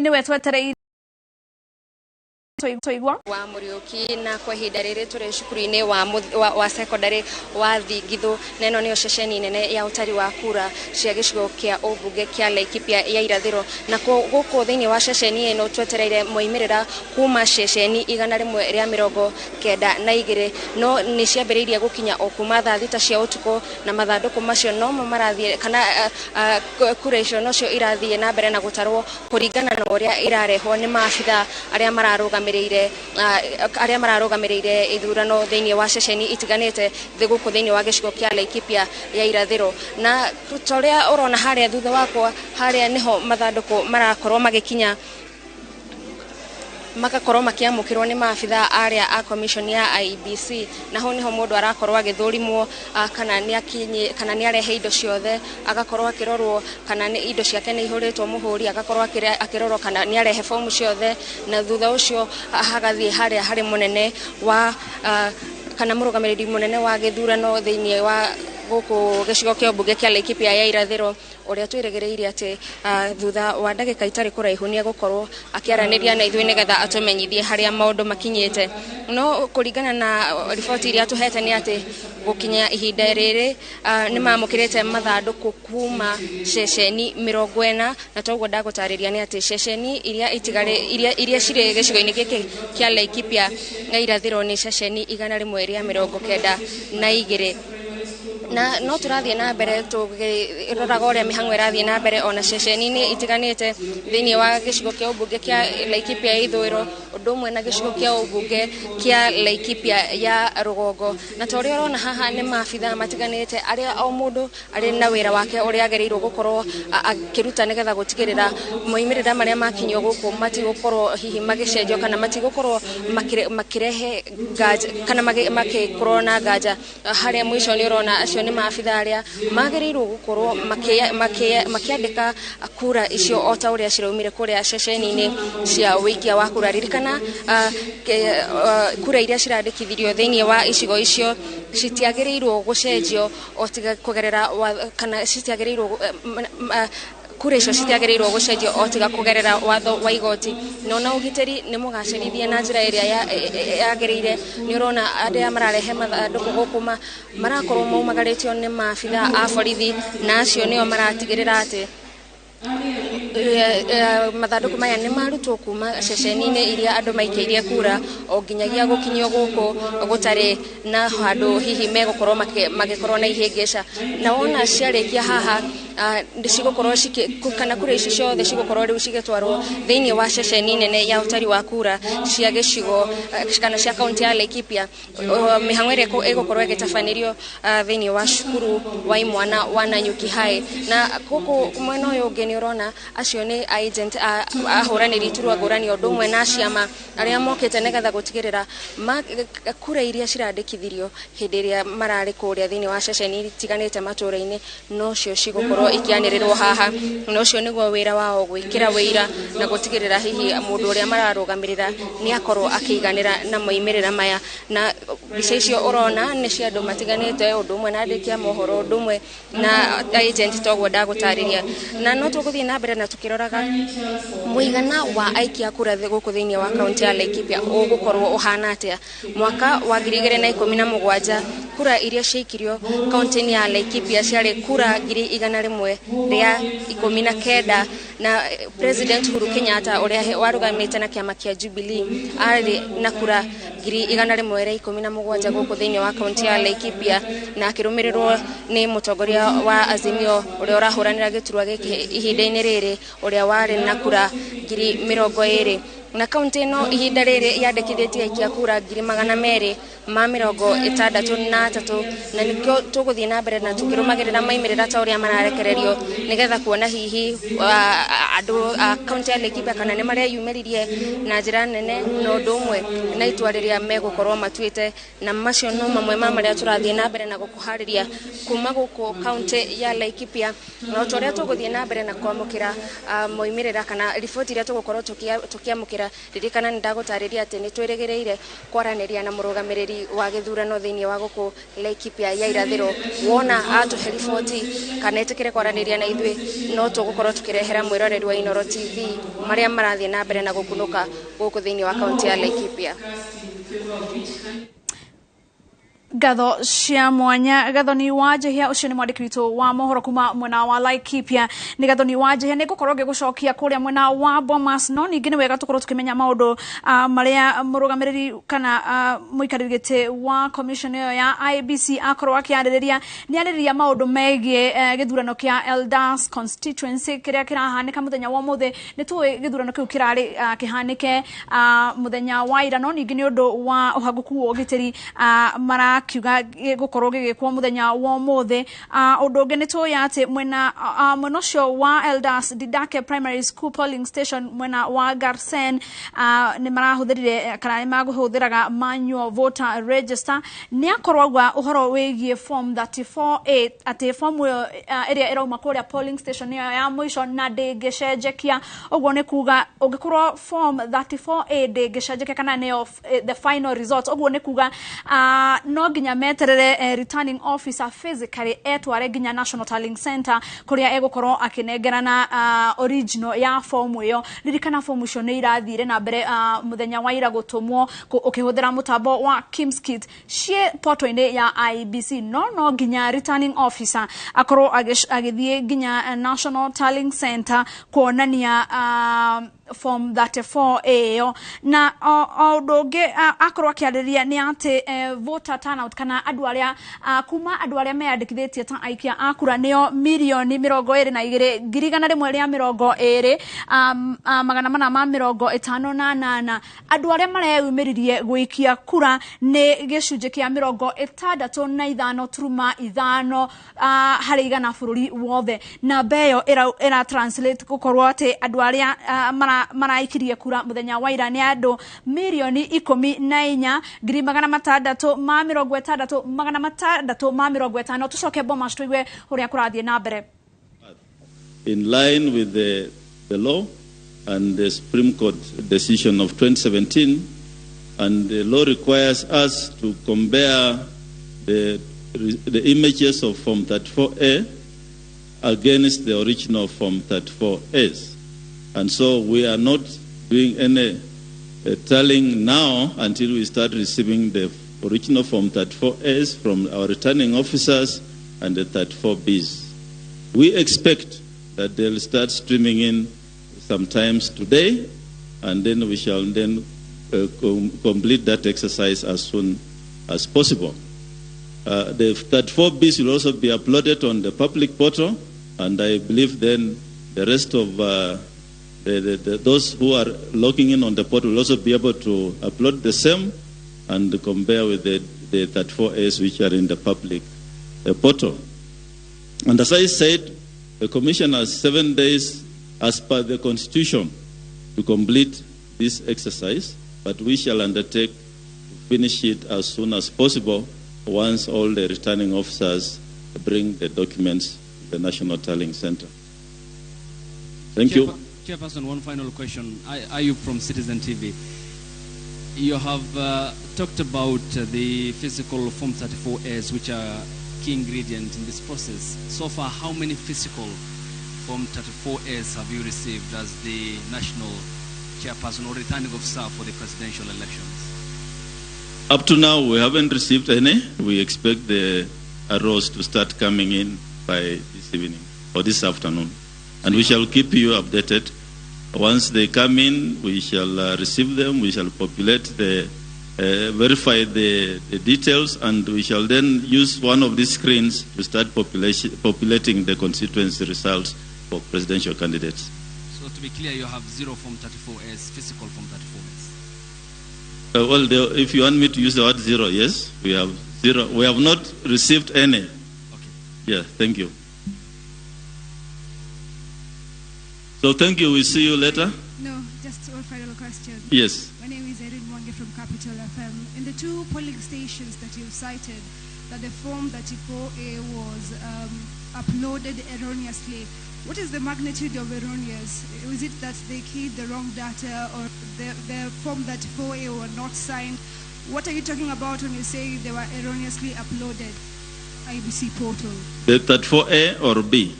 ni wetwetereire wa Muriuki na kwa ihinda riri turi cukuru-ini wa secondary wa Thingithu neno ni ceceni nene ya utari wa kura cia gicigo kia ubunge kia Laikipia ya irathiro na guku thiini wa ceceni ino twetereire moimirira kuma ceceni 192 no ni ciambiriirie gukinya okuma thaa thita cia utuko na mathanduku macio no marathie kana kura icio no cio irathie na mbere na gutarwo kuringana na uria irarehwo ni maabitha aria mararugamirire ithurano thiini wa ceceni itiganite thiguku thiini wa gicigo kia Laikipia ya irathiro na toria urona haria thutha wakwa haria niho mathanduku marakorwo magikinya makakorwo makiamukirwo ni maabitha aria a commission ya IBC na ho niho mundu arakorwo agithurimwo kana ni arehe indo ciothe agakorwo akirorwo kana ni indo ciake ni ihuritwo muhuri agakorwo akirorwo kana ni arehe form ciothe na thutha ucio hagathie haria hari munene wa kana murugamiriri munene wa githurano thiini wa guku gicigo kia ubunge kia Laikipia ya irathiro uria twiregereire ati thutha wa ndagika itari kuraihu ni gukorwo akiaraniria na ithui nigetha atumenyithie haria maundu makinyite no kuringana na riboti iria tuhete ni ati gukinya ihinda riri ni mamukirite mathanduku kuma ceceni 40 na toguo ndagutariria ni ati ceceni iria itigare iria cire gicigo-ini giki kia Laikipia ya irathiro ni ceceni 192 na no turathie na mbere tugiroraga uria mihango irathie na mbere ona ceceni-ini itiganite thiini wa gicigo kia ubunge kia Laikipia ithwiro udumwe na gicigo kia ubunge kia Laikipia ya rugongo na toria urona haha ni maabitha matiganite aria o mundu ari na wira wake uria agereirwo gukorwo akiruta nigetha gutigirira moimirira maria makinyo guku matigukorwo hihi magicenjio kana matigukorwo makirehe gaja kana magikorwo na gaja haria mwisho ni urona acio ni maabitha aria magereirwo gukorwo makiandika kura icio ota uria ciraumire kuria ceceni-ini cia wikia wa kura ririkana kura iria cirandikithirio thiini wa icigo icio citiagereirwo gucenjio otiga kugerera kana citiagereirwo kura icio citiagereirwo gucenjio otiga kugerera watho wa igoti no na ugiteri ni mugacirithie na njira iria yagereire ni urona aria mararehe mathanduku gukuma marakorwo maumagaritio ni maabitha a borithi na acio nio maratigirira ati mathanduku maya ni marutwo kuma ceceni-ini iria andu maikirie kura o nginyagia gukinyio guku gutari na handu hihi megukorwo magikorwo na ihingica na wona ciarikia haha ndicigukorwo kana kura ici ciothe cigukorwo riu cigitwarwo thiini wa ceceni nene ya utari wa kura cia gicigo kana cia kaunti ya Laikipia mihango iria igukorwo igitabanirio thiini wa cukuru wa imwana wa Nanyuki High na guku mwena uyu ungi ni urona acio ni agent ahuraniri turwa ngurani udumwe na ciama aria mokite nigetha gutigirira kura iria cirandikithirio hindi iria marari kuria thiini wa ceceni tiganite matura-ini no cio cigukorwo ikianirirwo haha no cio niguo wira wao gwikira wira na gutigirira hihi mundu uria mararugamirira ni akorwo akiiganira na moimirira maya na bica icio urona ni cia andu matiganite udumwe na andikia mohoro udumwe na agent toguo ndagutariria na no tuguthie na mbere na tukiroraga muigana wa aikia kura guku thiini wa kaunti ya Laikipia ugukorwo uhana atia mwaka wa 2017 kura iria ciikirio kaunti ya Laikipia ciari kura 119 na President Uhuru Kenyatta uria warugamite na kiama kia Jubilee ari na kura 117 guku thiini wa kaunti ya Laikipia na akirumirirwo ni mutongoria wa Azimio uria urahuranira giturwa giki ihinda-ini riri uria wari na kura 20 na kaunti no ihinda riri yandikithitie aikia kura 263 na nikyo tuguthie na mbere na tukirumagirira maimirira ta uria mararekererio nigetha kuona hihi andu kaunti ya Laikipia kana ni maria yumiririe na njira nene no ndumwe na itwariria megukorwo matuite na macio no mamwe ma maria turathie na mbere na gukuhariria kuma guku kaunti ya Laikipia no toria tuguthie na mbere na kwamukira moimirira kana riboti iria tugukorwo tukiamukira ririkana ndagutariria ati ni twirigireire kwaraniria na murugamiriri wa githurano thiini wa guku Laikipia ya irathiro wona atuhe riboti kana itikire kwaraniria na ithui no tugukorwo tukirehera mwiroreri wa Inoro TV maria marathie na mbere na gukunuka guku thiini wa kaunti ya Laikipia. Gatho cia mwanya gathoni wa Jehia ucio ni mwandiki witu wa mohoro kuma mwena wa Laikipia ni gathoni wa Jehia ni gukorwo gigucokia kuria mwena wa Bomas no ningi ni wega tukorwo tukimenya maundu maria murugamiriri kana muikariri giti wa commission ya IBC akorwo akiaririria ni aririria maundu megie githurano kia Eldas constituency kiria kirahanika muthenya wa muthe ni tuwe githurano kiu kirari kihanike muthenya wa ira no ningi ni undu wa uhaguku wa gitiri mara kiuga gukorwo gigikwo muthenya wa muthe undu ungi ni tuya ati mwena ucio wa Eldas Didake Primary School polling station mwena wa Garsen ni marahuthirire kana ni maguhuthiraga manual voter register ni akorwo gwa uhoro wigie form 34A ati form area irauma kuria polling station ya mwisho na ndingicenjekia ogwo ni kuga ungikorwo form 34A ndingicenjekia kana ni the final result ogwo ni kuga no ginya meterere returning officer physically etware ginya National Tallying Center kuria egukorwo akinengerana original ya form iyo ririkana form icio ni irathire na mbere muthenya wa ira gutumwo ukihuthira mutambo wa Kimskit cie portal-ini ya IBC no ginya returning officer akorwo agithie ginya National Tallying Center kuonania form 34A yo na odonge akorwo akiariria ni ati voter turnout kana andu aria kuma andu aria meyandikithitie ta aikia akura nio milioni 22,120 magana mana ma 58 andu aria mareyumiririe guikia kura ni gicunje kia 65.5 hari igana bururi wothe na beyo ira translate gukorwo ati andu aria maraikirie kura muthenya wa ira ni andu milioni 14,660,650 tucoke Bomas tuigwe huria kurathie na mbere. In line with the law and the Supreme Court decision of 2017, and the law requires us to compare the images of Form 34A against the original Form 34As. And so we are not doing any tallying now until we start receiving the original Form 34As from our returning officers and the 34Bs. We expect that they'll start streaming in sometimes today, and then we shall then complete that exercise as soon as possible. The 34Bs will also be uploaded on the public portal, and I believe then the rest of those who are logging in on the portal will also be able to upload the same and compare with the 34As which are in the public portal. And as I said, the Commission has 7 days as per the Constitution to complete this exercise, but we shall undertake to finish it as soon as possible once all the returning officers bring the documents to the National Tallying Center. Thank you. Chairperson, one final question. Are you from Citizen TV? You have talked about the physical Form 34As, which are key ingredient in this process. So far, how many physical Form 34As have you received as the national chairperson or returning officer for the presidential elections? Up to now, we haven't received any. We expect the arrows to start coming in by this evening or this afternoon. And we shall keep you updated. Once they come in, we shall receive them, we shall populate verify the details, and we shall then use one of these screens to start populating the constituency results for presidential candidates. So to be clear, you have 0 Form 34As, physical Form 34As? Well, if you want me to use the word 0, yes, we have 0. We have not received any. Okay. Yeah, thank you. So thank you. We'll see you later. No, just one final question. Yes. My name is Erin Mwange from Capital FM. In the 2 polling stations that you've cited, that the Form 34A was uploaded erroneously. What is the magnitude of erroneous? Is it that they keyed the wrong data, or the Form 34A were not signed? What are you talking about when you say they were erroneously uploaded? IBC portal. The 34A or B?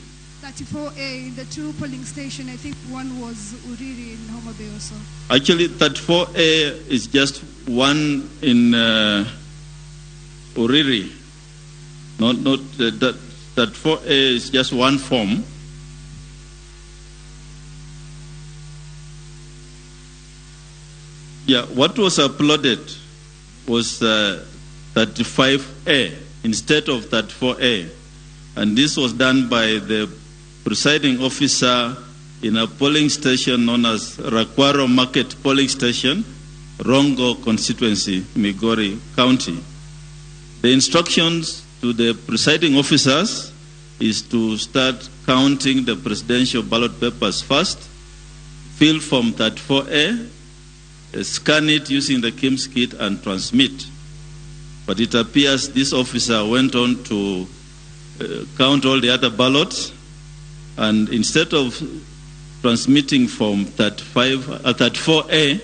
34A in the 2 polling stations. I think one was Uriri in Homa Bay also. Actually, 34A is just one in Uriri. Not that 34A is just one form. Yeah, what was uploaded was 35A instead of 34A. And this was done by the presiding officer in a polling station known as Rakwaro Market Polling Station, Rongo Constituency, Migori County. The instructions to the presiding officers is to start counting the presidential ballot papers first, fill Form 34A, scan it using the KIMS kit and transmit. But it appears this officer went on to count all the other ballots, and instead of transmitting Form 34A,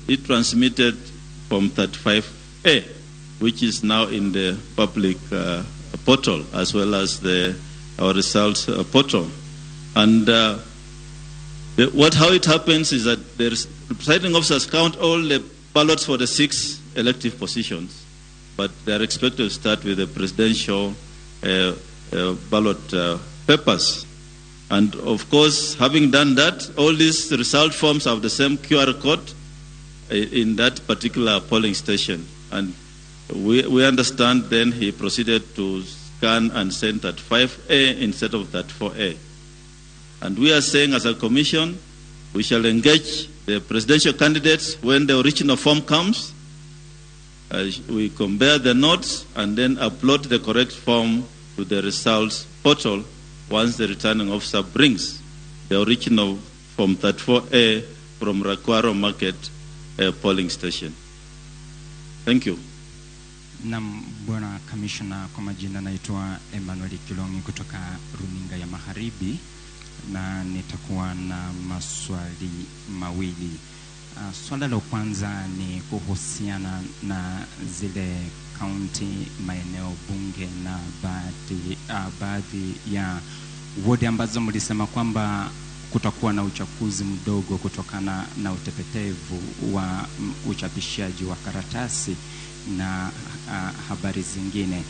he transmitted Form 35A, which is now in the public portal as well as our results portal. And how it happens is that the presiding officers count all the ballots for the 6 elective positions, but they are expected to start with the presidential ballot papers. And of course, having done that, all these result forms have the same QR code in that particular polling station. And we understand then he proceeded to scan and send that 5A instead of that 4A. And we are saying as a commission, we shall engage the presidential candidates when the original form comes. We compare the notes and then upload the correct form to the results portal once the returning officer brings the original Form 34A from Rakwaro Market polling station. Thank you. Naam, Bwana Kamishna, kwa majina naitwa Emmanuel Kilongi kutoka Runinga ya Magharibi, na nitakuwa na maswali mawili. Swala la kwanza ni kuhusiana na zile kaunti, maeneo bunge na baadhi ya wodi ambazo mlisema kwamba kutakuwa na uchaguzi mdogo kutokana na utepetevu wa uchapishaji wa karatasi na habari zingine.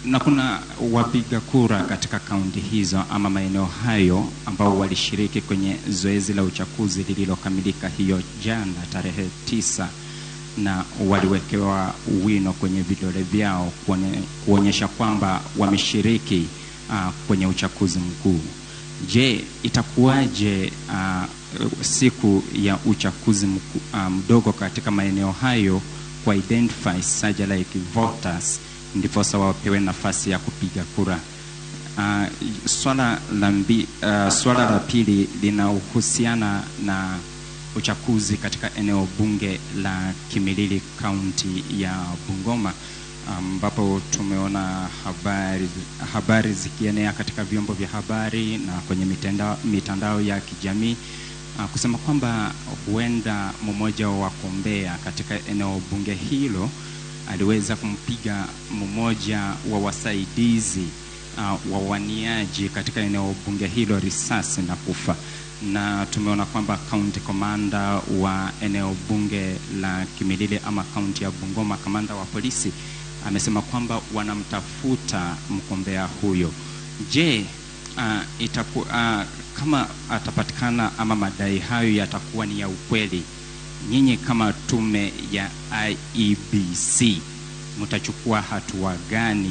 Na kuna wapiga kura katika kaunti hizo ama maeneo hayo ambao walishiriki kwenye zoezi la uchaguzi lililokamilika hiyo jana tarehe 9, na waliwekewa wino kwenye vidole vyao kuonyesha kwamba wameshiriki kwenye uchaguzi mkuu. Je, itakuwaje siku ya uchaguzi mdogo katika maeneo hayo kwa identify such like voters ndipo sawa wapewe nafasi ya kupiga kura? Swala la pili linahusiana na uchaguzi katika eneo bunge la Kimilili County ya Bungoma, ambapo tumeona habari zikienea katika vyombo vya habari na kwenye mitandao ya kijamii kusema kwamba huenda mmoja wa wagombea katika eneo bunge hilo aliweza kumpiga mmoja wa wasaidizi wa waniaji katika eneo bunge hilo risasi na kufa. Na tumeona kwamba county commander wa eneo bunge la Kimilili ama county ya Bungoma, kamanda wa polisi, amesema kwamba wanamtafuta mgombea huyo. Je, kama atapatikana ama madai hayo yatakuwa ni ya ukweli, nyinyi kama tume ya IEBC mtachukua hatua gani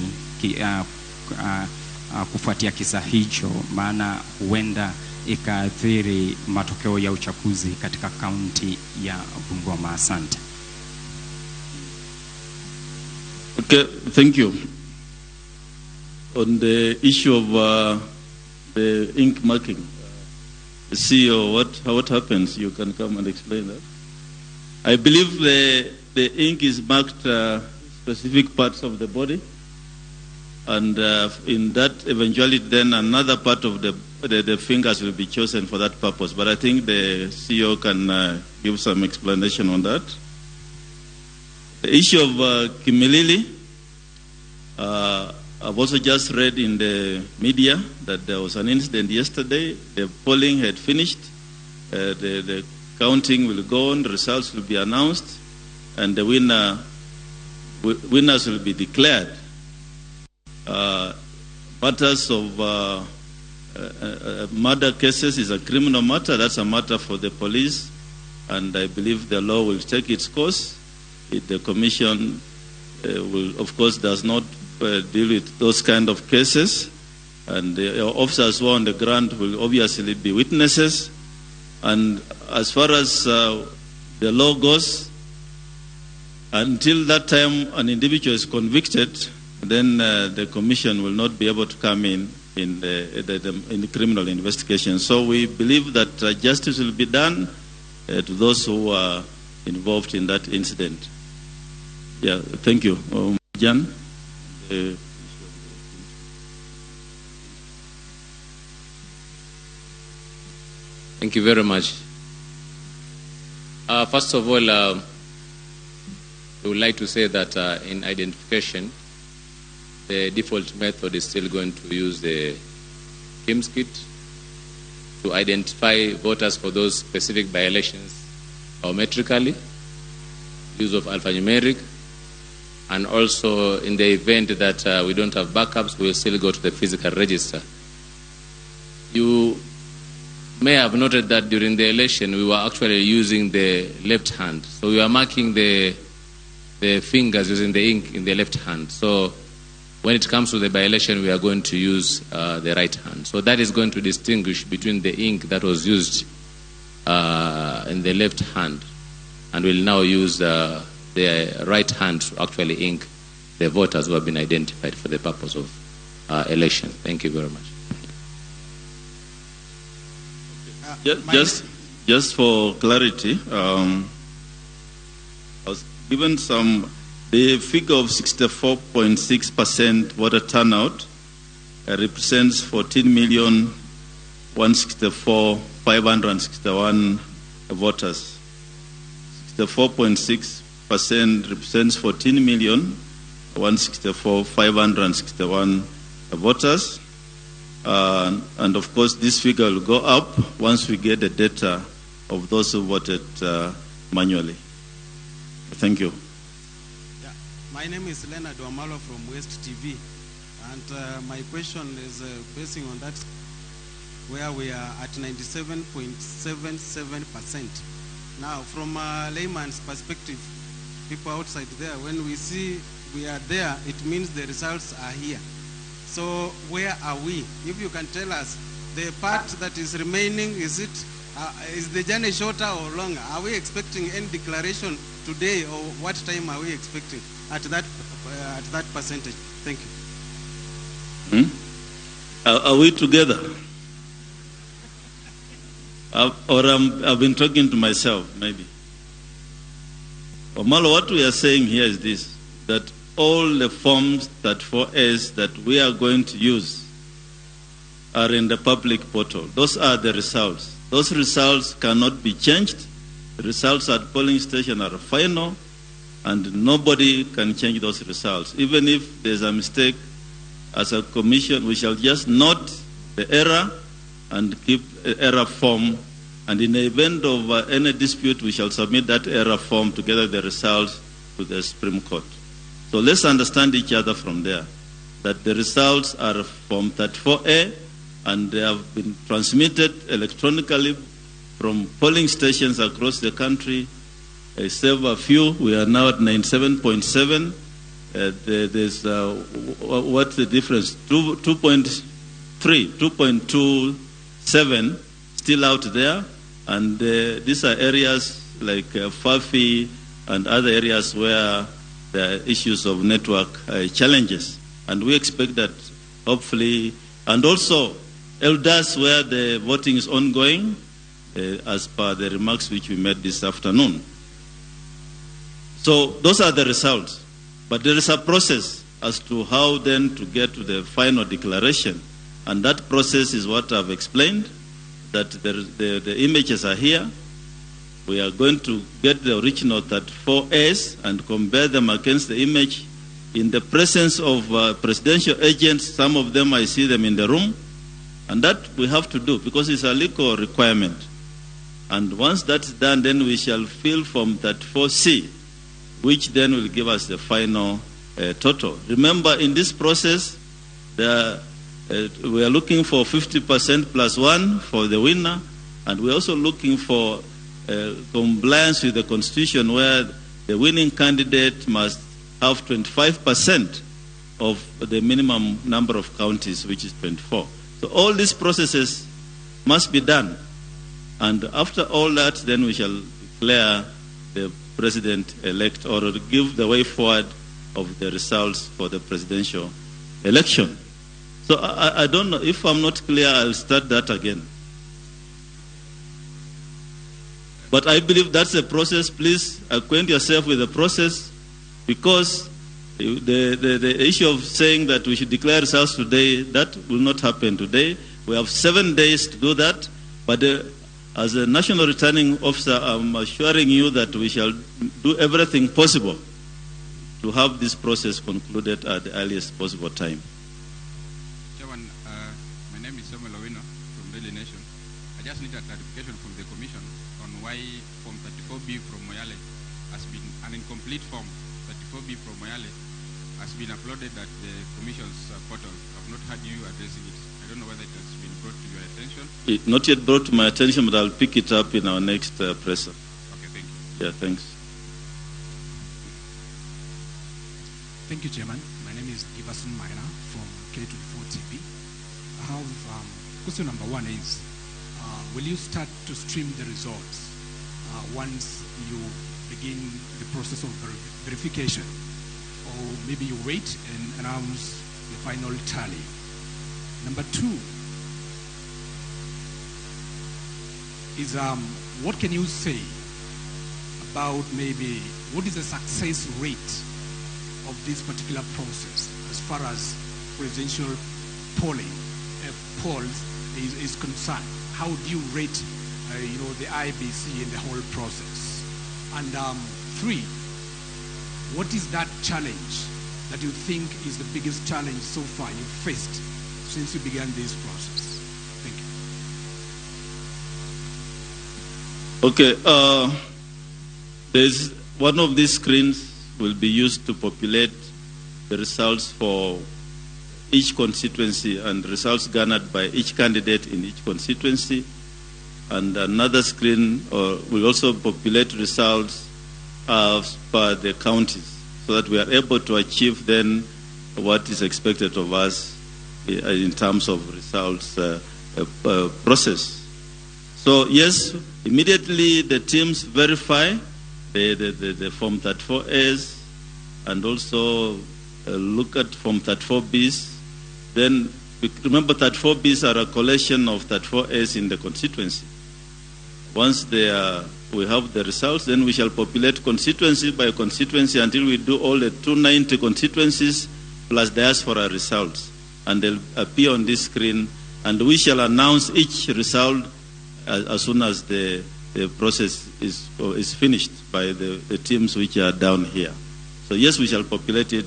kufuatia kisa hicho, maana huenda ikaathiri matokeo ya uchaguzi katika kaunti ya Bungoma? Asante. Okay, thank you. On the issue of the ink marking, CEO, what happens? You can come and explain that. I believe the ink is marked specific parts of the body, and in that eventuality then another part of the fingers will be chosen for that purpose. But I think the CEO can give some explanation on that. The issue of Kimilili, I've also just read in the media that there was an incident yesterday. The polling had finished. The counting will go on. The results will be announced, and the winners will be declared. Matters of murder cases is a criminal matter. That's a matter for the police, and I believe the law will take its course. The commission will, of course, does not deal with those kind of cases, and the officers who are on the ground will obviously be witnesses. And as far as the law goes, until that time an individual is convicted, then the commission will not be able to come in the criminal investigation. So we believe that justice will be done to those who are involved in that incident. Yeah, thank you. Jan? Thank you very much. First of all, I would like to say that in identification, the default method is still going to use the KIMS kit to identify voters for those specific by-elections biometrically, use of alphanumeric, and also in the event that we don't have backups, we will still go to the physical register. You may have noted that during the election, we were actually using the left hand. So we were marking the fingers using the ink in the left hand. So when it comes to the by-election, we are going to use the right hand. So that is going to distinguish between the ink that was used in the left hand, and we'll now use the right hand to actually ink the voters who have been identified for the purpose of election. Thank you very much. Just for clarity, I was given the figure of 64.6% voter turnout represents 14,164,561 voters. 64.6% represents 14,164,561 voters. And of course, this figure will go up once we get the data of those who voted manually. Thank you. Yeah. My name is Leonard Wamalo from West TV. And my question is basing on that, where we are at 97.77%. Now, from a layman's perspective, people outside there, when we see we are there, it means the results are here. So where are we? If you can tell us the part that is remaining, is the journey shorter or longer? Are we expecting any declaration today, or what time are we expecting at that percentage? Thank you. Are we together? Or I've been talking to myself, maybe. Omalo, what we are saying here is this, that all the forms that 4As that we are going to use are in the public portal. Those are the results. Those results cannot be changed. The results at polling station are final, and nobody can change those results. Even if there's a mistake, as a commission, we shall just note the error and keep the error form, and in the event of any dispute, we shall submit that error form together with the results to the Supreme Court. So let's understand each other from there, that the results are from 34A, and they have been transmitted electronically from polling stations across the country. Save a few, we are now at 97.7. There's what's the difference? 2.27 still out there, and these are areas like Fafi and other areas where there are issues of network challenges, and we expect that hopefully, and also Elders where the voting is ongoing, as per the remarks which we made this afternoon. So those are the results. But there is a process as to how then to get to the final declaration. And that process is what I've explained, that the images are here. We are going to get the original 34As and compare them against the image in the presence of presidential agents. Some of them, I see them in the room. And that we have to do because it's a legal requirement. And once that's done, then we shall fill Form 34C, which then will give us the final total. Remember, in this process, we are looking for 50% plus 1 for the winner, and we're also looking for compliance with the Constitution, where the winning candidate must have 25% of the minimum number of counties, which is 24. So all these processes must be done. And after all that, then we shall declare the president-elect or give the way forward of the results for the presidential election. So I don't know. If I'm not clear, I'll start that again. But I believe that's a process. Please acquaint yourself with the process, because the issue of saying that we should declare results today, that will not happen today. We have 7 days to do that. But as a national returning officer, I'm assuring you that we shall do everything possible to have this process concluded at the earliest possible time. Chairman, my name is Samuel Owino from Daily Nation. I just need a clarification from the Commission on why Form 34B from Moyale has been an incomplete form. 34B from Moyale has been uploaded at the Commission's portal. I've not heard you addressing it. I don't know whether it has been brought to your attention. Not yet brought to my attention, but I'll pick it up in our next presser. Okay, thank you. Yeah, thanks. Thank you, Chairman. My name is Iverson Maina from K24 TV. I have question number 1 is, will you start to stream the results once you begin the process of verification? Or maybe you wait and announce the final tally? Number 2 is, what can you say about maybe what is the success rate of this particular process as far as presidential polling polls is concerned? How do you rate, the IBC in the whole process? And 3, what is that challenge that you think is the biggest challenge so far you've faced since you began this process? Thank you. Okay, there's one of these screens will be used to populate the results for each constituency and results garnered by each candidate in each constituency. And another screen will also populate results per the counties, so that we are able to achieve then what is expected of us in terms of results process. So yes, immediately the teams verify the Form 34As and also look at Form 34Bs. Then remember, 34Bs are a collection of 34As in the constituency. Once we have the results, then we shall populate constituency by constituency until we do all the 290 constituencies plus diaspora results. And they'll appear on this screen, and we shall announce each result as soon as the process is finished by the teams which are down here. So yes, we shall populate it.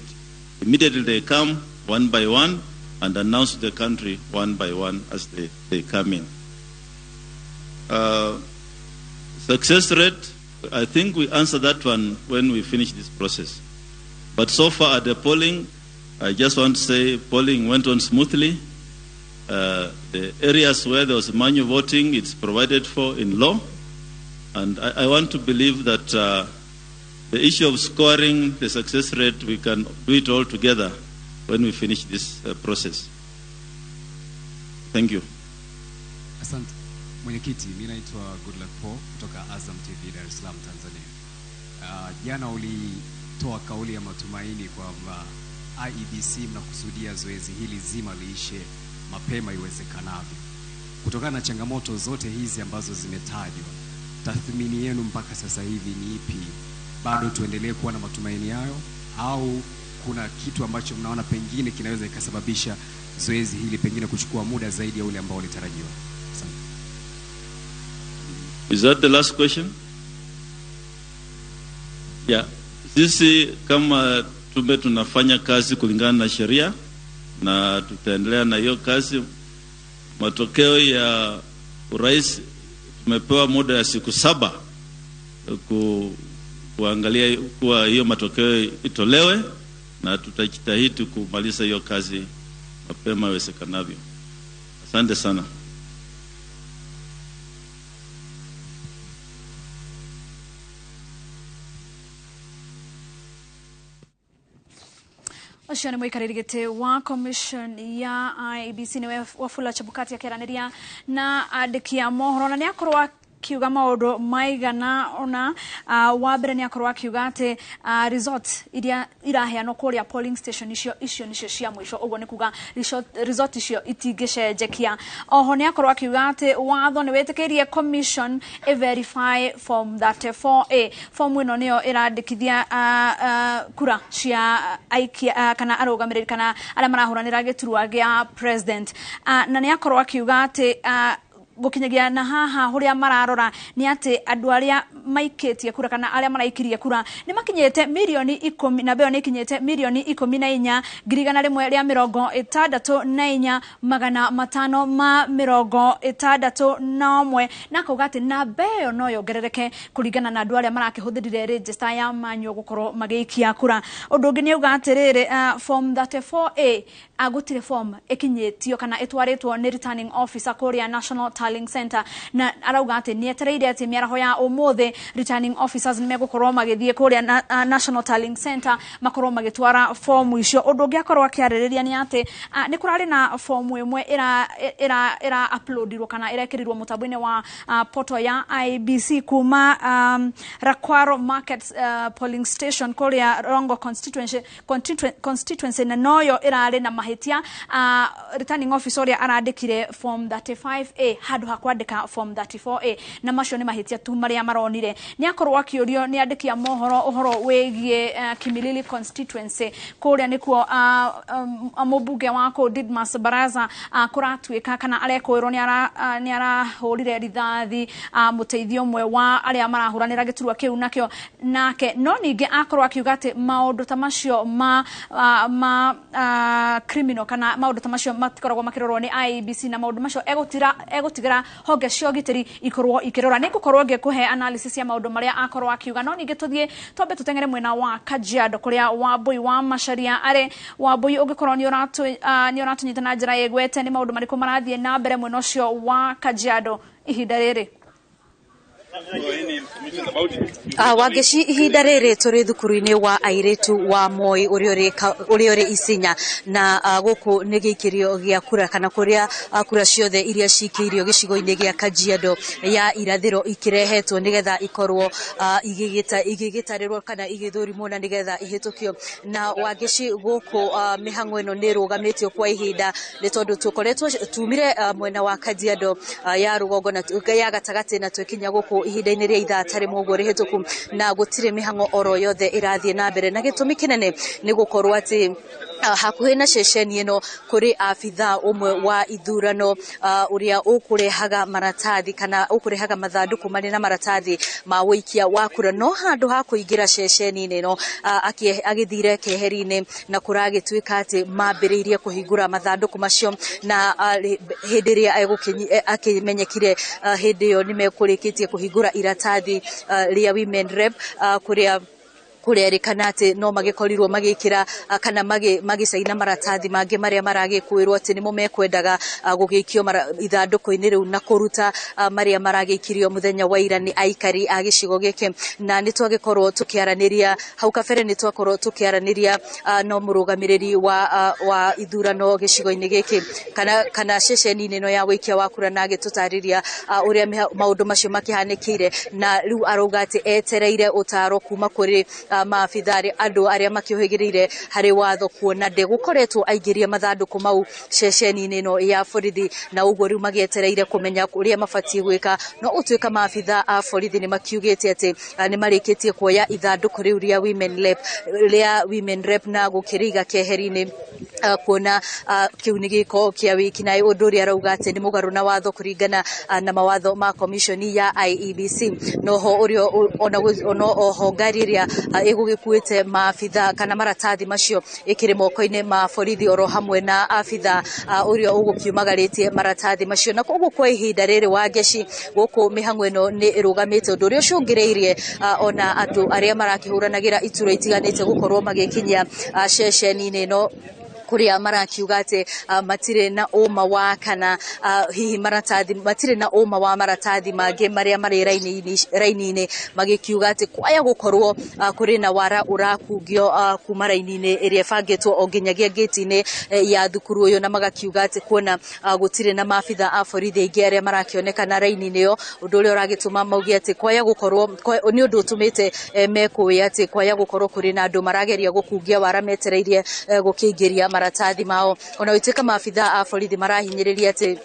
Immediately they come one by one and announce to the country one by one as they come in. Success rate, I think we answer that one when we finish this process. But so far at the polling, I just want to say polling went on smoothly. The areas where there was manual voting, it's provided for in law. And I want to believe that the issue of scoring the success rate, we can do it all together when we finish this process. Thank you. Asante. Mwenyekiti, mimi naitwa Goodluck Paul kutoka Azam TV Dar es Salaam, Tanzania. Jana ulitoa kauli ya matumaini kwamba IEBC mnakusudia zoezi hili zima liishe mapema iwezekanavyo. Kutokana na changamoto zote hizi ambazo zimetajwa, tathmini yenu mpaka sasa hivi ni ipi? Bado tuendelee kuwa na matumaini hayo, au kuna kitu ambacho mnaona pengine kinaweza ikasababisha zoezi hili pengine kuchukua muda zaidi ya ule ambao ulitarajiwa? Is that the last question? Yeah. Sisi kama tume tunafanya kazi kulingana na sheria na tutaendelea na hiyo kazi. Matokeo ya urais tumepewa muda ya siku 7 kuangalia kuwa hiyo matokeo itolewe, na tutajitahidi kumaliza hiyo kazi mapema iwezekanavyo. Asante sana. Ocio nĩ mũikarĩri gĩtĩ wa commission ya IEBC nĩwe Wafula Chebukati akĩaranĩria na andĩki a mohoro, na nĩ akorwo kiuga maũndũ maigana ona. Wa mbere nĩ akorwo akiuga atĩ resort iria iraheanwo kũrĩa polling station icio nicio cia mũico, ũguo nĩ kuga resort icio itingĩcenjekia. Oho nĩ akorwo akiuga atĩ watho nĩ wĩtĩkĩrie commission verify form 34A. Form ĩno nĩyo ĩrandĩkithia kura cia aikia kana arũgamĩrĩri kana arĩa marahũranĩra gĩturwa gĩa president. Na nĩ akorwo akiuga atĩ gukinyagia na haha huria mararora ni ati andu aria maiketie kura kana aria maraikirie kura ni makinyete milioni 10 na beo ni kinyete milioni 14,164,561 na kuga ati na beo no yongerereke kuringana na andu aria marakihũthĩrire register ya manyo gukorwo magiikia kura. Undu ungi ni uga atiriri form 34A agutire form ikinyetio kana itwaritwo ni returning officer kuria National Tallying Center, na arauga ati ni etereire ati miaraho ya umuthi returning officers nimegukorwo magithie kuria National Tallying Center makorwo magitwara form icio. Undu ungi akorwo akiarĩrĩria ni ati ni kurari na form imwe ira uploadirwo kana irekirirwo mutambo-ini wa portal ya IEBC kuma Rakwaro Market polling station kuria Rongo constituency na noyo irari na mahitia. Returning officer uria arandikire form 35A handu hakwandika form 34A, na macio ni mahitia tu maria maronire. Ni akorwo akiurio ni andiki a mohoro uhoro wegie Kimilili constituency kuria nikuo mubunge wako Didmas Baraza kuratuika kana arekwirwo ni arahurire rithathi muteithio mwe wa aria marahuranira giturwa kiu nakio nake. No ningi akorwo akiuga ati maundu ta macio ma criminal kana maundu ta macio matikoragwo makirorwo ni IEBC, na maundu macio egutigara honge cio gitiri ikorwo ikirora. Ni gukorwo ngekuhe analysis ya maundu maria akorwo akiuga. No ningi tuthie twambe tutengere mwena wa Kajiado kuria Wambui wa Macharia are Wambui ungikorwo ni uratunyita na njira yegwete ni maundu mariko marathie na mbere mwena ucio wa Kajiado ihinda riri. Wageci ihinda riri turi thukuru-ini wa airetu wa Moi uri Isinya, na guku ni giikirio gia kura kana kuria kura ciothe iria cikirio gicigo-ini gia Kajiado ya irathiro ikirehetwo nigetha ikorwo igigitarirwo kana igithurimwo na nigetha ihitukio. Na wageci guku mihango ino ni rugamitio kwa ihinda ni tondu tukoretwo tumire mwena wa Kajiado ya rugongo na ya gatagati na twekinya guku ihinda-ini ria ithaa tari mugo rihituku, na gutire mihango oro yothe irathie na mbere, na gitumi kinene ni gukorwo ati hakuhi na ceceni ino kuri afitha umwe wa ithurano uria ukurehaga maratathi kana ukurehaga mathanduku mari na maratathi ma wikia wa kura. No handu ha kuingira ceceni ino agithire keheri-ini na kuragituika ati mambiriirie kuhingura mathanduku macio, na hindi ria akimenyekire hindi iyo nimekurikitie kuhingura iratathi ria women rep kurerikana ati no magikorirwo magikira kana magicaina maratathi mangi maria maragikwirwo ati nimo mekwendaga gugikio ithanduku-ini riu na kuruta maria maragikirio muthenya wa ira ni aikari a gicigo giki. Na ni twagikorwo tukiaraniria hau kabere, ni twakorwo tukiaraniria no murugamiriri wa ithurano gicigo-ini giki kana ceceni ino ya wikia wa kura, na agitutariria uria maundu macio makihanikire, na riu arauga ati etereire utaro kuma kuri maafithari andu aria makiohigirire hari watho kuona ndegukoretwo aingiria mathanduku mau ceceni ino ya borithi, na uguo riu magietereire kumenya uria mabatie gwika. No utuika maafitha a borithi ni makiugite ati ni marikitie kuoya ithanduku riu ria women rep na gukiriga keheri-ini kuona kiunigiko kia wiki na uduri arauga ati ni mugaru na watho kuringana na mawatho ma commission ya IEBC noho urio ona oho ngari iria igugikuite maabitha kana maratathi macio ikiri moko-ini ma borithi oro hamwe na abitha urio ugukiumagaritie maratathi macio na koguo kwa ihinda riri wa geci guku mihang'o ino ni irugamite undu urio cungireirie ona andu aria marakihuranagira itura itiganite gukorwo magikinyia ceceni-ini ino kuria marakiuga ati matire na uma wa kana hihi maratathi matire na uma wa maratathi mangĩ maria mari raini-ini magikiuga ati kwaya gukorwo kuri na wara urakungio kuma raini-ini iria bangĩtwo o nginyagia gate-ini ya thukuru uyu na magakiuga ati kuona gutire na maabitha a borithi aingĩ aria marakionekana raini-ini yo undu uria uragituma maugi ati kwaya gukorwo ni undu utumite mekuwi ati kwaya gukorwo kuri na andu marageria gukungia wara metereirie gukĩingĩria maratathi mao ona witeka maabitha a borithi marahinyĩrĩria ati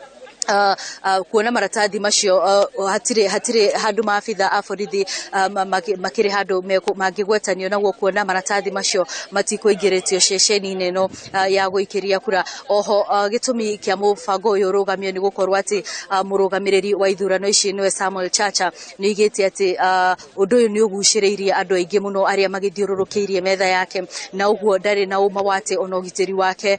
kuona maratathi macio hatire handu maabitha a borithi makiri handu mangĩgwetanio naguo kuona maratathi macio matikuingĩrĩtio ceceni-inĩ ĩno ya gũikĩria kura. Oho gĩtũmi kĩa mũbango ũyũ ũrũgamio nĩ gũkorwo atĩ mũrũgamĩrĩri wa ithurano ici nĩwe Samuel Chacha nĩoigĩte atĩ ũndũ ũyũ nĩ ũgucĩrĩirie andũ aingĩ mũno arĩa magĩthiũrũrũkĩirie metha yake na ũguo ndarĩ na ũma wa atĩ ona ũgitĩri wake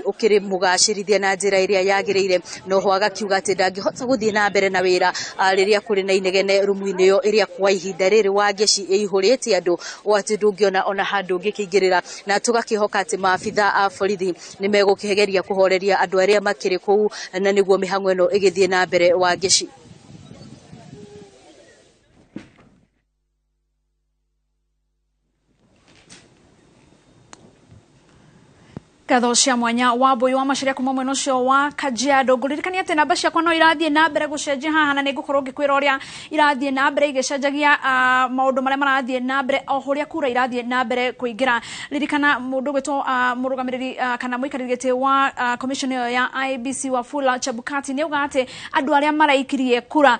ũkĩrĩ mũgacĩrithia na njĩra ĩrĩa yagĩrĩire noho agakiuga ati ndangĩhota gũthiĩ na mbere na wĩra rĩrĩa kũrĩ na inegene rumu-inĩ yo ĩrĩa kwa ihinda rĩrĩ wa geci ĩihũrĩtie andũ o atĩ ndũngĩona ona handũ ũngĩkĩingĩrĩra na tũgakĩhoka atĩ maabitha a borithi nĩ megũkĩgeria kũhoreria andũ arĩa makĩrĩ kũu na nĩguo mĩhang'o ĩno ĩgĩthiĩ na mbere wa geci. Gatho cia mwanya wa mbui wa maciria kuma mwena ucio wa Kajiado nguririkania ati namba ciakwa no irathie na mbere gucenjia haha na nigukorwo ngikwira uria irathie na mbere igicenjagia maundu maria marathie na mbere o huria kura irathie na mbere kuingira. Ririkana mundu gwitwo murugamiriri kana muikariri giti wa commission ya IEBC Wafula Chebukati ni uga ati andu aria maraikirie kura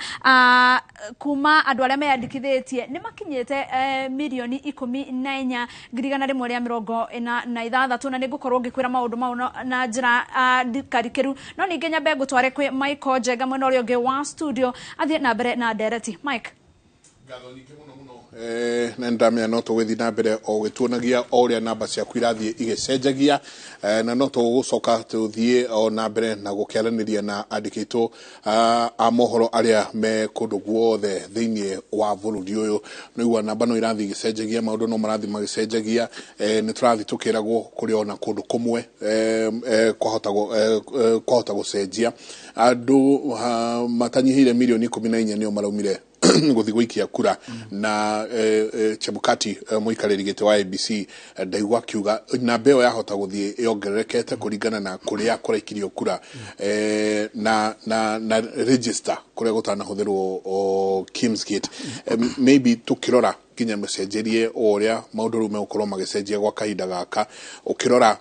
kuma andu aria meyandikithitie ni makinyite milioni 14,146 na nigukorwo kwira maundu mau na njira ndikarikiru no ninge nyambe ngutware kwi Mike Njega mwena uria ungi wa studio athie na mbere na ndereti. Mike ngatho nyingi muno na ndamya no tugithii na mbere o gituonagia o uria namba ciaku irathie igicenjagia na no tugucoka tuthie o na mbere na gukiaraniria na andikitwo a mohoro aria me kundu guothe thiini wa bururi uyu nigua namba no irathie igicenjagia maundu no marathie magicenjagia ni turathie tukiragwo kuri ona kundu kumwe kwahota gucenjia andu matanyihire milioni 14 nio maraumire guthi guikia kura na Chebukati muikariri giti wa IEBC ndaigwa kiuga na mbeo yahota guthie yongererekete kuringana na kuria kuraikirio kura na register kuria gutanahũthĩrwo o Kimsgate maybe tukirora kinya mecenjerie oria maundu rume ukorwo magicenjia gwa kahinda gaka ukirora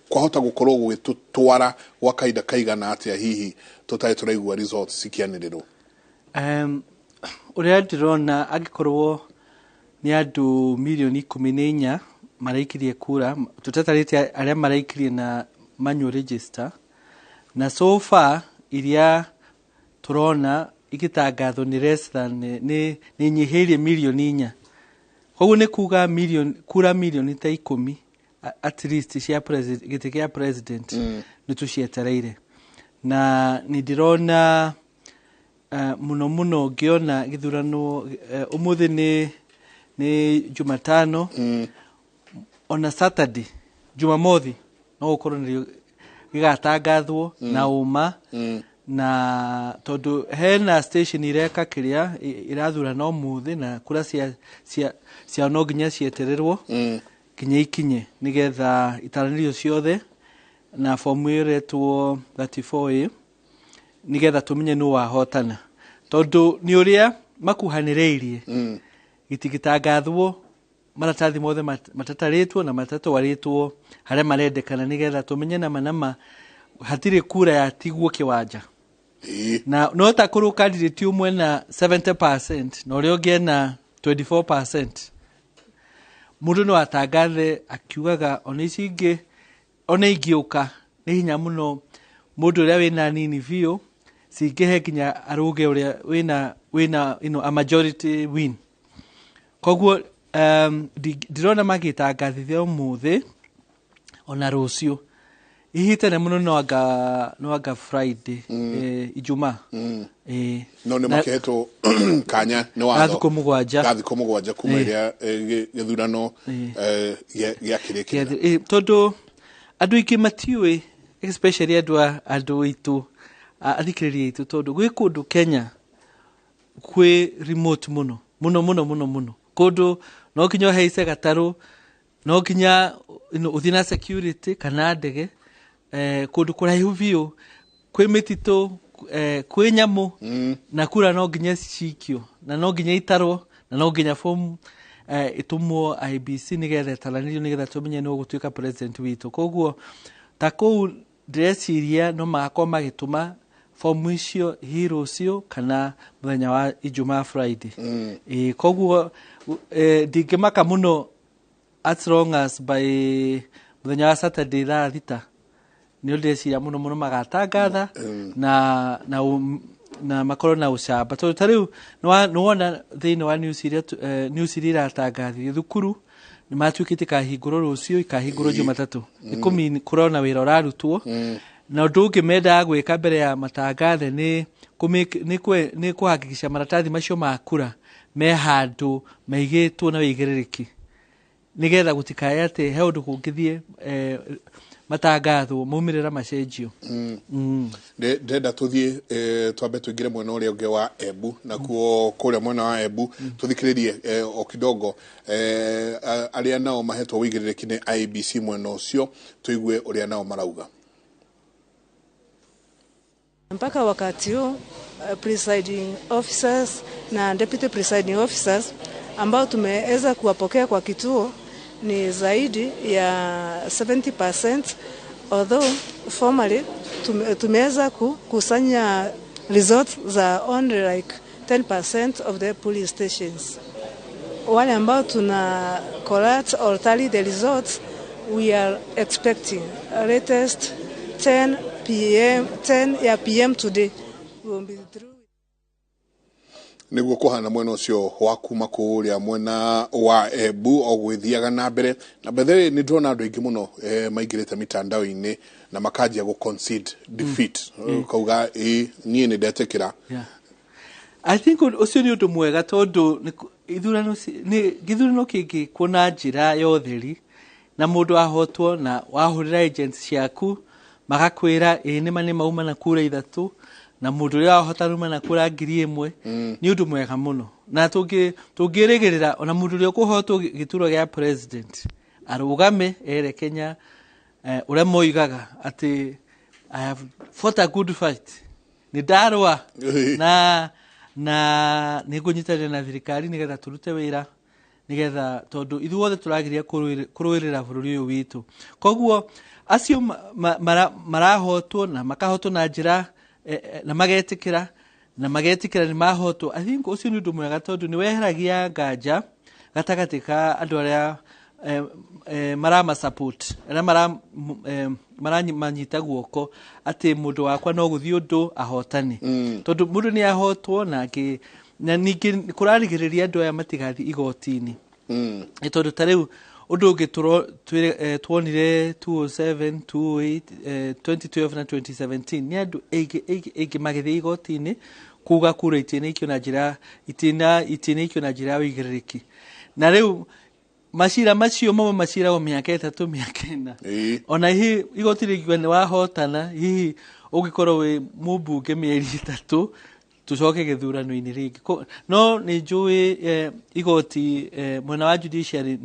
kwahota gukorwo gugitutwara gwa kahinda kaigana atia hihi tutae turaigua results cikianirirwo. Uria ndirona agikorwo ni andu milioni 14 maraikirie kura tutatarite aria maraikirie na manual register na so far iria turona igitangatho ni less than ni nyihirie milioni 4 koguo ni kuga kura milioni ta 10 at least cia president giti kia president ni tucietereire na ni ndirona muno ngiona githurano umuthi ni Jumatano ona Saturday Jumamothi no gukorwo ni gigatangathwo na uma na tondu hena station ireka kiria irathurana umuthi na kura cia no nginya cietererwo kinya ikinye nigetha itaranĩrio ciothe na fomu iretwo 34A nigetha tumenye no wahotana tondu ni uria makuhanĩrĩirie gitigitangathwo maratathi mothe matataritwo na matatwaritwo haria marendekana nigetha tumenye na manama hatire kura ya tigwo kiwanja na no ta kuru candidate umwe na 70% na uria ungi na 24%. mundu no atangathe akiugaga ona ici ingi ona ingĩũka nĩ hinya mũno mũndũ ũrĩa wĩna nini biũ cingĩhe nginya aruge ũrĩa wĩna a majority win. Koguo ndirona magĩtangathithia ũmũthĩ ona rũciũ. Hihi tene mũno no anga Friday Ijumaa. No nĩ makehetwo kanya nĩ watho gathikũ mũgwanja kuma iria gĩthurano gĩakĩrĩkĩrĩra. Tondũ andũ aingĩ matiũĩ, especially andũ itũ athikĩrĩria itũ, tondũ gwĩ kũndũ Kenya kwĩ remote mũno kũndũ no nginya ũhaice gatarũ, no nginya ũthiĩ na security kana ndege, kũndũ kũraihu biũ, kwĩ mĩtitũ, kwĩ nyamũ, na kura no nginya cikio, na no nginya itarwo, na no nginya form itumwo IBC nigetha taranĩrio nigetha tumenye no gũtuĩka president witũ. Koguo ta kũu ndĩreciria no magakorwo magĩtũma form icio hero cio kana mũthenya wa Ijumaa Friday. Koguo ndingĩmaka mũno as long as by mũthenya wa Saturday thaa thita nĩ ndĩreciria mũno magatangatha na makorwo na ũcamba. Tondũ ta rĩu nĩ wona thĩinĩ wa news iria iratangathio thukuru nĩ matuĩkĩte ikahingũrwo rũciũ, ikahingũrwo Jumatatũ. Nĩ kũrona wĩra ũrarutwo, na ũndũ ũngĩ mendaga gwĩka mbere ya matangathe nĩ kũhakikisha maratathi macio ma kura me handũ maigĩtwo na wĩigĩrĩrĩki, nigetha gũtikae atĩ he ũndũ kũngĩthiĩ matangathwo maumĩrĩra macenjio. Ndenda tuthiĩ twambe tuingire mwena ũrĩa ũngĩ wa Embu, nakuo kũrĩa mwena wa Embu tuthikĩrĩrie o kidogo arĩa nao mahetwo wĩigĩrĩrĩki nĩ IBC mwena ũcio, tuigue ũrĩa nao marauga. Mpaka wakati huu presiding officers na deputy presiding officers ambao tumeweza kuwapokea kwa kituo ni zaidi ya 70%, although formally tumeweza kukusanya results za only like 10% of the police stations. Wale ambao tuna collect or tally the results, we are expecting latest 10 PM today will be through. Niguo kuhana mwena ucio wa kuma kuria mwena wa Embu o gwithiaga na mbere na bethe ni ndona andu aingi muno maingirite mitandao-ini na makanjia gu concede defeat kauga nie ni ndetekira. I think ucio ni undu mwega tondu githurano kingi kuna njira ya utheri na mundu ahotwo na wahurira agents ciaku magakwira nĩ mauma na kura ithatu na mundu ũrĩa wahota ruma na kura 1,000 ni undu mwega muno, na tungĩrĩgĩrĩra ona mundu ũrĩa ũkũhotwo gĩturwa gĩa president arugame ere Kenya ũrĩa moigaga ati I have fought a good fight, ni ndarũa na nĩngũnyitanĩra na thirikari nigetha turute wĩra, nigetha tondu ithuothe tũragiria kũrũĩrĩra bũrũri ũyũ witũ. Koguo acio marahotwo na makahotwo na njĩra na magetikira ni mahotwo. I think ucio ni undu mwega tondu ni weheragia nganja gatagati ka andu aria marama support arĩa maramanyita guoko ati mundu wakwa no guthii undu ahotani, tondu mundu ni ahotwo na ningĩ kũrarigĩrĩria andũ aya matigathi igoti-inĩ, tondu ta rĩu undu ungi tuonire 2007 2008 2012 na 2017 ni andu eingi magithii igoti-inĩ kuga kura itinĩikio na njĩra itinĩikio na njĩra ya wĩigĩrĩrĩki, na rĩu macira macio mamwe maciragwo mĩaka 3 mĩaka 4 ona hihi igoti rĩkiuga nĩ wahotana hihi ũngĩkorwo wĩ mũmbunge mĩeri 3 tucoke gĩthurano-inĩ rĩngĩ. No nĩ njũĩ igoti mwena wa judiciary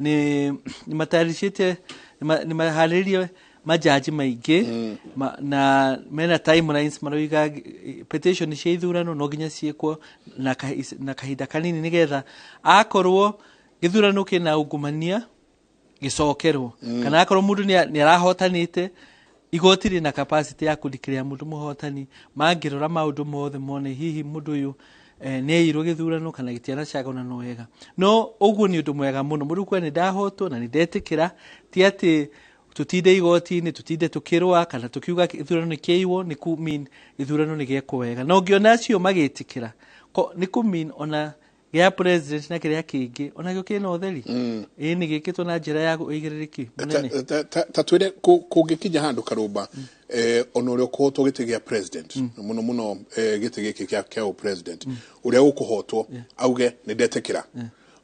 nĩ matarĩcĩte nĩ maharĩrĩrie majaji maingĩ na mena timelines maroiga petition cia ithurano no nginya ciĩkwo na kahinda kanini nigetha akorwo gĩthurano kĩna ungumania gĩcokerwo, kana akorwo mũndũ nĩ arahotanĩte igoti rĩna capacity ya kũdeclare mũndũ mũhotani, mangĩrora maũndũ mothe mone hihi mũndũ ũyũ ne iroge thurano kana gitiana chagona no wega no uguo ni undu mwega muno mundu kwa ni ndahotwo na ni ndetikira ti ati tutinde igoti-ini tutinde tukirwa kana tukiuga ithurano ni kiiwo ni ku mean ithurano ni gieko wega no ngiona acio magitikira ni ku mean ona ya president na kiria kingi ona gyo kina utheri ni gikitwo na njira ya uigiririki munene tatwire kungikinya handu Karumba ona uria kuhotwo giti gia president muno giti giki kia president uria ukuhotwo auge ni ndetikira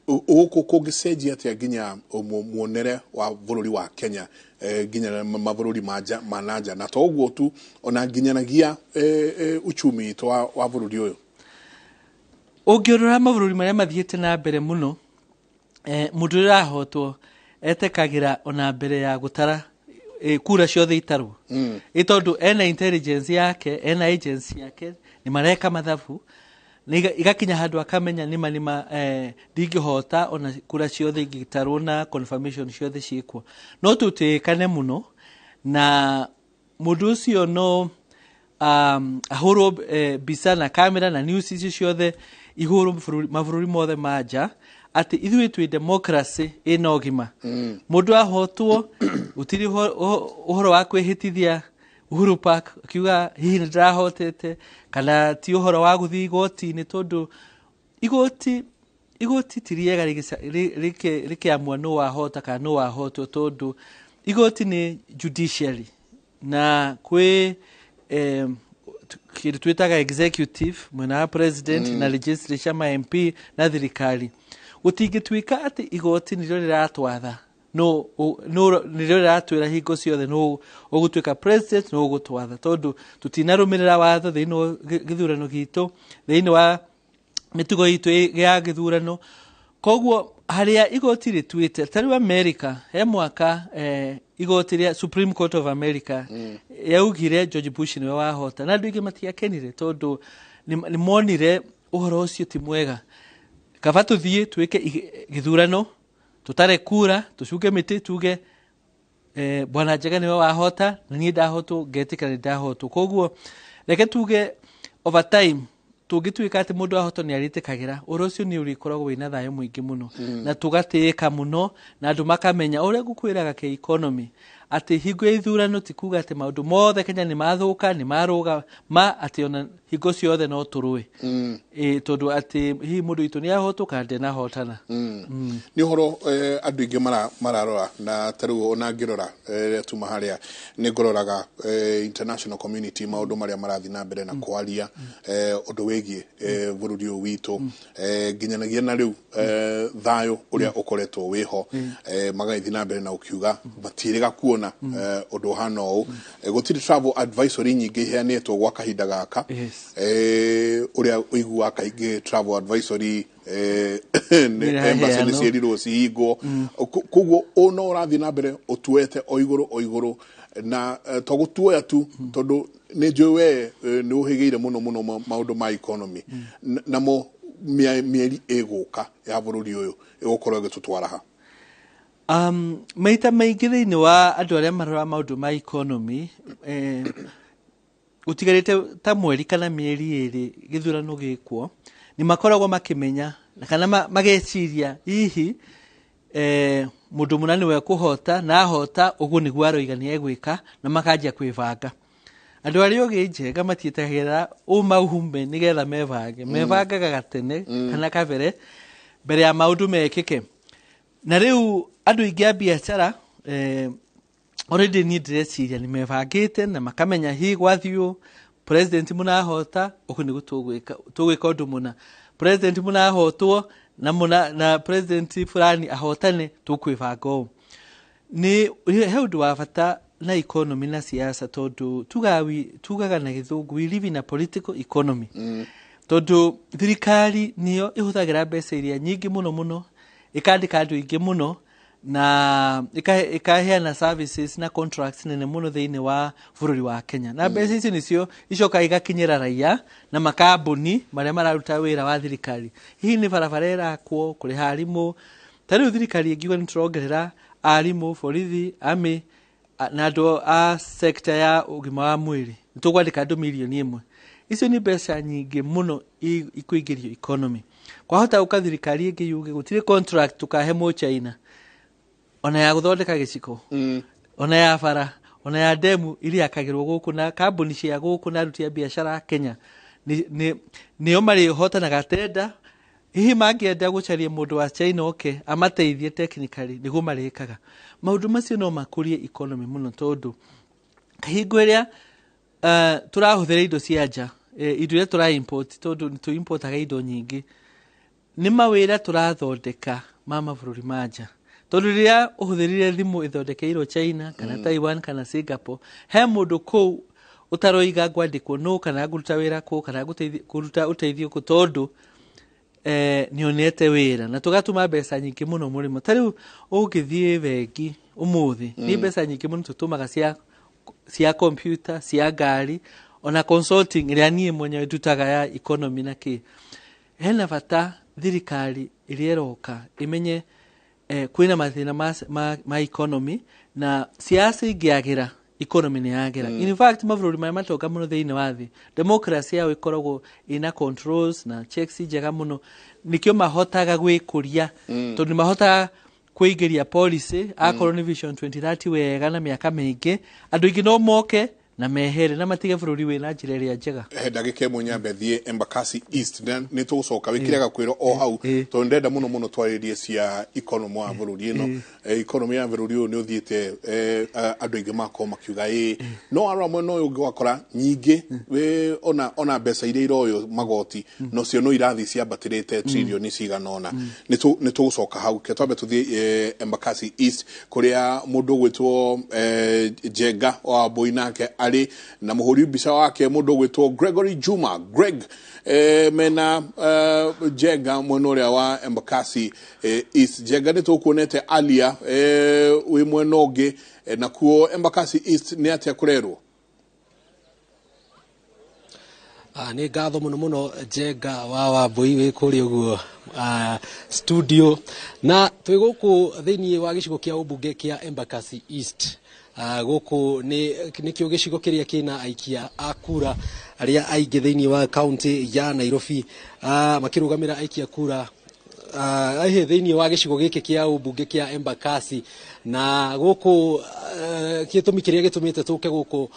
uko kungicenjia atia nginya muonere wa bururi wa Kenya nginya mabururi manaja na to uguo tu ona nginyanagia uchumi to wa bururi uyu ungiorora mabururi maria mathiete na mbere muno mundu urahotwo etekagira ona mbere ya gutara kura ciothe itarwo itondu ena intelligence yake ena agency yake ni mareka mathabu igakinya handu akamenya nima ndingihota ona kura ciothe igitarwo na confirmation ciothe ciikwo no tutikane muno na mundu ucio no ahoro bisa na kamera na news icio ciothe iguru mabũrũri mothe manja ati ithuĩ twi democracy ina ũgima mundu ahotwo utiri uhoro wa kwihitithia Uhuru Park akiuga hihi ndirahotete kana ti uhoro wa guthi igoti-ini tondu igoti tiriega rikiamua no wahota kana no wahotwo tondu igoti ni judiciary na kwi twitaga executive mwena president na legislature ma MP na thirikari utingituika ati igoti niro riratwatha no niro riratwira hingo ciothe no ugutwika president no ugutwatha tondu tutinarumirira watho thiino githurano gitu thiino wa mitugo itu ya githurano koguo haria igoti ritwite tari America he mwaka igoti ria Supreme Court of America yaugire George Bush niwe wahota na nduige matiakenire tondu ni monire uhoro ucio ti mwega kaba tuthie twike githurano tutare kura tucuke miti tuge bwana Njega niwe wahota na nie ndahotwo ngetikana ni ndahotwo koguo reke tuge over time tugitwika ati mundu ahotwo ni aritikagira uro ucio ni urikoragwo wina thayo mwingi muno na tugateka muno na andu makamenya uria gukwiraga ke economy ati hingo ithurano tikuga ati maundu mothe Kenya ni mathuka ni maruga ati ona hingo ciothe no turue tondu ati hihi mundu itu ni ahotwo kandi na hotana ni horo andu ingi mararora na taru ona ngirora tuma haria ni ngororaga international community maundu maria marathi na mbere na kwaria undu wigie bururi uyu witu nginyanagia na riu thayo uria ukoretwo wiho magaithi na mbere na ukiuga batiriga kuona undu hana u gutiri travel advisory nyingi heanetwo gwa kahinda gaka uria uigua kaingi travel advisory embassy ni cirirwo cihingo koguo ono urathi na mbere utuete o iguru na togutuoya tu tondu ni njwe ni uhigeire muno maundu ma economy namo mieri eguka ya bururi uyu igukorwo igitutwara ha maita maingi thiini wa andu aria marora maundu ma economy utigarite ta mweri kana mieri iri githurano gikwo ni makoragwo makimenya kana mageciria hihi mundu munani we kuhota na hota ugu ni gwaro igani egwika na makanjia kwivanga andu aria ogi njega matietagira umauhume nigetha mevangaga gatene kana kabere mbere ya maundu mekike na riu andu ingi a biashara already ni ndreciria ni mevangite na makamenya hi gwathiu president munahota uku ni tugwika undu muna president munahotwo na president fulani ahotane tukwivanga ni heundu wa bata na economy na siasa tondu tugaga na githungu we live in a political economy tondu thirikari niyo ihuthagira mbeca iria nyingi muno ikandika andu ingi muno na ikaheana services na contracts nene muno thiini wa bururi wa Kenya na mbeca ici nicio icoka igakinyira raia na makambuni maria mararuta wira wa thirikari hihi ni barabara irakwo kuriha arimu tariu thirikari ingiuga ni turongerera arimu borithi ami na andu a sector ya ugima wa mwiri nitugwandika andu milioni 1 icio ni mbeca nyingi muno ikuingirio economy kwa hota ukathirikari ingi yuge gutire contract tukahe mu China ona ya guthondeka giciko ona ya bara ona ya demu iria akagirwo guku na kambuni cia guku na aruti a biashara Kenya ni omari hotanaga tenda hihi mangienda gucaria mundu wa China oke amateithie technically niguo marikaga maundu macio no makurie economy muno tondu hingo iria turahuthira indo cia nja indo iria tura import tondu tu importaga indo nyingi ni mawira turathondeka mabũrũri ma nja tondu riria uhuthirire thimu ithondekeirwo China kana Taiwan kana Singapore he mundu kuu utaroiga gwandikwo no kana guruta wira ku kana guruta uteithio ku tondu nionete wira na tugatuma mbeca nyingi muno murimo tariu ungithie wengi umuthi ni mbeca nyingi muno tutumaga cia computer cia ngari ona consulting iria nie mwenyewe ndutaga ya economy na ki hena bata thirikari iriroka imenye kwina mathina ma economy na siasa ingiagira economy ni yagira in fact mabũrũri maya matoka muno thiini wa thi democracy yao ikoragwo ina controls na checks njega muno nikio mahotaga gwikuria tondu mahotaga kuigiria policy akorwo ni vision 2030 wega na miaka mingi andu ingi no moke na mehere na matige bũrũri wina njira iria njega ndagika imwe nyambe thie Embakasi East ni tugucoka wikiraga kwiro o hau to ndenda muno twaririe cia economy wa bũrũri ino economy ya bũrũri uyu ni uthiite andu ingi mako makiuga no aramwe no ungi wakora nyingi we ona mbeca iria iroyo magoti no cio no irathi cia batirite trillion ciganona ni tugucoka hau ke twambe tuthie Embakasi East kuria mundu gwitwo Jenga wa Boinake ali na muhuri mbica wake mundu gwitwo Gregory Juma Greg mena Jenga mwenuria wa Embakasi East Jenga ni tukuonete alia wi mwenoge na kuo Embakasi East ni atia kurerwo ni ngatho muno Jenga wa Boi wi kuri uguo studio na twi guku thiini wa gicigo kia ubunge kia Embakasi East guku ni kio gicigo kiria kina aikia akura aria aingi thiini wa county ya Nairobi makirugamira aikia kura aihe thiini wa gicigo giki kia ubunge kia Embakasi na guku kitumi kiria gitumite tuke guku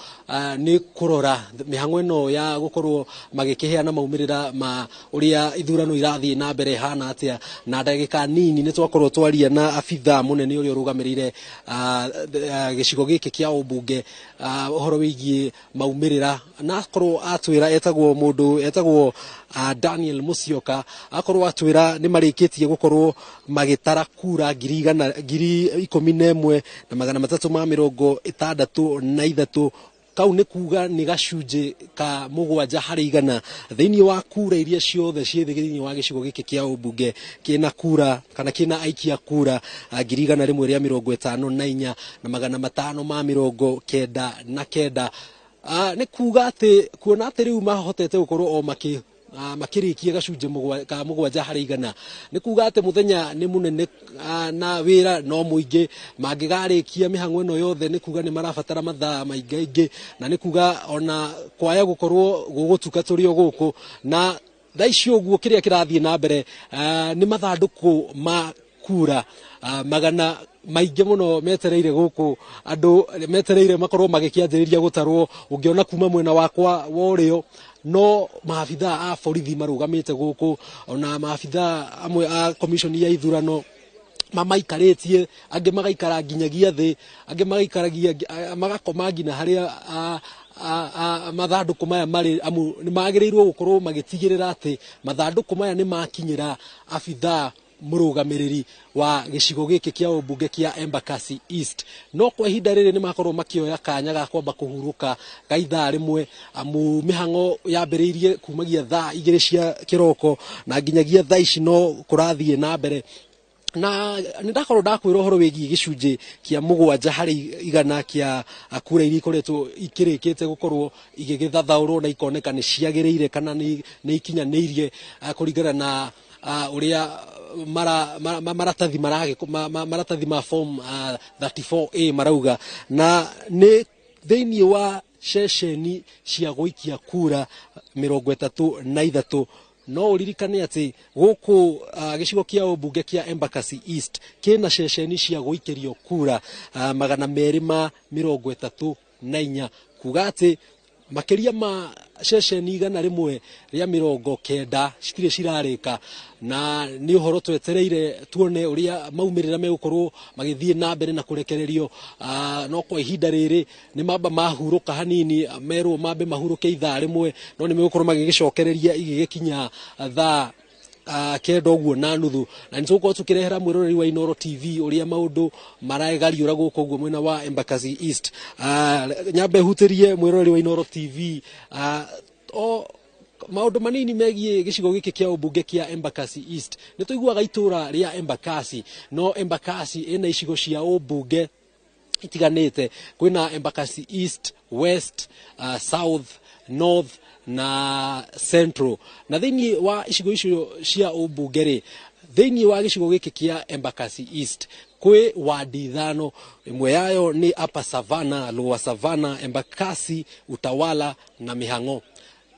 ni kurora mihango ino ya gukorwo magikiheana maumirira ma uria ithurano irathii na mbere hana atia na ndagika nini ni twakorwo twaria na afitha munene uria rugamirire gicigo giki kia ubunge uhoro wigie maumirira na akorwo atwira etagwo Daniel Musyoka akorwo atwira ni marikitie gukorwo magitara kura 11,363 na ithatu kau ni kuga ni gacunje ka mugwanja hari igana thiini wa kura iria ciothe cie thiini wa gicigo giki kia ubunge kina kura kana kina aikia kura 154 na 599 ni kuga ati kuona ati riu mahotete gukorwo o makirikia gacunje mugwanja hari igana ni kuga ati muthenya ni munene na wira no muingi mangigarikia mihango ino yothe ni kuga ni marabatara mathaa maingi na ni kuga ona kwaya gukorwo gugutuka turio guku na thaicio guo kiria kirathie na mbere ni mathanduku ma kura magana maingi muno metereire guku andu metereire makorwo magikianjiriria gutarwo ungiona kuma mwena wakwa worio no maabitha a borithi marugamite guku ona maabitha amwe a commission ya ithurano mamaikarĩtie ange magaikara nginyagia thi ange magaikaragia magakoma ngina haria mathanduku maya mari amu ni magĩrĩirwo gukorwo magitigĩrĩra ati mathanduku maya ni makinyira abitha murugamiriri wa gicigo giki kia ubunge kia Embakasi East no kwa ihinda riri ni makorwo makioya kanya ga kwamba kuhuruka gaitha rimwe amu mihango yambiriirie kumagia thaa 2 cia kiroko na nginyagia thaa ici no kurathie na mbere na nindakorwo ndakwira horo wigi gicunje kia mugwanja hari igana kia akura iri koretwo ikirikite gukorwo igigithathaurwo na ikoneka ni ciagiriire kana ni ikinyaniirie kuringana na uria maratathi ma form 34A marauga na ni thiini wa ceceni cia gũikia kura 33 no uririkane ati guku gicigo kia ubunge kia Embakasi East kina ceceni cia guikirio kura 234 kuga ati makiria ma ceceni igana rimwe ria 90 citire cirarika na ni uhoro twetereire tuone uria maumirira megukorwo magithie na mbere na kurekererio no kwa ihinda riri ni mamba mahuruka hanini merwo mambe mahuruke ithaa rimwe no ni megukorwo magigicokereria igigikinya thaa kenda uguo na nuthu na nituko tukirehera mwiroreri wa Inoro TV uria maundu maraegariura guko uguo mwena wa Embakasi East nyambe hutirie mwiroreri wa Inoro TV maundu manini megie gicigo giki kia ubunge kia Embakasi East nituiguaga itura ria Embakasi no Embakasi ina icigo cia ubunge itiganite kwina Embakasi East, West, South, North na Central na thini wa icigo icio cia ubunge thini wa gicigo giki kia Embakasi East kwe wadi thano imwe yayo ni Upper Savannah, Lower Savannah, Embakasi, Utawala na Mihango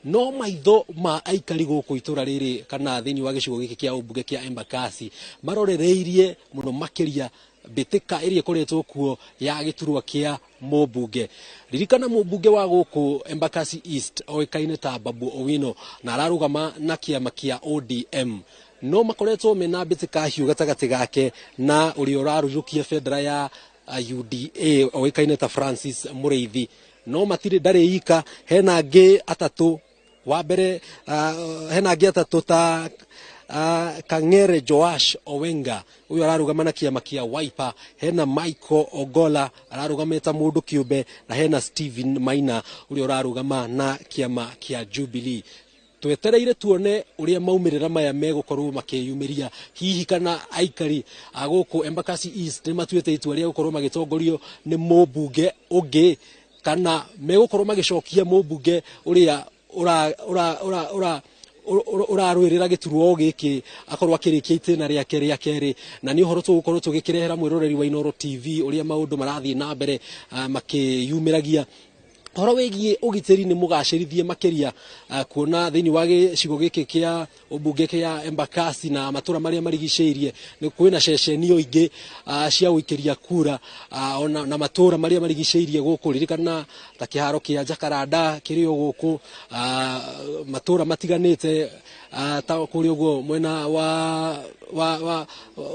no maitho ma aikari guku itura riri kana thini wa gicigo giki kia ubunge kia Embakasi marorereirie muno makiria bitika iria koretwo kuo ya giturwa kia mubunge ririkana mubunge wa guku Embakasi East oikaine ta Babu Owino na ararugama na kiama kia ODM no makoretwo mena bitika hiu gatagati gake na uri urarujukia federa ya UDA oikaine ta Francis Mureithi no matire ndare ika hena ngi atatu wa mbere hena ngi atatu ta Kang'ere Joash Owenga uyu ararugama na kiama kia Wiper hena Michael Ogola ararugameta mundu kiumbe na hena Steven Maina uyu ararugama na kiama kia Jubilee twetereire tuone uria maumirira maya megukorwo makiyumiria hihi kana aikari aguku Embakasi East ni matuete itua ria gukorwo magitongorio ni mubunge ungi kana megukorwo magicokia mubunge uria urarwirira giturwo giki akorwo akirikia itena riake ria keri na ni uhoro tugukorwo tugikirehera mwiroreri wa Inoro TV uria maundu marathie na mbere makiyumiragia horo wegie ugiteri ni mugacirithie makiria kuona thini wa gicigo giki kia ubunge kia Embakasi na matura maria marigiceirie ni kwina ceceni oingi cia guikiria kura na matura maria marigiceirie guku ririkana ta kiharo kia Jakaranda kirio guku matura matiganite ta kuri uguo mwena wa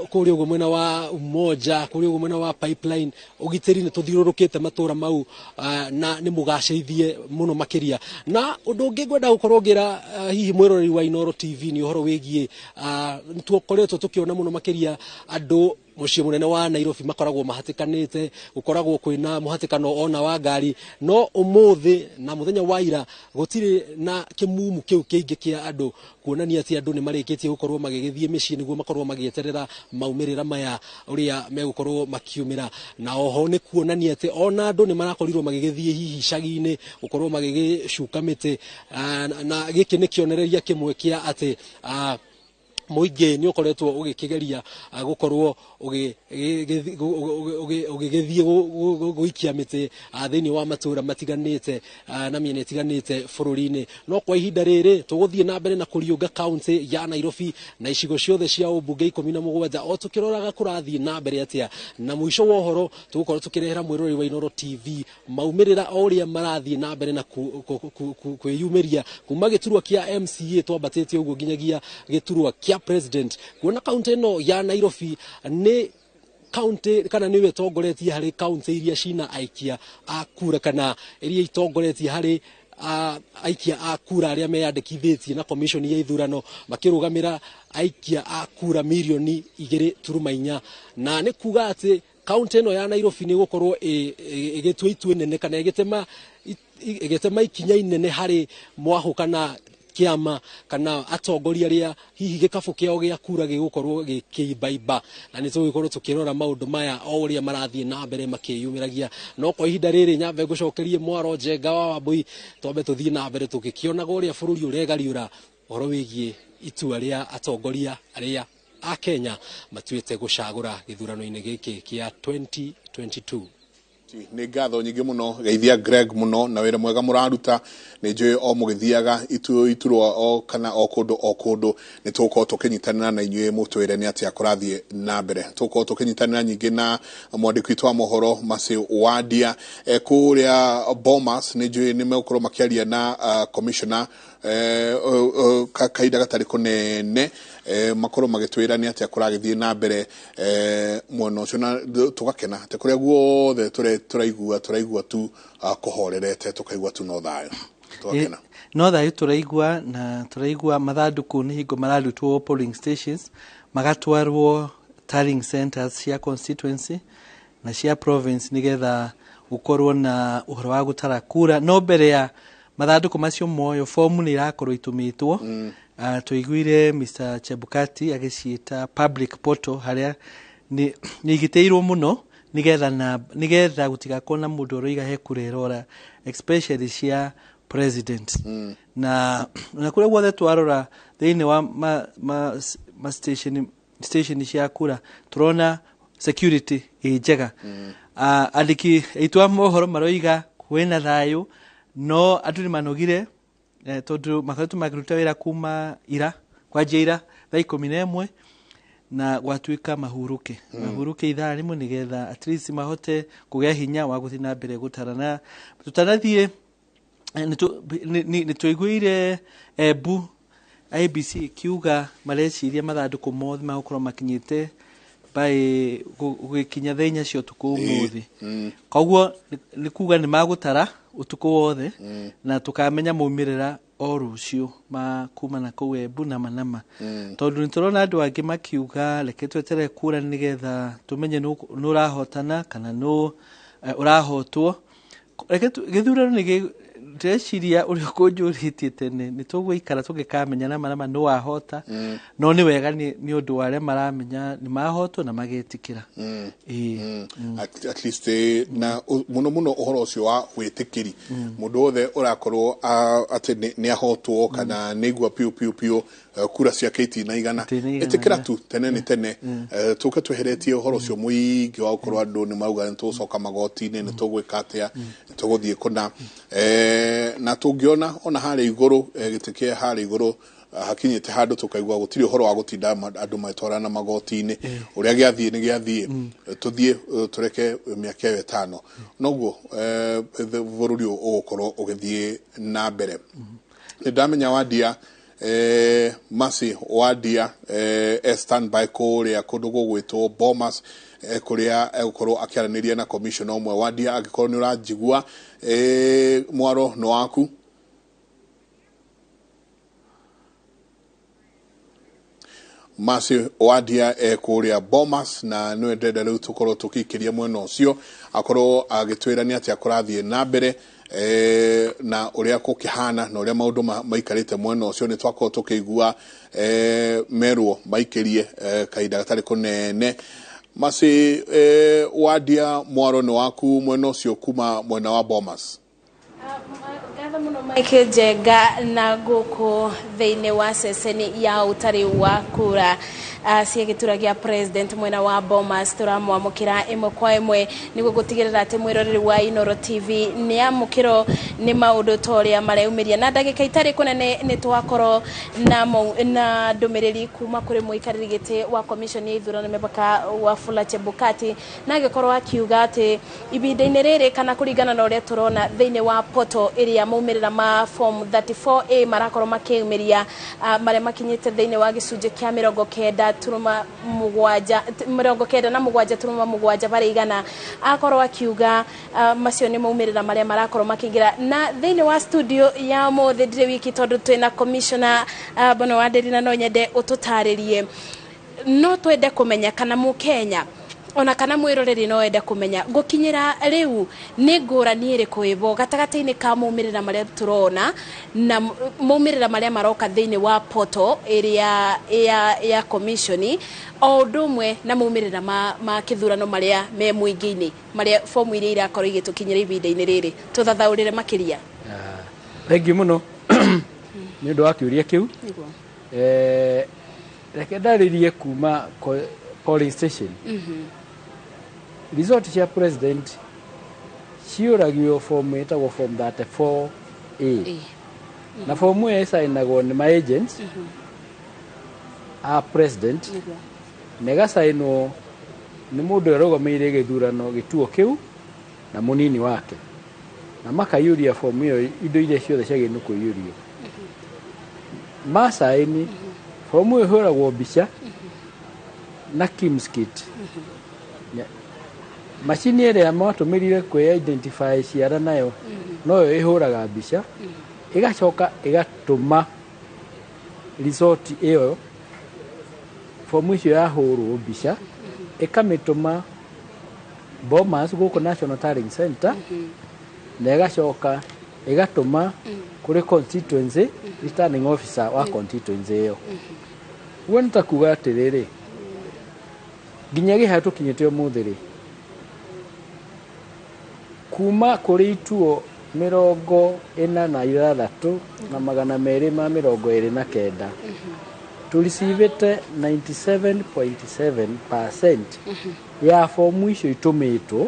kuri uguo mwena wa Umoja kuri uguo mwena wa Pipeline ugiteri ni tuthirurukite matura mau na ni mugacirithie muno makiria na undu ungi ngwenda gukorwo ngira hihi mwiroreri wa Inoro TV ni uhoro wigie nitukoretwo tukiona muno makiria andu muciĩ munene wa Nairobi makoragwo mahatikanite gukoragwo kwina muhatikano ona wa ngari no umuthi na muthenya wa ira gutire na kimumu kiu kiingi kia andu kuonania ati andu ni marikitie gukorwo magigithie miciĩ niguo makorwo magieterera maumirira maya uria megukorwo makiumira na oho ni kuonania ati ona andu ni marakorirwo magigithie hihi cagi-ini gukorwo magigicuka miti na giki ni kionereria kimwe kia ati muingi ni ukoretwo ugikigeria gukorwo ugigithie guikia miti thini wa matura matiganite na miene itiganite bururi-ini no kwa ihinda riri tuguthie na mbere na kuriunga county ya Nairobi na icigo ciothe cia ubunge 17 o tukiroraga kurathie na mbere atia na mwisho wa uhoro tugukorwo tukirehera mwiroreri wa Inoro TV maumirira uria marathie na mbere na kwiyumiria kuma giturwa kia MCA twambatite uguo nginyagia giturwa kia president kuona county no ya Nairobi ni county kana niwe tongoretie hari county iria cina aikia akura kana iria itongoretie hari aikia akura aria meyandikithitie na commission ya ithurano makirugamira aikia akura milioni 2.4 na ni kuga ati county no ya Nairobi ni gukorwo igitua itue nene kana igitema ikinya inene hari mwahu kana kiama kana atongoria ria hihi gikabu kiao gia kura gigukorwo gikibaiba na ni tugikorwo tukirora maundu maya o uria marathie na mbere makiyumiragia no kwa ihinda riri nyambe gucokerie mwaro Njenga wa Wambui twambe tuthie na mbere tukikionaga uria bururi uregariura horo wigie itua ria atongoria aria a Kenya matuite gucagura githurano-ini giki kia 2022 nä ngatho nyingä må no geithia Greg må no na wä ra mwega må raruta nä njå o må gä thiaga iturwa o kana o kå ndå nä tå korwo tå kä nyitanä na inyuä må twä re nä atä akå rathiä na mbere tå korwo tå kä nyitanä nyingä na mwandä ki witå wa mohoro Macä Wandia kå rä a Bomas nä njå nä megå korwo makä aria na commissioner kahinda gatarä kå nene makorwo magĩtwĩra nĩ atĩa kũragĩthiĩ na mbere mwena ũcio na tũgakena atĩ kũrĩa guothe tũraigua tu kũhorerete tũkaigua tu no thayũ tũgakena no thayũ tũraigua na tũraigua mathandũkũ nĩ hingo mararutwo polling stations magatwarwo tallying centers cia constituency na cia province nĩgetha gũkorwo na ũhoro wa gũtara kura no mbere ya mathandũkũ macio moyo fomu nĩ irakorwo itũmĩtwo tuiguire Mr. Chebukati agĩciĩta public portal harĩa nĩ igitĩirwo mũno nigetha gũtigakorwo na mũndũ ũroiga he kura ĩrora especially cia president na kũrĩa guothe twarora thĩinĩ wa station cia kura tũrona security ĩ njega andĩki aitũ a mohoro maroiga kwĩna thayũ no andũ nĩ manogire tondu makoretwo makĩruta wĩra kuma kwanjia ira thaa 11 na gwatuĩka mahurũke ithaa rĩmwe nĩgetha at least mahote kũgĩa hinya wa gũthiĩ na mbere gũtara na tũtanathiĩ nĩ tũiguire Embu IBC ikiuga mareciria mathandũkũ mothe magũkorwo makinyĩte gũgĩkinya thaa 4 cia ũtukũ ũmũthĩ koguo nĩ kuga nĩ magũtara ũtukũ wothe na tũkamenya maumĩrĩra o rũciũ ma kuma na kũu Embu na Manama tondũ nĩ tũrona andũ angĩ makiuga reke twetere kura nĩgetha tũmenye nũ ũrahotana kana nũ ũrahotwo reke gĩthurano nĩ ndĩreciria ũrĩa ũkũnjũrĩtie tene nĩ tũgũikara tũngĩkamenya na Manama nũ wahota no nĩ wega nĩ ũndũ wa arĩa maramenya nĩ mahotwo na magetĩkĩra at least na mũno ũhoro ũcio wa wĩtĩkĩri mũndũ wothe ũrakorwo atĩ nĩ ahotwo kana nĩ igua piũ kura ciake itinaigana ĩtĩkĩra tu tene nĩ tene tũke tweheretie ũhoro ũcio mũingĩ wa gũkorwo andũ nĩ mauga nĩ tũgũcoka magoti-inĩ nĩ tũgwĩka atĩa nĩ tũgũthiĩ kũna na tũngĩona ona harĩa igũrũ gĩtĩ kĩa harĩa igũrũ hakinyĩte handũ tũkaigua gũtirĩ ũhoro wa gũtinda andũ matwarana magoti-inĩ ũrĩa gĩathiĩ nĩ gĩathiĩ tũthiĩ tũreke mĩaka ĩyo ĩtano noguo bũrũri ũgũkorwo ũgĩthiĩ na mbere nĩ ndamenya Wandia Macĩ Wandia standby kũrĩa kũndũ gũgwĩtwo Bomas kũrĩa egũkorwo akĩaranĩria na commissioner ũmwe Wandia angĩkorwo nĩ ũranjigua mwaro no waku Macĩ Wandia kũrĩa Bomas na nĩ ndenda rĩu tũkorwo tũkĩikĩria mwena ũcio akorwo agĩtwĩra nĩ atĩa kũrathiĩ na mbere na ũrĩa kũkĩhana na ũrĩa maũndũ maikarĩte mwena ũcio nĩ twakorwo tũkĩigua merwo maikĩrie kahinda gatarĩ kũnene Macĩ Wandia mwaro nĩ waku mwena ũcio kuma mwena wa Bomas Gatha muno Michael Jenga na gũkũ thĩinĩ wa ceceni ya ũtarĩ wa kura cia gĩtura gĩa president mwena wa Bomas tũramwamũkĩra ĩmwe kwa ĩmwe nĩguo gũtigĩrĩra atĩ mwĩroreri wa Inooro TV nĩ amũkĩrwo nĩ maũndũ ta ũrĩa mareyumĩria na ndagĩka itarĩ kũnene nĩ twakorwo na ndũmĩrĩri kuma kũrĩ mũikarĩri gĩtĩ wa commission ya ithurano Mĩbaka Wafula Chebukati na agĩkorwo akiuga atĩ ibinda-inĩ rĩrĩ kana kũringana na ũrĩa tũrona thĩinĩ wa portal ĩrĩa maumĩrĩra ma form 34A marakorwo makĩumĩria marĩa makinyĩte thĩinĩ wa gĩcunjĩ kĩa 97 turuma mũgwanja harĩ igana akorwo akiuga macio nĩ maumĩrĩra marĩa marakorwo makĩingĩra na thĩinĩ wa studio ya mũthĩ ndirĩ wiki tondũ twĩna commissioner Bono Wanderi na no nyende ũtũtarĩrie no twende kũmenya kana Mũkenya ona kana mwĩroreri no ende kũmenya gũkinyĩra rĩu nĩ ngũrani ĩrĩkũ ĩbo gatagatĩ-inĩ ka maumĩrĩra marĩa tũrona na maumĩrĩra marĩa maroka thĩinĩ wa portal ĩrĩa ya commission o ũndũ ũmwe na maumĩrĩra ma kĩthurano marĩa me mũingĩ-inĩ marĩa fomu iria irakorwo igĩtũkinyĩra ibinda-inĩ rĩrĩ tũthathaũrĩre makĩria thengiũ mũno nĩ ũndũ wa kĩũria kĩu reke ndarĩrie kuma polling station resort cia president ciũragio form ĩtagwo form 34A. Na form ĩyo ĩcainagwo nĩ ma agents a president na ĩgacainwo nĩ mũndũ ũrũgamĩrĩire gĩthurano gĩtuo kĩu na mũnini wake, na makaiyũria form ĩyo indo iria ciothe ciagĩrĩirwo kũiyũrio. Masaini form ĩyo ĩhũragwo mbica na Kim's kit. Macini ĩrĩa matũmĩrire kwĩ-identify ciara nayo no yo ĩhũraga mbica, ĩgacoka ĩgatũma result ĩyo form icio yahũrwo mbica, ĩkamĩtũma Bomas gũkũ National Tallying Center, na ĩgacoka ĩgatũma kũrĩ constituency returning officer wa constituency ĩyo. Ũguo nĩ ta kuuga atĩrĩrĩ, nginya gĩhaha tũkinyĩte ũmũthĩ-rĩ, kuma kũrĩ ituo 46,229 tũricivĩte 97.7% ya fomu icio itũmĩtwo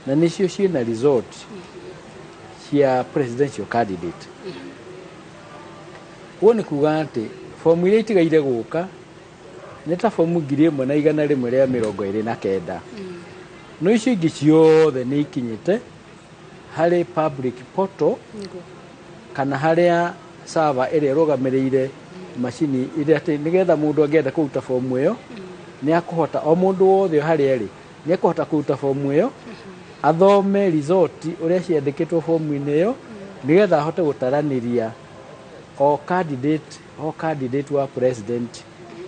na nĩcio ciĩna result cia presidential candidate. Ũguo nĩ kuuga atĩ fomu iria itigaire gũka nĩ ta fomu 1,129 no icio ingĩ ciothe nĩ ikinyĩte harĩ public portal kana harĩa server ĩrĩa ĩrũgamĩrĩire macini iria atĩ nĩgetha mũndũ angĩenda kũruta fomu ĩyo nĩ akũhota, o mũndũ wothe harĩa arĩ nĩ akũhota kũruta fomu ĩyo, athome result ũrĩa ciandĩkĩtwo fomu-inĩ ĩyo, nĩgetha ahote gũtaranĩria o candidate wa president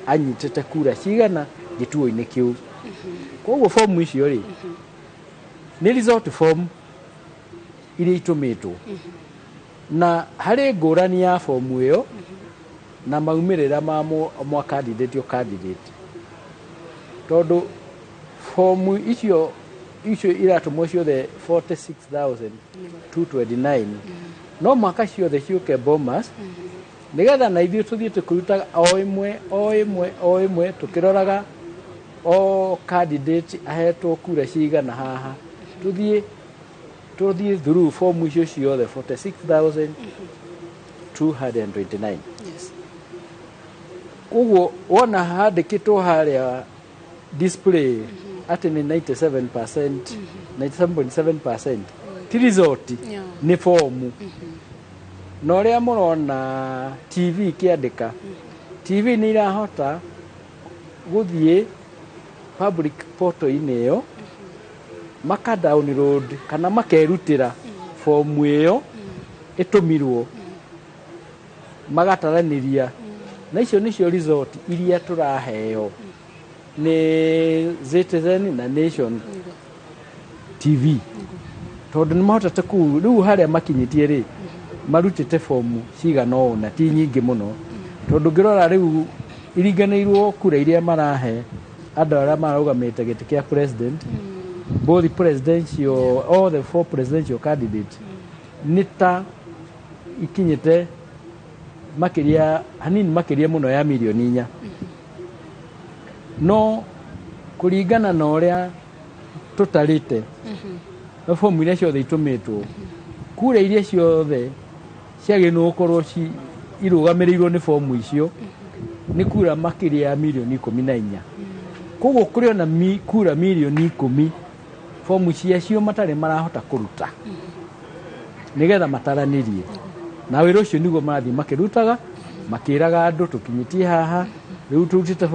anyitĩte kura cigana gĩtuo-inĩ kĩu. Koguo fomu icio rĩ nĩ result form iria itũmĩtwo, na harĩ ngũrani ya fomu ĩyo na maumĩrĩra ma candidate o candidate, tondũ fomu icio iratũmwo ciothe 46,229 no mwaka ciothe ciũke Bomas, nĩgetha na ithuĩ tũthiĩ tũkĩrutaga o ĩmwe tũkĩroraga o candidate ahetwo kura cigana haha, tũthiĩ through fomu icio ciothe 46,229. Koguo wona handĩkĩtwo harĩa display atĩ nĩ 97.7% ti result, nĩ fomu. Na ũrĩa mũrona TV ikĩandĩka, TV nĩ irahota gũthiĩ public portal-inĩ ĩyo maka download kana makerutĩra fomu ĩyo ĩtũmirwo, magataranĩria, na icio nĩcio result iria tũraheo nĩ Citizen na Nation TV, tondũ nĩ mahotete rĩu harĩa makinyĩtie rĩ marutĩte fomu cigana ũũ na ti nyingĩ mũno, tondũ ngĩrora rĩu iringanĩirwo kura iria marahe andũ arĩa marũgamĩte gĩtĩ kĩa president, both presidential, all the 4 presidential candidates nĩ ta ikinyĩte makĩria, hanini makĩria mũno ya milioni 4. No kũringana na ũrĩa tũtarĩte na fomu iria ciothe itũmĩtwo, kura iria ciothe ciagĩrĩirwo gũkorwo irũgamĩrĩirwo nĩ fomu icio nĩ kura makĩria ya milioni 14. Koguo kũrĩ ona kura milioni 10 fomu ciacio matarĩ marahota kũruta nĩgetha mataranĩrie, na wĩra ũcio nĩguo marathiĩ makĩrutaga, makĩraga andũ tũkinyĩtie haha, rĩu tũrutĩte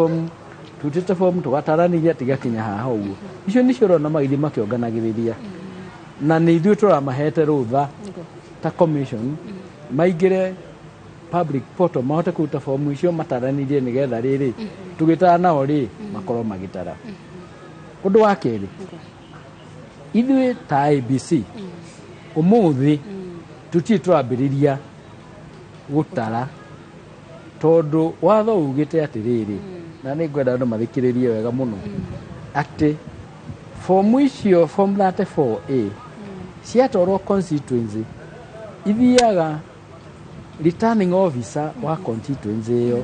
fomu tũgataranĩria tigakinya haha ũguo. Icio nĩcio ũrona magĩthiĩ makĩonganagĩrĩria, na nĩ ithuĩ tũramahete rũtha ta commission maingĩre public portal mahote kũruta fomu icio mataranĩrie, nĩgetha rĩrĩ tũgĩtara nao rĩ makorwo magĩtara. Ũndũ wa kerĩ, ithuĩ ta IEBC ũmũthĩ tũtirĩ tũrambĩrĩria gũtara, tondũ watho ugĩte atĩrĩrĩ, na nĩ ngwenda andũ mathikĩrĩrie wega mũno, atĩ fomu icio form 34A ciatwarwo constituency ithiaga returning officer wa constituency ĩyo,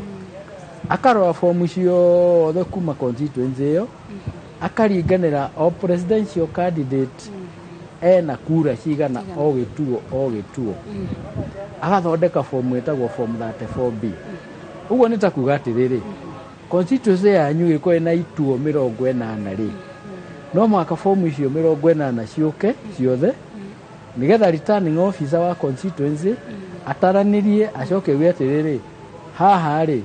akarora fomu ciothe kuma constituency ĩyo, akaringanĩra o presidential candidate ena kura cigana o gituo agathondeka fomu etagwo form 34B. Uguo nĩ ta kuga atĩrĩrĩ, constituency yanyu ĩkorwo ĩna ituo 80 rĩ, no mwaka fomu icio 80 ciũke ciothe, nĩgetha returning officer wa constituency ataranĩrie acoke gwe atĩrĩrĩ, haha rĩ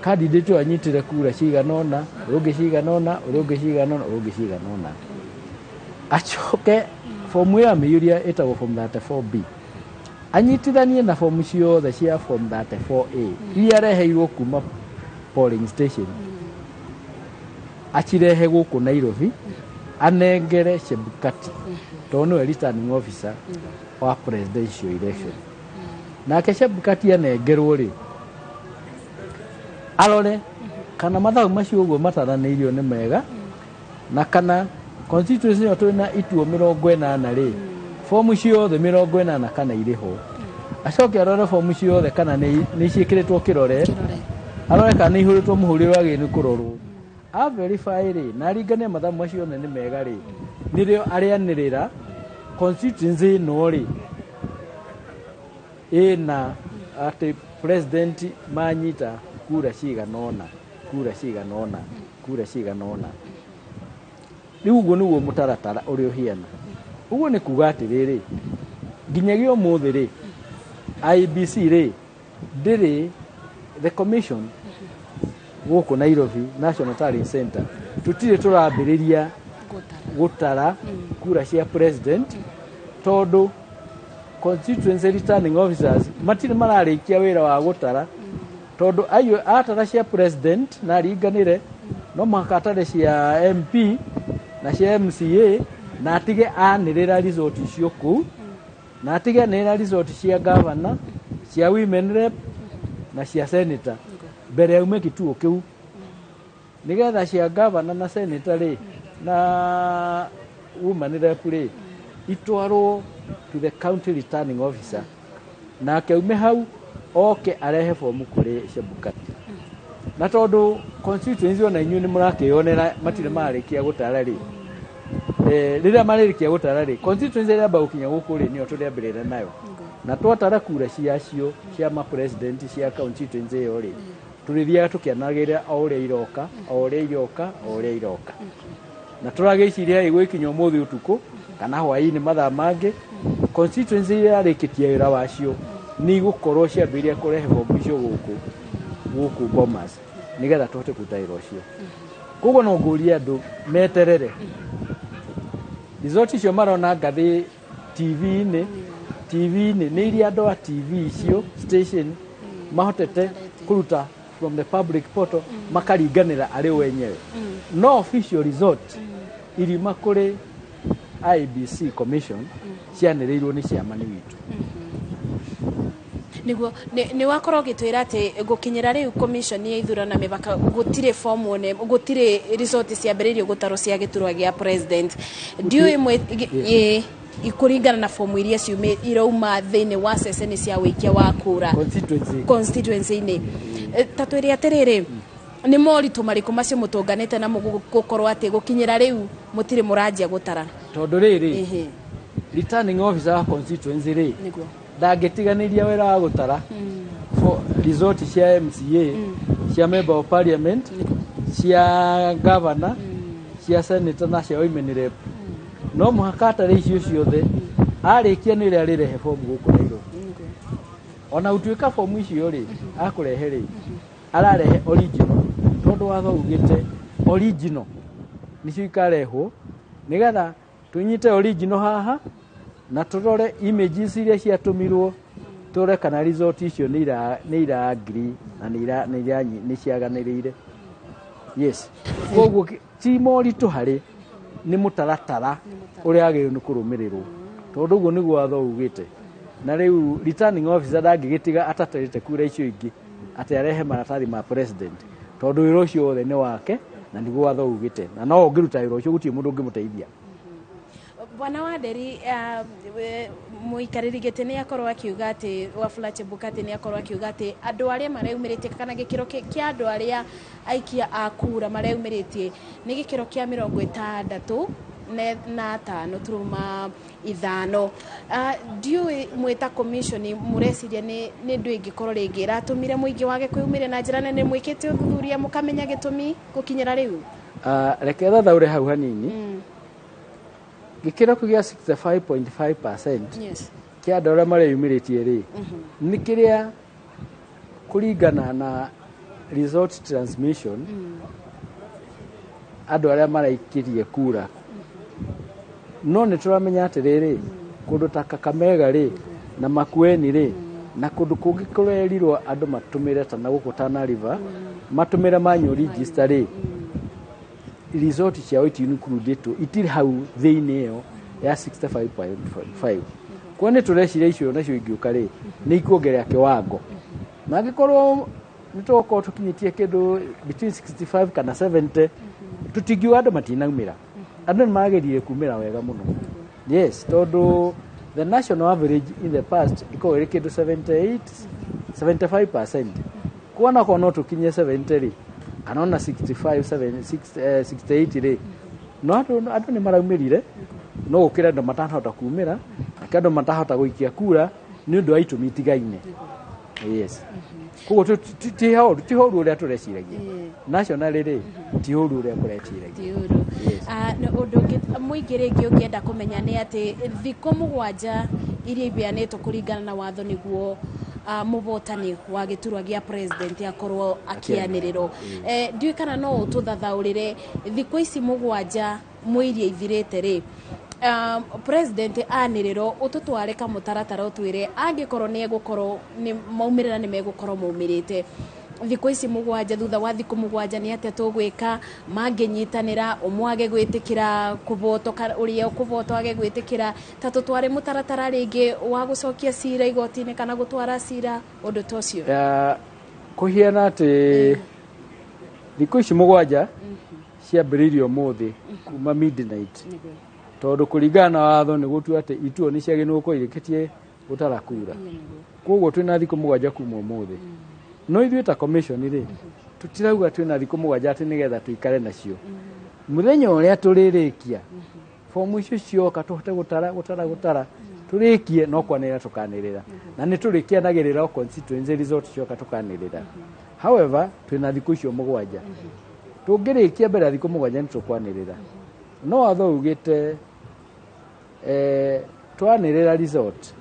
candidate anyitire kura cigana ũna, ũrũngĩ cigana ũna, ũrũngĩ cigana ũna, ũrũngĩ cigana ũna, acoke fomu ya mĩiyũria ĩtagwo form 34B, anyitithanie na fomu ciothe cia form 34A iria areheirwo kuma polling station, acirehe gũkũ Nairobi, anengere Chebukati, tondũ nĩwe returning officer wa presidential election. Nake Chebukati anengerwo rĩ, arore kana mathagu macio ũguo mataranĩirio nĩ mega, na kana constituency ĩyo twĩna ituo 80 rĩ, fomu ciothe 80 kana irĩ ho. Acoke arore fomu ciothe kana nĩ ciĩkĩrĩtwo kĩrore, arore kana nĩ ihũrĩtwo mũhũrĩre wagĩrĩire nĩ kũrorwo. A verify rĩ, na aringane mathagu macio nĩ mega rĩ, nĩrĩo arĩanĩrĩra constituency ĩno rĩ ĩna atĩ president manyita kura cigana ũna, kura cigana ũna, kura cigana ũna. Rĩu ũguo nĩguo mũtaratara ũrĩa ũhiana. Ũguo nĩ kuga atĩrĩrĩ, nginyagia ũmũthĩ rĩ, IBC rĩ, ndĩrĩ the commission gũkũ Nairobi National Tallying Center, tũtirĩ tũrambĩrĩria gũtara kura cia president, tondũ constituency returning officers matirĩ mararĩkia wĩra wa gũtara, tondũ atara cia president na aringanĩre, no mũhaka atare cia MP na cia MCA, na atige anĩrĩra resort icio kũu, na atige anĩrĩra resort cia governor, cia women rep na cia senator mbere ya ume kituo kĩu, nĩgetha cia governor na senator rĩ na women rep rĩ itwarwo to the county returning officer, na keume hau oke arehe fomu kũrĩ Chebukati. Na tondũ constituency ona inyuĩ nĩ mũrakĩonera matirĩ marĩkia gũtara rĩ, rĩrĩa marĩkia gũtara rĩ, constituency ĩrĩa gũkinya gũkũ rĩ nĩyo tũrĩambĩrĩra nayo, na twatara kura ciacio cia ma president cia constituency ĩyo rĩ, tũrĩthiaga tũkĩanagĩrĩra o ũrĩa iroka, o ũrĩa iroka, o ũrĩa iroka, na tũragĩciria igũkinya ũmũthĩ ũtukũ kana hwaĩ-inĩ mathaa mangĩ, constituency iria yarĩkĩtie wĩra wacio nĩ igũkorwo ciambĩrĩria kũrehe fomu icio gũkũ Bomas, nĩgetha tũhote kũruta wĩra ũcio. Koguo no ngũrie andũ meterere resort icio marona ngathĩ TV-inĩ nĩ iria andũ a TV icio station mahotete kũruta from the public portal, makaringanĩra arĩ wenyewe. No official resort irima kũrĩ IBC commission cianĩrĩirwo nĩ ciamani witũ. Niguo nĩ wakorwo gĩtwĩra atĩ gũkinyĩra rĩu commission ya ithurano mĩbaka gũtirĩ form one, gũtirĩ resort ciambĩrĩirio gũtarwo cia gĩturwa gĩa president. Ndiũ imwe ikũringana na fomu iria irauma thĩinĩ wa ceceni cia wĩikia wa kura constituency-inĩ. Ta twĩre atĩrĩrĩ, nĩ moritũ marĩkũ macio mũtũnganĩte na gũkorwo atĩ gũkinyĩra rĩu mũtirĩ mũranjia gũtara? Tondũ rĩrĩ returning officer wa constituency rĩ ndangĩtiganĩria wĩra wa gũtara resort cia MCA, cia member of parliament, cia governor, cia senator na cia women rep. No mũhaka atare icio ciothe, arĩkia nĩ rĩrĩa rĩrehe fomu gũkũ Nairobi. Ona gũtuĩka fomu icio rĩ akũrehe rĩ ararehe original, tondũ watho ugĩte original nĩcio ikarehwo, nĩgetha tunyite original haha na tũrore images iria ciatũmirwo, tũrore kana resort icio nĩ ira agree na nĩ ciaganĩrĩire. Yes, koguo ti moritũ harĩ, nĩ mũtaratara ũrĩa agĩrĩirwo nĩ kũrũmĩrĩrwo, tondũ ũguo nĩguo watho ugĩte. Na rĩu returning officer ndangĩgĩtiga atatarĩte kura icio ingĩ atĩ arehe maratathi ma president, tondũ wĩra ũcio wothe nĩ wake na nĩguo watho ugĩte, na no ũngĩruta wĩra ũcio gũtirĩ mũndũ ũngĩmũteithia. Bwana Wanderi, mũikarĩri gĩtĩ nĩ akorwo akiuga atĩ Wafula Chebukati nĩ akorwo akiuga atĩ andũ arĩa mareyumĩrĩtie kana gĩkĩro kĩa andũ arĩa aikia a kura mareyumĩrĩtie nĩ gĩkĩro kĩa 60 na tano turuma ithano. Ndiũĩ mwĩta commission mũreciria nĩ ndũ ingĩkorwo rĩngĩ ĩratũmire mũingĩ wage kwĩumĩria na njĩra nene, mwĩkĩte ũthuthuria mũkamenya gĩtũmi gũkinyĩra rĩu? Reke thathaure hau hanini. Gĩkĩro kĩu gĩa 65.5% kĩa andũ arĩa mareyumĩrĩtie rĩ, nĩ kĩrĩa kũringana na result transmission andũ arĩa maraikirie kura. No nĩ tũramenya atĩrĩrĩ, kũndũ ta Kakamega rĩ na Makueni rĩ na kũndũ kũngĩ kũrerirwo andũ matũmĩre ta na gũkũ Tana River matũmĩre manual register rĩ, result ciao itincludĩtwo, itirĩ hau thĩinĩ ĩyo ya 65.5. Kwa nĩ tũreciria icio nacio ingĩũka rĩ nĩ ikuongerera kĩwango, na angĩkorwo nĩ tũgũkorwo tũkinyĩtie kĩndũ between 65 kana 70, tũtingiuga andũ matinaumĩra. Andũ nĩ magerire kumĩra wega mũno. Yes, tondũ the national average in the past iko ĩrĩ kĩndũ 75%. Kuona kwa no tũkinye 70 rĩ kana ona 65 68 rĩ, no andũ nĩ maraumĩrire, no gũkĩra andũ matahota kumĩra, na andũ matahota gũikia kura nĩ ũndũ wa itũmi itigaine. Yes. Koguo ti horu ũrĩa tũreciragia. National rĩ ti horu ũrĩa kũreciragia. Ũndũ ũngĩ mũingĩ rĩngĩ ũngĩenda kũmenya nĩ atĩ thikũ mũgwanja iria ibeanĩtwo kũringana na watho nĩguo mũvotani wa gĩturwa gĩa president akorwo akĩanĩrĩrwo. Ndiũĩ kana no ũtũthathaũrĩre thikũ ici mũgwanja mwĩiria ithirĩte rĩ, president anĩrĩrwo ũtũtware kamũtaratara ũtwĩre angĩkorwo nĩ egũkorwo maumĩrĩra nĩ megũkorwo maumĩrĩte thikũ ici mũgwanja, thutha wa thikũ mũgwanja nĩ atĩa tũgwĩka, mangĩnyitanĩra ũmwe age gwĩtĩkĩra kũvotwo, ũrĩa ũkũvotwo age gwĩtĩkĩra, ta tũtware mũtaratara rĩngĩ wa gũcokia cira igoti-inĩ kana gũtwara cira, ũndũ ta ũcio. Kũhiana atĩ thikũ ici mũgwanja ciambĩrĩirio ũmũthĩ kuma midnight, tondũ kũringana na watho nĩ gũtua atĩ ituo nĩ ciagĩrĩirwo gũkorwo irĩkĩtie gũtara kura. Koguo twĩna thikũ mũgwanja kuma ũmũthĩ. No ithuĩ ta commission rĩ tũtirauga twĩna thikũ mũgwanja atĩ nĩgetha tũikare nacio. Mũthenya ũrĩa tũrĩrĩkia fomu icio cioka tũhote gũtara tũrĩkie, no kwanĩrĩra tũkanĩrĩra, na nĩ tũrĩkianagĩrĩra o constituency result cioka tũkanĩrĩra. However, twĩna thikũ icio mũgwanja. Tũngĩrĩkia mbere ya thikũ mũgwanja nĩ tũkwanĩrĩra. No watho ugĩte twanĩrĩra result,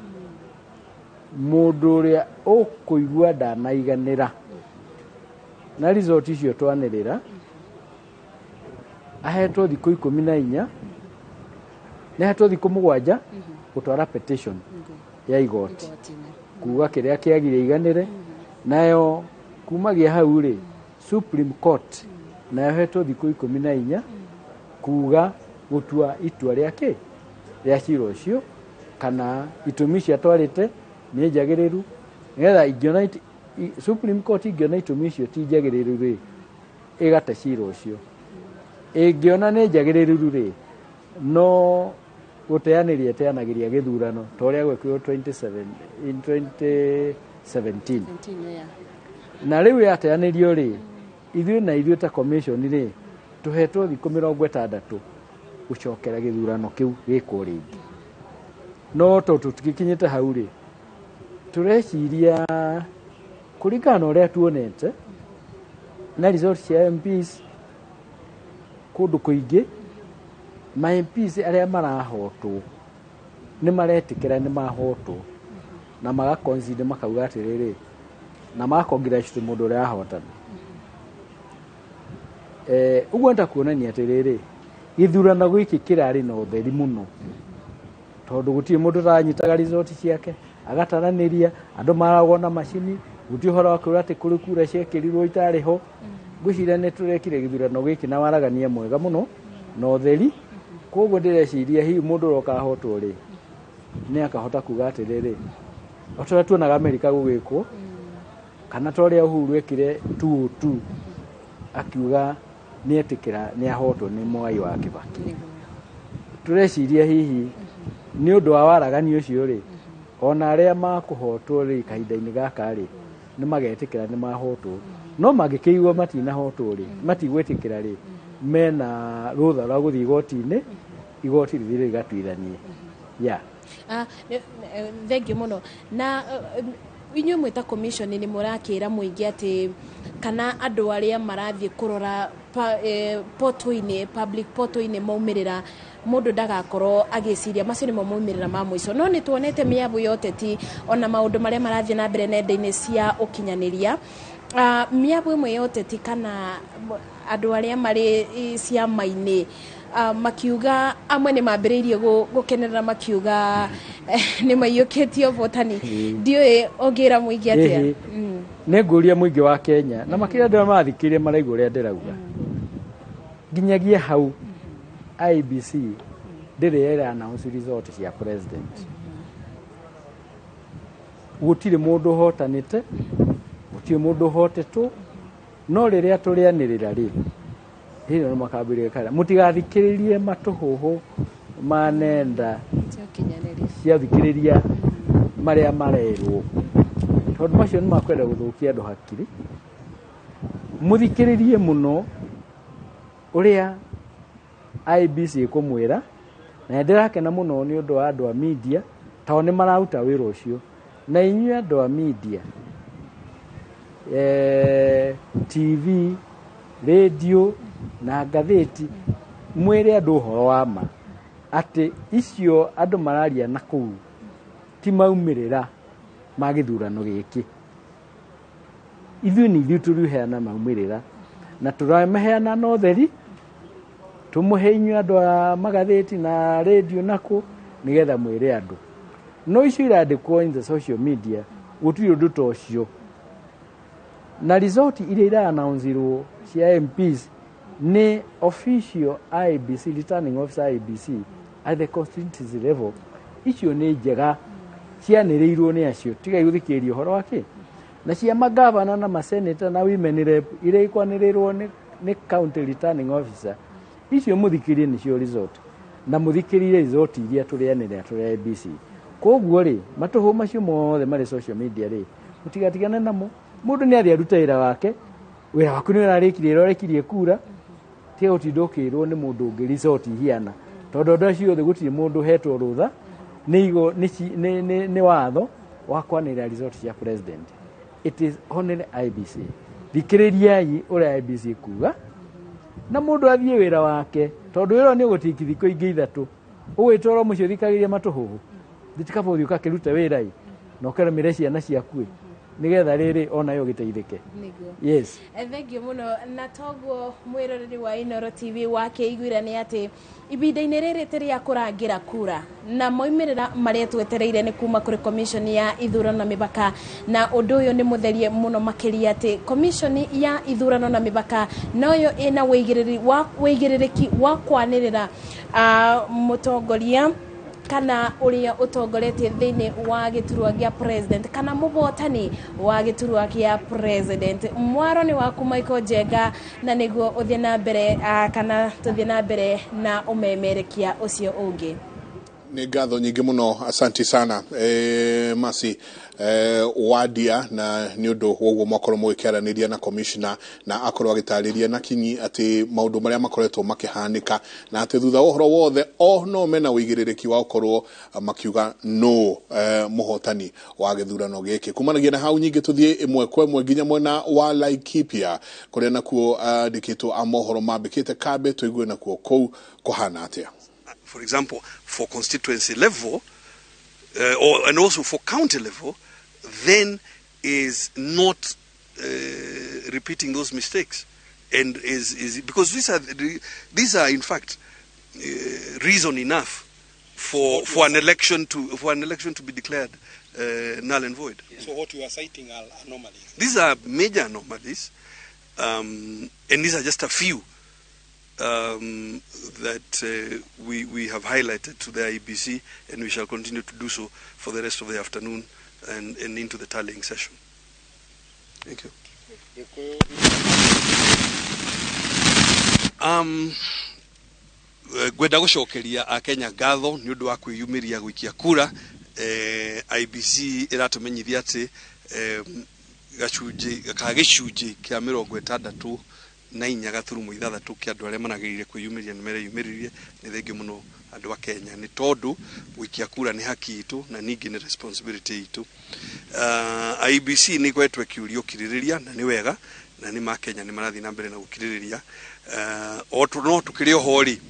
mũndũ ũrĩa ũkũigua ndanaiganĩra na result icio twanĩrĩra ahetwo thikũ 14, nĩ ahetwo thikũ mũgwanja gũtwara petition ya igoti kuuga kĩrĩa kĩagire iganĩre, nayo kumagia hau rĩ Supreme Court nayo hetwo thikũ 14 kuuga gũtua itua rĩake rĩa cira ũcio kana itũmi cia twarĩte nĩ njagĩrĩru, nĩgetha ingĩona Supreme Court ingĩona itũmi icio ti njagĩrĩru rĩ ĩgate cira ũcio. Ĩngĩona nĩ njagĩrĩru rĩ no gũteanĩria ĩteanagĩria gĩthurano ta ũrĩa gwekirwo 2017. Na rĩu yateanĩrio rĩ ithuĩ ta commission rĩ tũhetwo thikũ 60 gũcokera gĩthurano kĩu gĩkwo rĩngĩ. No tũtikinyĩte hau rĩ tũreciria kũringana na ũrĩa tuonete na result cia MPs kũndũ kũingĩ, ma MPs arĩa marahotwo nĩ maretĩkĩra nĩ mahotwo na magaconcede makauga atĩrĩrĩ na makongratulate mũndũ ũrĩa ahotana. Ũguo nĩtakuonania atĩrĩrĩ gĩthurano gĩkĩ kĩrarĩ na ũtheri mũno, tondũ gũtirĩ mũndũ ũranyitaga result ciake agataranĩria, andũ maragwo na macini, gũtirĩ ũhoro wa kuuga atĩ kũrĩ kura ciekĩrirwo itarĩ ho. Ngwĩciria nĩ tũrekire gĩthurano gĩkĩ na waragania mwega mũno na ũtheri. Koguo ndĩreciria hihi mũndũ ũroka ahotwo rĩ nĩ akahota kuuga atĩrĩrĩ o ta ũrĩa tuonaga Amerika gũgĩkwo, kana ta ũrĩa Uhuru ekire 202 akiuga nĩ etĩkĩra nĩ ahotwo nĩ Mwai wa Kibaki. Tũreciria hihi nĩ ũndũ wa waragania ũcio rĩ ona arĩa makũhotwo rĩ kahinda-inĩ gaka rĩ nĩ magetĩkĩra nĩ mahotwo, no mangĩkĩigua matinahotwo rĩ matigwĩtĩkĩra rĩ mena rũtha rwa gũthiĩ igoti-inĩ igoti rithire igatuithanie ya thank you muno na inyuĩ mwĩta commission nĩ mũrakĩra mũingĩ atĩ kana andũ arĩa marathiĩ kũrora portal-inĩ public portal-inĩ maumĩrĩra mũndũ ndagakorwo agĩciria macio nĩmo maumĩrĩra ma mũico no nĩ tuonete mĩabu ya ũteti ona maũndũ marĩa marathiĩ na mbere nenda-inĩ cia ũkinyanĩria mĩabu ĩmwe ya ũteti kana andũ arĩa marĩ ciama-inĩ makiuga amwe nĩ mambĩrĩirie gũkenerera makiuga nĩ maiyũkĩtie ũbotani ndiũĩ ũngĩra mũingĩ atĩa nĩ ngũria mũingĩ wa Kenya na makĩria andũ mathikĩrĩria maraigua ũrĩa ndĩrauga nginyagia hau IBC ndĩrĩ era announce result cia president gũtirĩ mũndũ ũhotanĩte gũtirĩ mũndũ ũhotetwo no rĩrĩa tũrĩanĩrĩra rĩ hĩndĩ no makambĩrĩria kana mũtigathikĩrĩrie matũhũhũ ma nenda ciathikĩrĩria marĩa marerwo tondũ macio nĩ makwenda gũthũkia andũ hakiri mũthikĩrĩrie mũno ũrĩa IBC ĩkũmwĩra na ndĩrakena mũno nĩ ũndũ wa andũ a media tondũ nĩ mararuta wĩra ũcio na inyuĩ andũ a media TV radio na ngathĩti mwĩre andũ ũhoro wa ma atĩ icio andũ mararia na kũu ti maumĩrĩra ma gĩthurano gĩkĩ ithuĩ nĩ ithuĩ tũrĩheana maumĩrĩra na tũrameheana na ũtheri tũmũhe inyuĩ andũ a magathĩti na radio nakũ nĩgetha mwĩre andũ no icio irandĩkwo in the social media gũtirĩ ũndũ ta ũcio na result iria ira-announceirwo cia MPs ni official IBC returning officer IBC at the constituency level icio ni njega cianĩrĩirwo nĩ acio tiga gũthikĩrĩria ũhoro wake na cia magavana na maseneta na women rep iria ikwanĩrĩrwo nĩ county returning officer icio mũthikĩrĩrie nĩcio result na mũthikĩrĩrie result iria tũrĩanĩrĩra tũrĩ IBC koguo rĩ matũhũ macio mothe marĩ social media rĩ mũtigatigane namo mũndũ nĩ athiĩ aruta wĩra wake wĩra waku nĩ ũrarĩkirie ũrĩkirie kura tiga gũtinda ũkĩrwo nĩ mũndũ ũngĩ result ihiana tondũ andũ acio othe gũtirĩ mũndũ hetwo rũtha nĩ watho wa kwanĩrĩra result cia president it is only IBC thikĩrĩriai ũrĩa IBC kuga na mũndũ athiĩ wĩra wake tondũ wĩra nĩ ũgũtiki thikũ ingĩ ithatũ ũgwĩtwara mũcio thikagĩria matũhũhũ thitikaba ũthiĩ ũkakĩruta wĩra na ũkaremere ciana ciaku nigetha rĩrĩ ona yo gĩteithĩke yes thank you muno na toguo mwĩroreri wa Inooro TV wakĩiguire nĩ atĩ ibinda-inĩ rĩrĩ rĩa kũrangĩra kura na moimĩrĩra marĩa twetereire nĩ kuma kũrĩ commission ya ithurano na mĩbaka na ũndũ ũyũ nĩ mũtherie mũno makĩria atĩ commission ya ithurano na mĩbaka noyo ĩna wĩigĩrĩrĩki wa kwanĩrĩra mũtongoria kana ũrĩa ũtongoretie thĩinĩ wa gĩturwa gĩa president kana mũbotani wa gĩturwa gĩa president mwaro nĩ waku Michael Njenga na nĩguo ũthiĩ na mbere kana tũthiĩ na mbere na ũmemerekia ũcio ũngĩ nĩ ngatho nyingĩ mũno asanti sana Masi wadia na nĩ ũndũ woguo mwakorwo mũgĩkĩaranĩria na commissioner na akorwo agĩtarĩria na kinyi atĩ maũndũ marĩa makoretwo makĩhanĩka na atĩ thutha ũhoro wothe no mena ũigĩrĩrĩki wa gũkorwo makiuga no mũhotani wa gĩthurano gĩkĩ kumanagia na hau nyingĩ tũthiĩ ĩmwe kwa ĩmwe nginya mwena wa Laikipia kũrĩa nakuo andĩkĩtwo a mohoro mambĩkĩte kambe tũigue nakuo kũu kũhana atĩa. For example, for constituency level, and also for county level, then is not repeating those mistakes, and is because these are in fact reason enough for an election to be declared null and void. So what you are citing are anomalies. These are major anomalies, and these are just a few. That we have highlighted to the IBC, and we shall continue to do so for the rest of the afternoon and into the tallying session. Thank you. Gwenda gũcokeria akenya ngatho nĩ ũndũ wa kwĩyumĩria gũikia kura IBC ĩratũmenyithia atĩ gĩcunjĩ kĩa 60 na inya gaturumo ithathatu kia andu aria managirire kwiyumiria ni mereyumiririe ni thengi muno andu a Kenya ni tondu wikia kura ni haki itu na ningi ni responsibility itu. IBC ni gwetwe kiurio kiririria na ni wega na ni ma Kenya ni marathi na mbere na gukiririria o no tukiri hori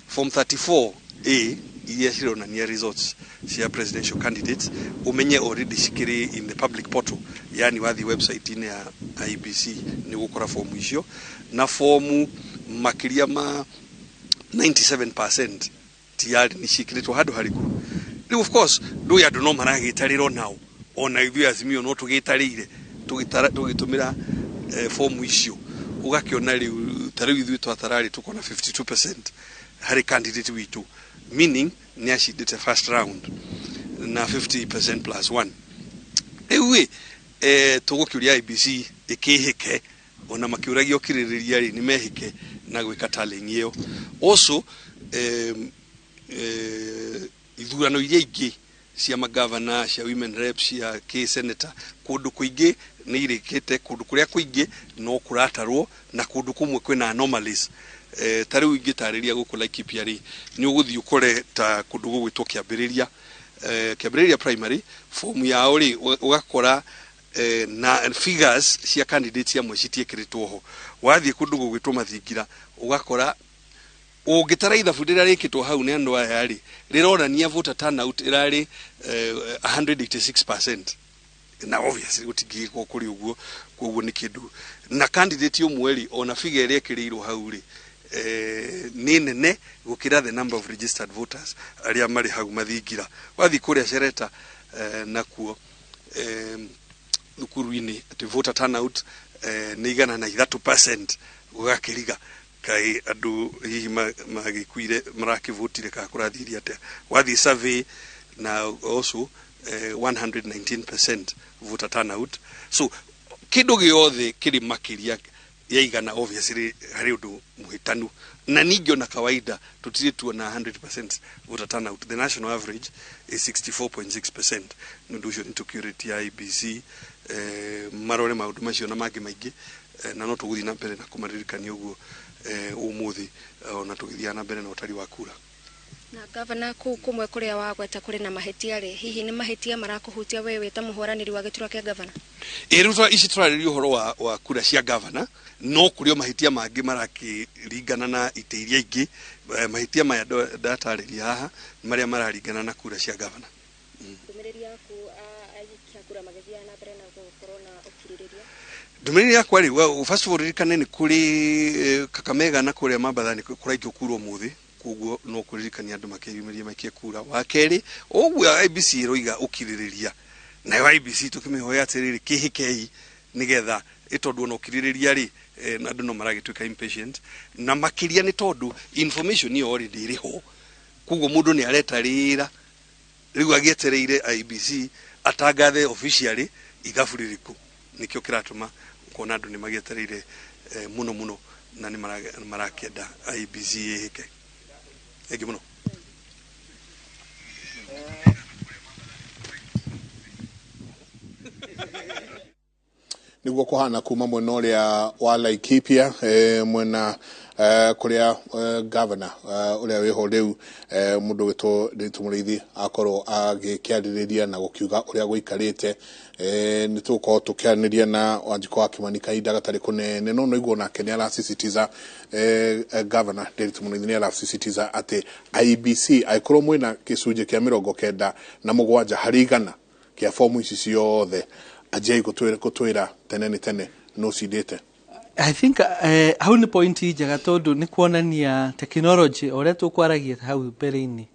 form 34A iria cironania results cia presidential candidates umenye already cikiri in the public portal, yani wathi website ine ya IBC ni gukora form icio na form makiria ma 97% tiari ni cikiritwo handu hariku. Of course do ya no maragitariro nao ona ithu azimio no tugitarire tugitumira form icio ugakiona riu tariu ithu twatarari tukona 52% hari candidate witu, meaning ni acindite first round na 50% plus 1. Ewe tugukiuria IBC ikihike ona makiuragio kiririria ri ni mehike na gwika tallying iyo. Also ithurano iria ingi cia magavana cia women reps cia k senator kundu kuingi ni irikite, kundu kuria kuingi no kuratarwo na kundu kumwe kwina anomalies. Tariu ingi tariria guku Laikipia ri ni uguthi ukore ta kundu gugwitwo Kiambiriria primary form yao ri ugakora na figures cia candidates amwe citiekiritwo ho. Wathie kundu gugwitwo Mathingira ugakora ugitara ithabu rira rikitwo hau ni andu aya ri rironania voter turnout irari 186%. Na obviously gutigiko kuri uguo koguo ni kindu na candidate umwe ona figure iria kirirwo hau ri ni nene gukira the number of registered voters aria mari hau Mathingira. Wathi kuria Sereta nakuo thukuru-ini ati voter turnout ni igana na 3% ugakiriga kai andu hihi magikuire marakivotire ka kurathiria ate. Wathi survey na also 119% voter turnout. So kindu giothe kiri makiria ya igana obviously hari undu muhitanu na ningio na kawaida tutiritu na 100% voter turnout. The national average is 64.6%. Nundu into security IBC marore maundu macio na mangi maingi na no tuguthi na mbere na kumaririkania uguo umuthi ona tugithia na mbere na utari wa kura. Na governor kumwe kuria wagweta kuri na mahitia ri hihi ni mahitia marakuhutia wewe ta muhwaraniri wa gitura kia governor? Ruta ici turaririo horo wa kura cia governor no kurio mahitia mangi marakiringana na ite iria ingi. Mahitia maya datariria haha maria mararingana na kura cia governor. Ndumiriri yaku aikia kura magethia na mbere na gukorwo na ukiririria? Ndumiriri yakwa ri first of all ririkane ni kuri Kakamega na kuria Mambathani kuraikio kura umuthi kuguo no kuririkania andu makiyumiria makie kura. Wa keri oguo IBC roiga ukiririria na IBC tukimihoya atiriri kihikei nigetha itondu no ukiririria ri na andu no maragituika impatient na makiria ni tondu information ni already iriho kuguo mundu ni aretarira riu agietereire IBC atangathe officially ithabu ririku nikio kiratuma kuona andu ni magietereire muno na ni marakenda IBC ihike. Thank you muno. Niguo kuhana kuma mwena uria wa Laikipia mwena kuria governor uria wiho riu mundu witwo Nditumureithi akorwo agikiaririria na gukiuga uria guikarite ni tuko tukiaririria na Wanjiko wa Kimani kahinda gatari kunene no iguo nake ni arasisitiza governor Nditumureithi ni arasisitiza ati IBC aikorwo mwina kicunje kia 97 hari igana kia fomu ici ciothe ajai gutwira tene no sidete. I think how ni point njega tondu ni kuonania technology ore tukwaragia hau mbere-ini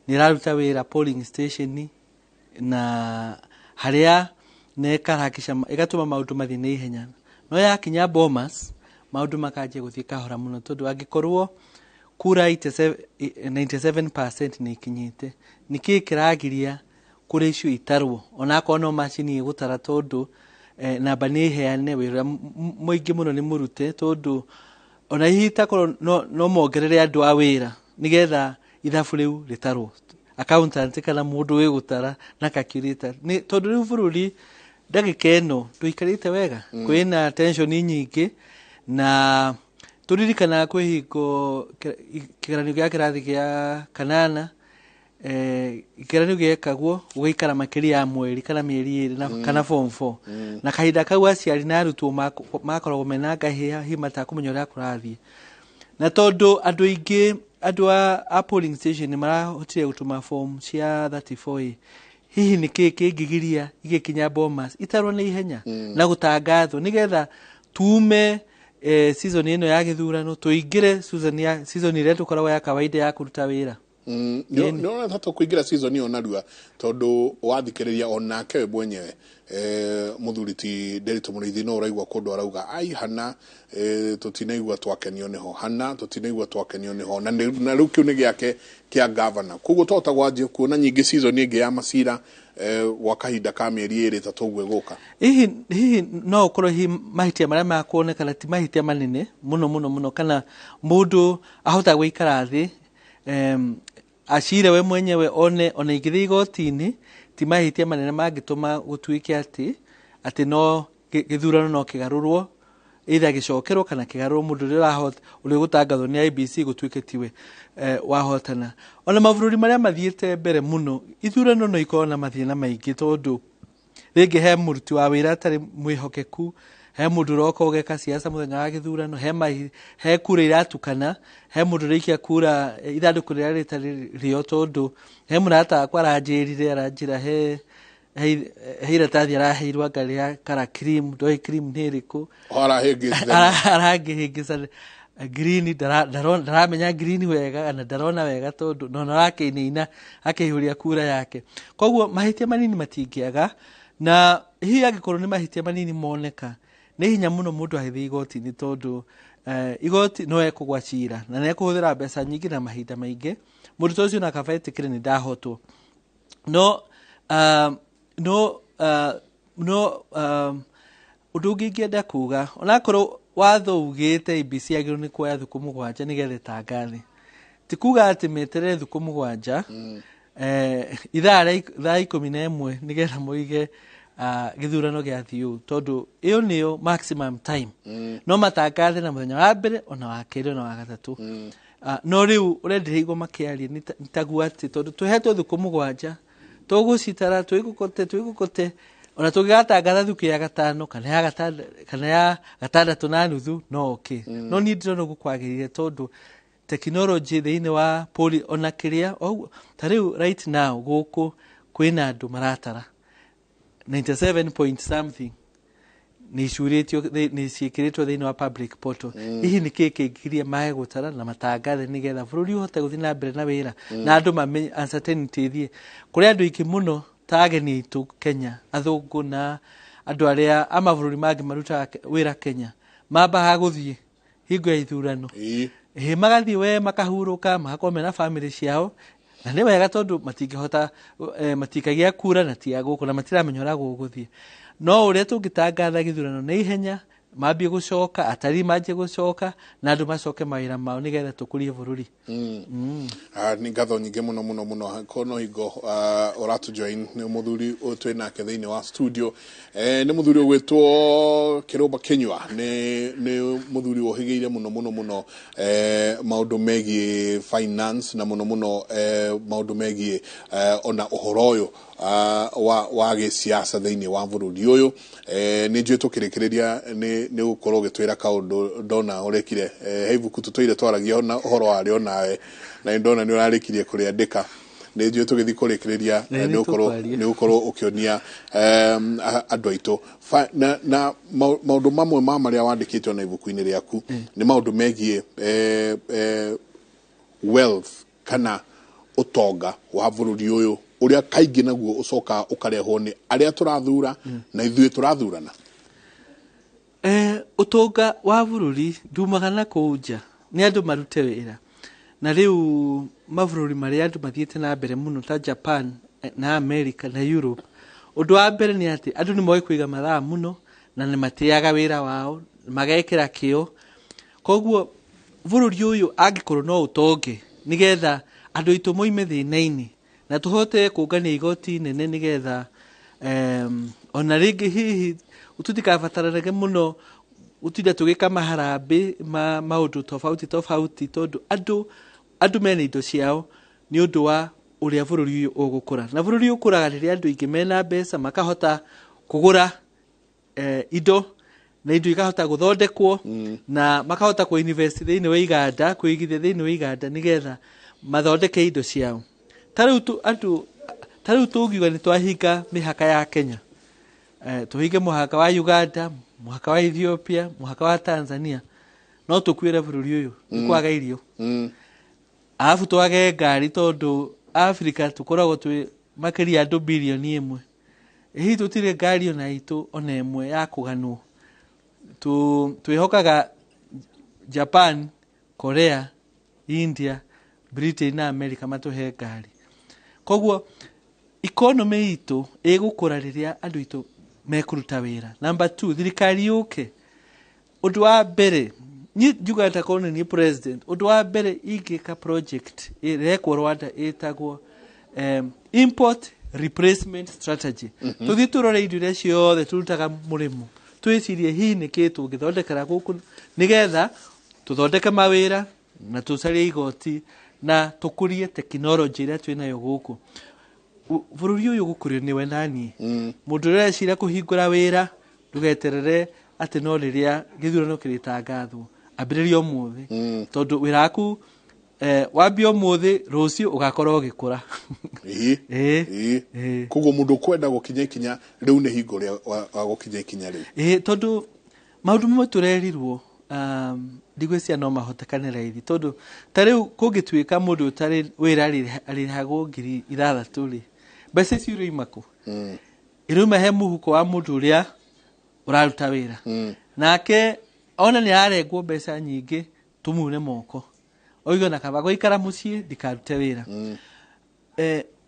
ni raruta wira polling station na haria ne karakisha igatuma maundu mathi na ihenya no yakinya Bomas maundu makaje guthii kahora muno tondu angikorwo kura 97% ni ikinyite niki kiragiria kura icio itarwo ona kono machini igutara tondu namba ni heane wira muingi muno ni murute tondu ona ihita korwo no mongerere andu a wira nigetha ithabu riu ritarwo accountant kana mundu wi gutara na calculator ni tondu riu bururi ndagika eno tuikarite wega kwina tension nyingi na turirikana kwihingo kigeranio gĩa kĩrathi gĩa kanana ikigeranio gĩekagwo gũgaikara makĩria ya mweri kana mĩeri 2 kana form 4 na kahinda kau aciari na arutwo makoragwo mena ngahĩha hihi matakũmenya ũrĩa kũrathiĩ na tondũ andũ aingĩ andũ a polling station nĩ marahotire gũtũma form cia 34A hihi nĩ kĩĩ kĩngĩgiria igĩkinya Bomas itarwo nĩ ihenya na gũtangathwo nĩgetha tume season ĩno ya gĩthurano tuingĩre season ĩrĩa tũkoragwo ya kawaida ya kũruta wĩra no na thato kuingira season ĩyo narua tondu wathikĩrĩria onake we mwenyewe muthuri ti Derito Mũrĩithi no ũraigua kũndũ arauga ai hana tutinaigua twakenio nĩho hana tutinaigua twakenio nĩho na rĩu kĩu nĩ gĩake kĩa governor koguo tota gwanjie kuona nyingĩ season ĩngĩ ya macira gwa kahinda ka mĩeri 2 3 ũguo gũka hihi no ũkorwo hihi mahĩtia marĩa makuonekana ti mahĩtia manene mũno kana mũndũ ahota gũikara thĩ acire we mwenyewe ona ingĩthie igoti-inĩ ti mahĩtia manene mangĩtũma gũtuĩke atĩ no gĩthurano no kĩgarũrwo either gĩcokerwo kana kĩgarũrwo mũndũ ũrĩa gũtangathwo nĩ IBC gũtuĩke tiwe wahotana ona mabũrũri marĩa mathiĩte mbere mũno ithurano no ikorwo na mathĩna maingĩ tondũ rĩngĩ he mũruti wa wĩra atarĩ mwĩhokeku he mũndũ ũroka ũgeka siasa mũthenya wa gĩthurano he kura iratukana he mũndũ ũrĩkia kura ithandũkũ rĩrĩa rĩtarĩ rĩo tondũ he mũrata wakwa aranjĩra he iratathi araheirwo ngarĩa kara cream ndoĩ cream nĩ ĩrĩkũ arangĩhĩngĩca green ndaramenya green wega kana ndarona wega tondũ nona arakĩinĩina akĩihũria kura yake koguo mahĩtia manini matingĩaga na hihi angĩkorwo nĩ mahĩtia manini moneka nĩ hinya mũno mũndũ agĩthiĩ igoti-inĩ tondũ igoti no ekũgwa cira na nĩ ekũhũthĩra mbeca nyingĩ na mahinda maingĩ mũndũ ta ũcio no akaba etĩkĩre nĩ ndahotwo ũndũ ũngĩ ingĩenda kuga onakorwo watho ugĩte IBC agĩrĩirwo nĩ kuoya thikũ 7 nĩgetha ĩtangathe ti kuga atĩ meterere thikũ 7 ithaa 11 nĩgetha moige gĩthurano gĩathiĩ ũũ tondũ ĩyo nĩyo maximum time no matangathe na mũthenya wa mbere ona wa kerĩ ona wa gatatũ no rĩu ũrĩa ndĩraigua makĩaria nĩ taguo atĩ tondũ tũhetwo thikũ 7 tũgũcitara twĩgũkote ona tũgĩgatangatha thikũ ya 5 kana ya 6:30 no no niĩ ndĩrona ũguo kwagĩrĩire tondũ tekinoronjĩ thĩinĩ wa poli ona kĩrĩa ta rĩu right now gũkũ kwĩna andũ maratara 97 point something nĩ ciĩkĩrĩtwo thĩinĩ wa public portal hihi nĩ kĩĩ kĩngĩgiria mahe gũtara na matangathe nĩgetha bũrũri ũhote gũthiĩ na mbere na wĩra na andũ mamenye uncertainty ĩthiĩ kũrĩ andũ aingĩ mũno ta ageni aitũ Kenya athũngũ na andũ arĩa a mabũrũri mangĩ marutaga wĩra Kenya mambaga gũthiĩ hingo ya ithurano magathiĩ we makahurũka magakorwo mena family ciao na nĩ wega tondũ matingĩhota matikagĩa kura na tia gũkũ na matiramenya ũrĩa gũgũthiĩ no ũrĩa tũngĩtangatha gĩthurano na ihenya mambie gũcoka atari manjie gũcoka na andũ macoke mawĩra mao nĩgetha tũkũrie bũrũri nĩ ngatho nyingĩ mũno kono hingo ũratujoin nĩ mũthuri twĩ nake thĩinĩ wa studio nĩ mũthuri ũgwĩtwo Kĩrũmba Kĩnyua nĩ mũthuri wohĩgĩire mũno maũndũ megiĩ finance na mũno maũndũ megiĩ ona ũhoro ũyũ wa gĩsiasa thĩinĩ wa bũrũri ũyũ nĩ njũĩ tũkĩrĩkĩrĩria nĩ gũkorwo ũgĩtwĩra kaũndũ ndona ũrekire he ibuku tũtũire twaragia ũhoro warĩo nawe na ndona nĩ ũrarĩkirie kũrĩandĩka nĩ njũĩ tũgĩthiĩ kũrĩkĩrĩria nĩ gũkorwo ũkĩonia andũ aitũ na maũndũ mamwe marĩa wandĩkĩte ona ibuku-inĩ rĩaku nĩ maũndũ megiĩ wealth kana ũtonga wa bũrũri ũyũ ũrĩa kaingĩ naguo ũcoka ũkarehwo nĩ arĩa tũrathura na ithuĩ tũrathurana ũtonga wa bũrũri ndumaga na kũu nja nĩ andũ marute wĩra na rĩu mabũrũri marĩa andũ mathiĩte na mbere mũno ta Japan na America na Europe ũndũ wa mbere nĩ atĩ andũ nĩ moĩ kũiga mathaa mũno na nĩ matĩaga wĩra wao magekĩra kĩo koguo bũrũri ũyũ angĩkorwo no ũtonge nĩgetha andũ aitũ moime thĩna-inĩ na tũhote kũngania igoti nene nĩgetha ona rĩngĩ hihi tũtikabataranaga mũno utinda tugika maharambe maundu tofauti tondu andu mena indo ciao ni undu wa uria bururi uyu ugukura na bururi ukuraga riria andu ingi mena mbeca makahota kugura indo na indo ikahota guthondekwo na makahota ku invest thiini wa iganda kuigithia thiini wa iganda nigetha mathondeke indo ciao tariu tugiuga ni twahinga mihaka ya Kenya tuhinge muhaka wa Uganda muhaka wa Ethiopia muhaka wa Tanzania no tukwire bururi uyu ni kwaga irio afu twage ngari tondu Africa tukoragwo twi makiria andu bilioni 1 ehi tutire ngari ona itu ona imwe ya kuganwo twihokaga Japan, Korea, India, Britain na America matuhe ngari koguo economy itu igukura riria andu itu mekuruta wira. Number 2, thirikari yuke undu wa mbere ni jugata kono ni president undu wa mbere igika project irekwo Rwanda itagwo import replacement strategy tuthi turore indo iria ciothe turutaga murimo twicirie hi ni kitu githondekera guku nigetha tuthondeke mawira na tucarie igoti na tukurie technology iria twinayo guku bururi uyu gukurio ni we nani mundu uria cira kuhingura wira ndugeterere ati no riria githurano kiritangathwo ambiririo muthi tondu wiraku wambia muthi rucio ugakorwo gikura kugo mundu kwenda gukinya ikinya riu ni hingo ria wa gukinya ikinya riu tondu maundu mamwe turerirwo ndigwiciria no mahotekane raithi tondu tariu kungituika mundu utari wira arihagwo 6,000 ri mbeca ciuro imaku iruma he muhuko wa mundu uria uraruta wira nake ona ni arengwo mbeca nyingi tumune moko oigo na kaba goikara mucie ndikarute wira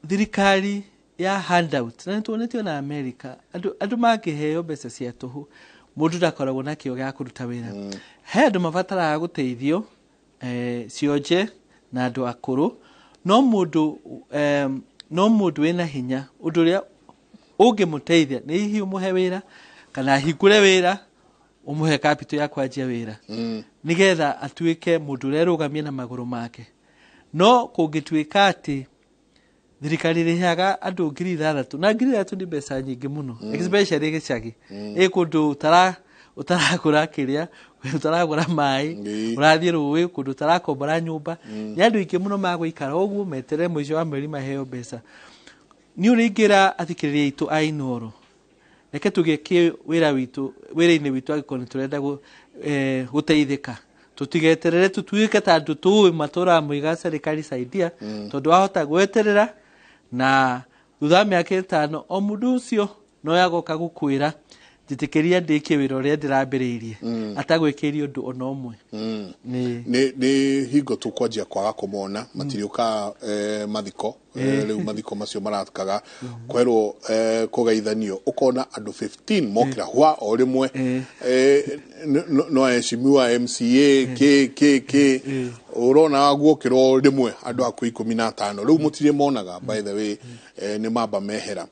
thirikari ya handout na tuonetio na America andu makiheo mbeca cia tuhu mundu ndakoragwo na kio gya kuruta wira he andu mabataraga guteithio cionje na andu akuru no mundu wina hinya undu ria ungimuteithia ni hihi umuhe wira kana hingure wira umuhe capital ya kwanjia wira nigetha atuike mundu rerugamia na maguru make no kungituika ati thirikari rihaga andu 6,000 na 6,000 ni mbeca nyingi muno especially gicagi kundu utarakura kiria utaragura mai urathie ruwi kundu utarakombora nyumba ni andu ingi muno magwikara uguo metere mwisho wa mweri maheo mbeca ni uringira athikiriria itu ainoro reke tugekie wira witu wira-ini witu agikoni turenda guteithika tutigeterere tutuike tandu tuwe matura muiga serikali saidia tondu wahota gweterera na thutha miaka 5 o mundu ucio no yagoka gukwira njitikiria ndikie wira uria ndirambiriirie atagwikiri undu ona umwe ni hingo tukwanjia kwaga kumona matiriuka mathiko riu mathiko macio marakaga kwerwo kugeithanio ukona andu 15 mokira hwa o rimwe no eshimiwa MCA KKK urona agwokirwo rimwe andu aku 15 riu mutire monaga by the way ni mamba mehera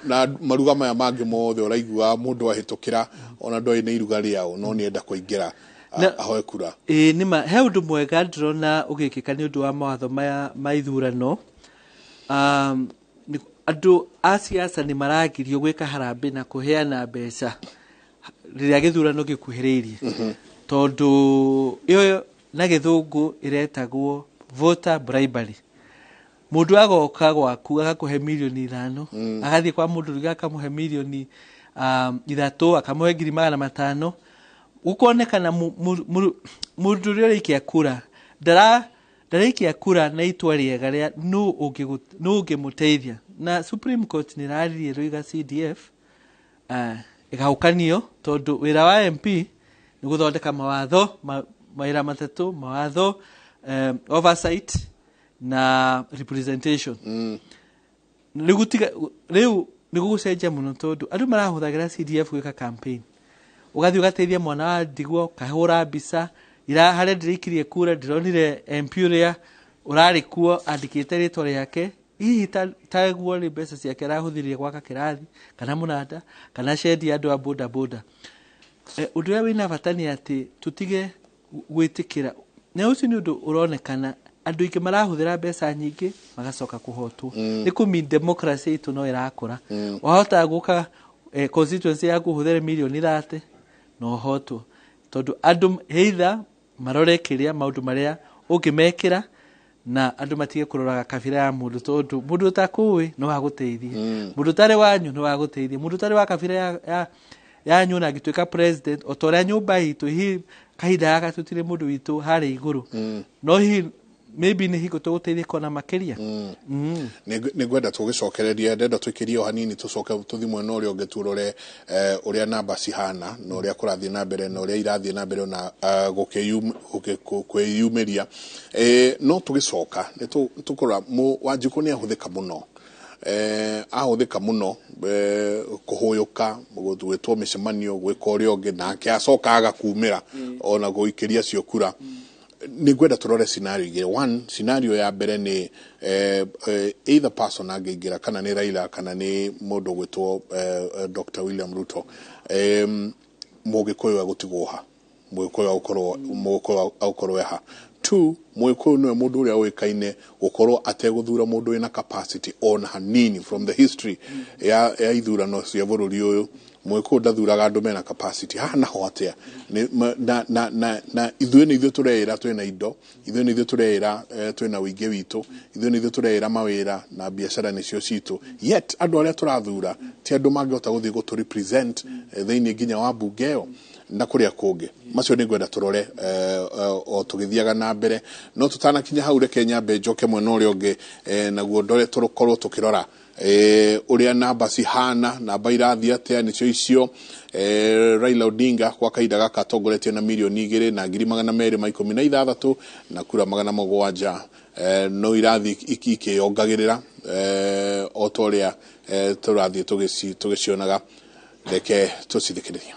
na maruga maya mangi mothe uraigua mundu ahitukira ona ndoi ni iruga riao no nienda kuingira ahoe kura nima he undu mwega ndirona ugikika ni undu wa mawatho maya maithurano andu a siasa ni maragirio gwika harambe na kuheana mbeca riria githurano gikuhiriirie tondu iyo na githungu iretagwo voter bribery mundu agoka gwaku agakuhe milioni 5 agathie kwa mundu riga akamuhe milioni 3 akamuhe 500,000 ukonekana mundu ria rikia kura ndarikia kura na itwa riega ria no ungimuteithia na Supreme Court ni raririe ruiga CDF igaukanio tondu wira wa MP ni guthondeka mawatho mawira matatu mawatho oversight na representation riu nigugucenjia muno tondu andu marahuthagira CDF gwika campaign ugathi ugateithia mwana wa ndigwo kahura mbica ira hare ndirikirie kura ndironire MP uria urari kuo andikite ritwa riake hihi taguo ri mbeca ciake arahuthirie gwaka kirathi kana munada kana shendi andu a boda boda undu ya wina batani ati tutige gwitikira na ucio ni undu uronekana andu ingi marahuthira mbeca nyingi magacoka kuhotwo ni kumi democracy itu no irakura wahota guka constituency ya kuhuthira milioni 30 no hotwo tondu andu heitha marorekiria maundu maria ungimekira na andu matige kuroraga kabira ya mundu tondu mundu takui no aguteithie mundu tare wanyu no aguteithie mundu tare wa kabira ya nyuna gituika president otoria nyumba itu hi kahinda ya gatutire mundu witu hari iguru no hi maybe ni hiko tuguteithie kona makiria ni gwenda tugicokereria ndenda twikirie hanini tucoke tuthimwe no uri ongeturore uria namba cihana no uria kurathie na mbere no uria irathie na mbere na kwiyumiria no tugicoka ni tukura Wanjiku ni ahuthika muno ahuthika muno kuhuyuka gwitwo micemanio gwika uria ungi nake acoka agakumira ona guikiria cio kura ni gwenda turore scenario igire. One scenario ya mbere ni either person angeingira kana ni Raila kana ni mundu gwitwo Dr. William Ruto Mugikuyu agutigwoha Mugikuyu aukorwo ha. Two, Mugikuyu niwe mundu uria uikaine gukorwo ateguthura mundu ina capacity on hanini from the history ya ithurano cia bururi uyu Mugikuyu ndathuraga andu mena capacity hana hotea na ithuĩ nĩ ithuĩ tureira twina indo ithuĩ nĩ ithuĩ tureira twina uingi witu ithuĩ nĩ ithuĩ tureira mawira na biashara nicio citu yet andu aria turathura ti andu mangihota guthii gutu represent thĩinĩ nginya wa bunge ĩyo na kuria kungi macio ni gwenda turore o tugithiaga na mbere no tutanakinya hau reke nyambe njoke mwena uria ungi naguo ndore turukorwo tukirora uria namba cihana namba irathia atia nicio icio Raila Odinga kwa kaida gaka atongoretie na milioni 2,216 na kura 700 no irathi ikiyongagirira o toria turathie tugicionaga reke tucithikiririe.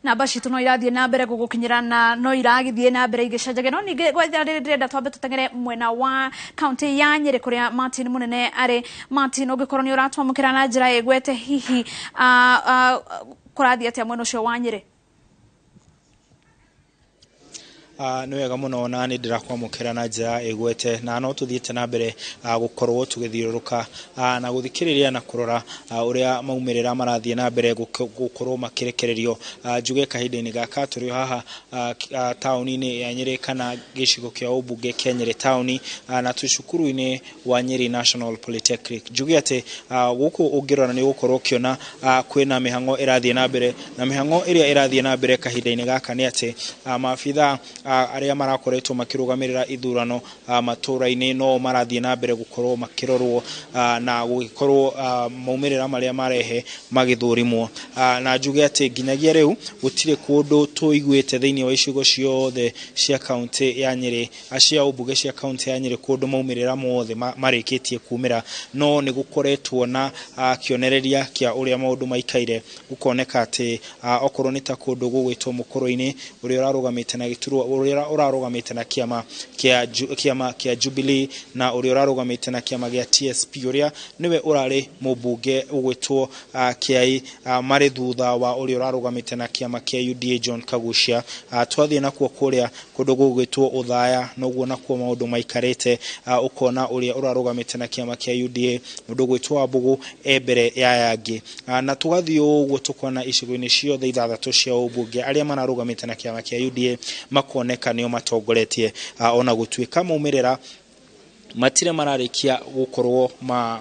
na bashi tuno irathie na mbere gugukinyira na no iragithie na mbere igicenjage no ninge gwetha ndenda twambe tutengere mwena wa county ya Nyeri kuria Martin Munene ari Martin ugikorwo ni uratwamukira na njira igwete hihi kurathie atia mwena ucio wa Nyeri nĩ wega mũno na nĩ ndĩrakwamũkĩra na njĩra ĩgwete na no tũthiĩte na mbere gũkorwo tũgĩthiũrũrũka na gũthikĩrĩria na kũrora ũrĩa maumĩrĩra marathiĩ na mbere gũkorwo makĩrekererio njuge kahinda-inĩ gaka tũrĩ haha taũni-inĩ ya Nyeri kana gĩcigo kĩa ũmbunge kĩa Nyeri taũni na tũcukuru-inĩ wa Nyeri National Polytechnic njuge atĩ gũkũ ũngĩrora nĩ gũkorwo ũkĩona kwĩna mĩhang'o ĩrathiĩ na mbere na mĩhang'o ĩrĩa ĩrathiĩ na mbere kahinda-inĩ gaka nĩ atĩ maabitha arĩa marakoretwo makĩrũgamĩrĩra ithurano matũra-inĩ no marathiĩ na mbere gũkorwo makĩrorwo na gũkorwo maumĩrĩra marĩa marehe magĩthũrimwo na njuge atĩ nginyagia rĩu gũtirĩ kũndũ tũiguĩte thĩinĩ wa icigo ciothe cia kaunti ya Nyeri cia ũmbunge cia kaunti ya Nyeri kũndũ maumĩrĩra mothe marĩkĩtie kumĩra no nĩ gũkoretwo na kĩonereria kĩa ũrĩa maũndũ maikaire gũkoneka atĩ okorwo nĩ ta kũndũ gũgwĩtwo mũkũrũ-inĩ ũrĩa ũrarũgamĩte na gĩturwa ũrĩa ũrarũgamĩte na kĩama kĩa Jubilee na ũrĩa ũrarũgamĩte na kĩama gĩa TSP ũrĩa niwe ũrarĩ mũmbunge ũgwĩtwo Kĩai marĩ thutha wa ũrĩa ũrarũgamĩte na kĩama kĩa UDA John Kagucia twathiĩ nakuo kũrĩa kũndũ gũgwĩtwo Ũthaya noguo nakuo maũndũ maikarĩte ũkona ũrĩa ũrarũgamĩte na kĩama kĩa UDA mũndũ ũgwĩtwo Wambũgũ mbere ya yangĩ na tũgathiĩ ũguo tũkona icigo-inĩ ciothe ithathatũ cia ũmbunge arĩa mararũgamĩte na kĩama kĩa UDA makoneka nĩo matongoretie ona gũtuĩka maumĩrĩra matire mararĩkia gũkorwo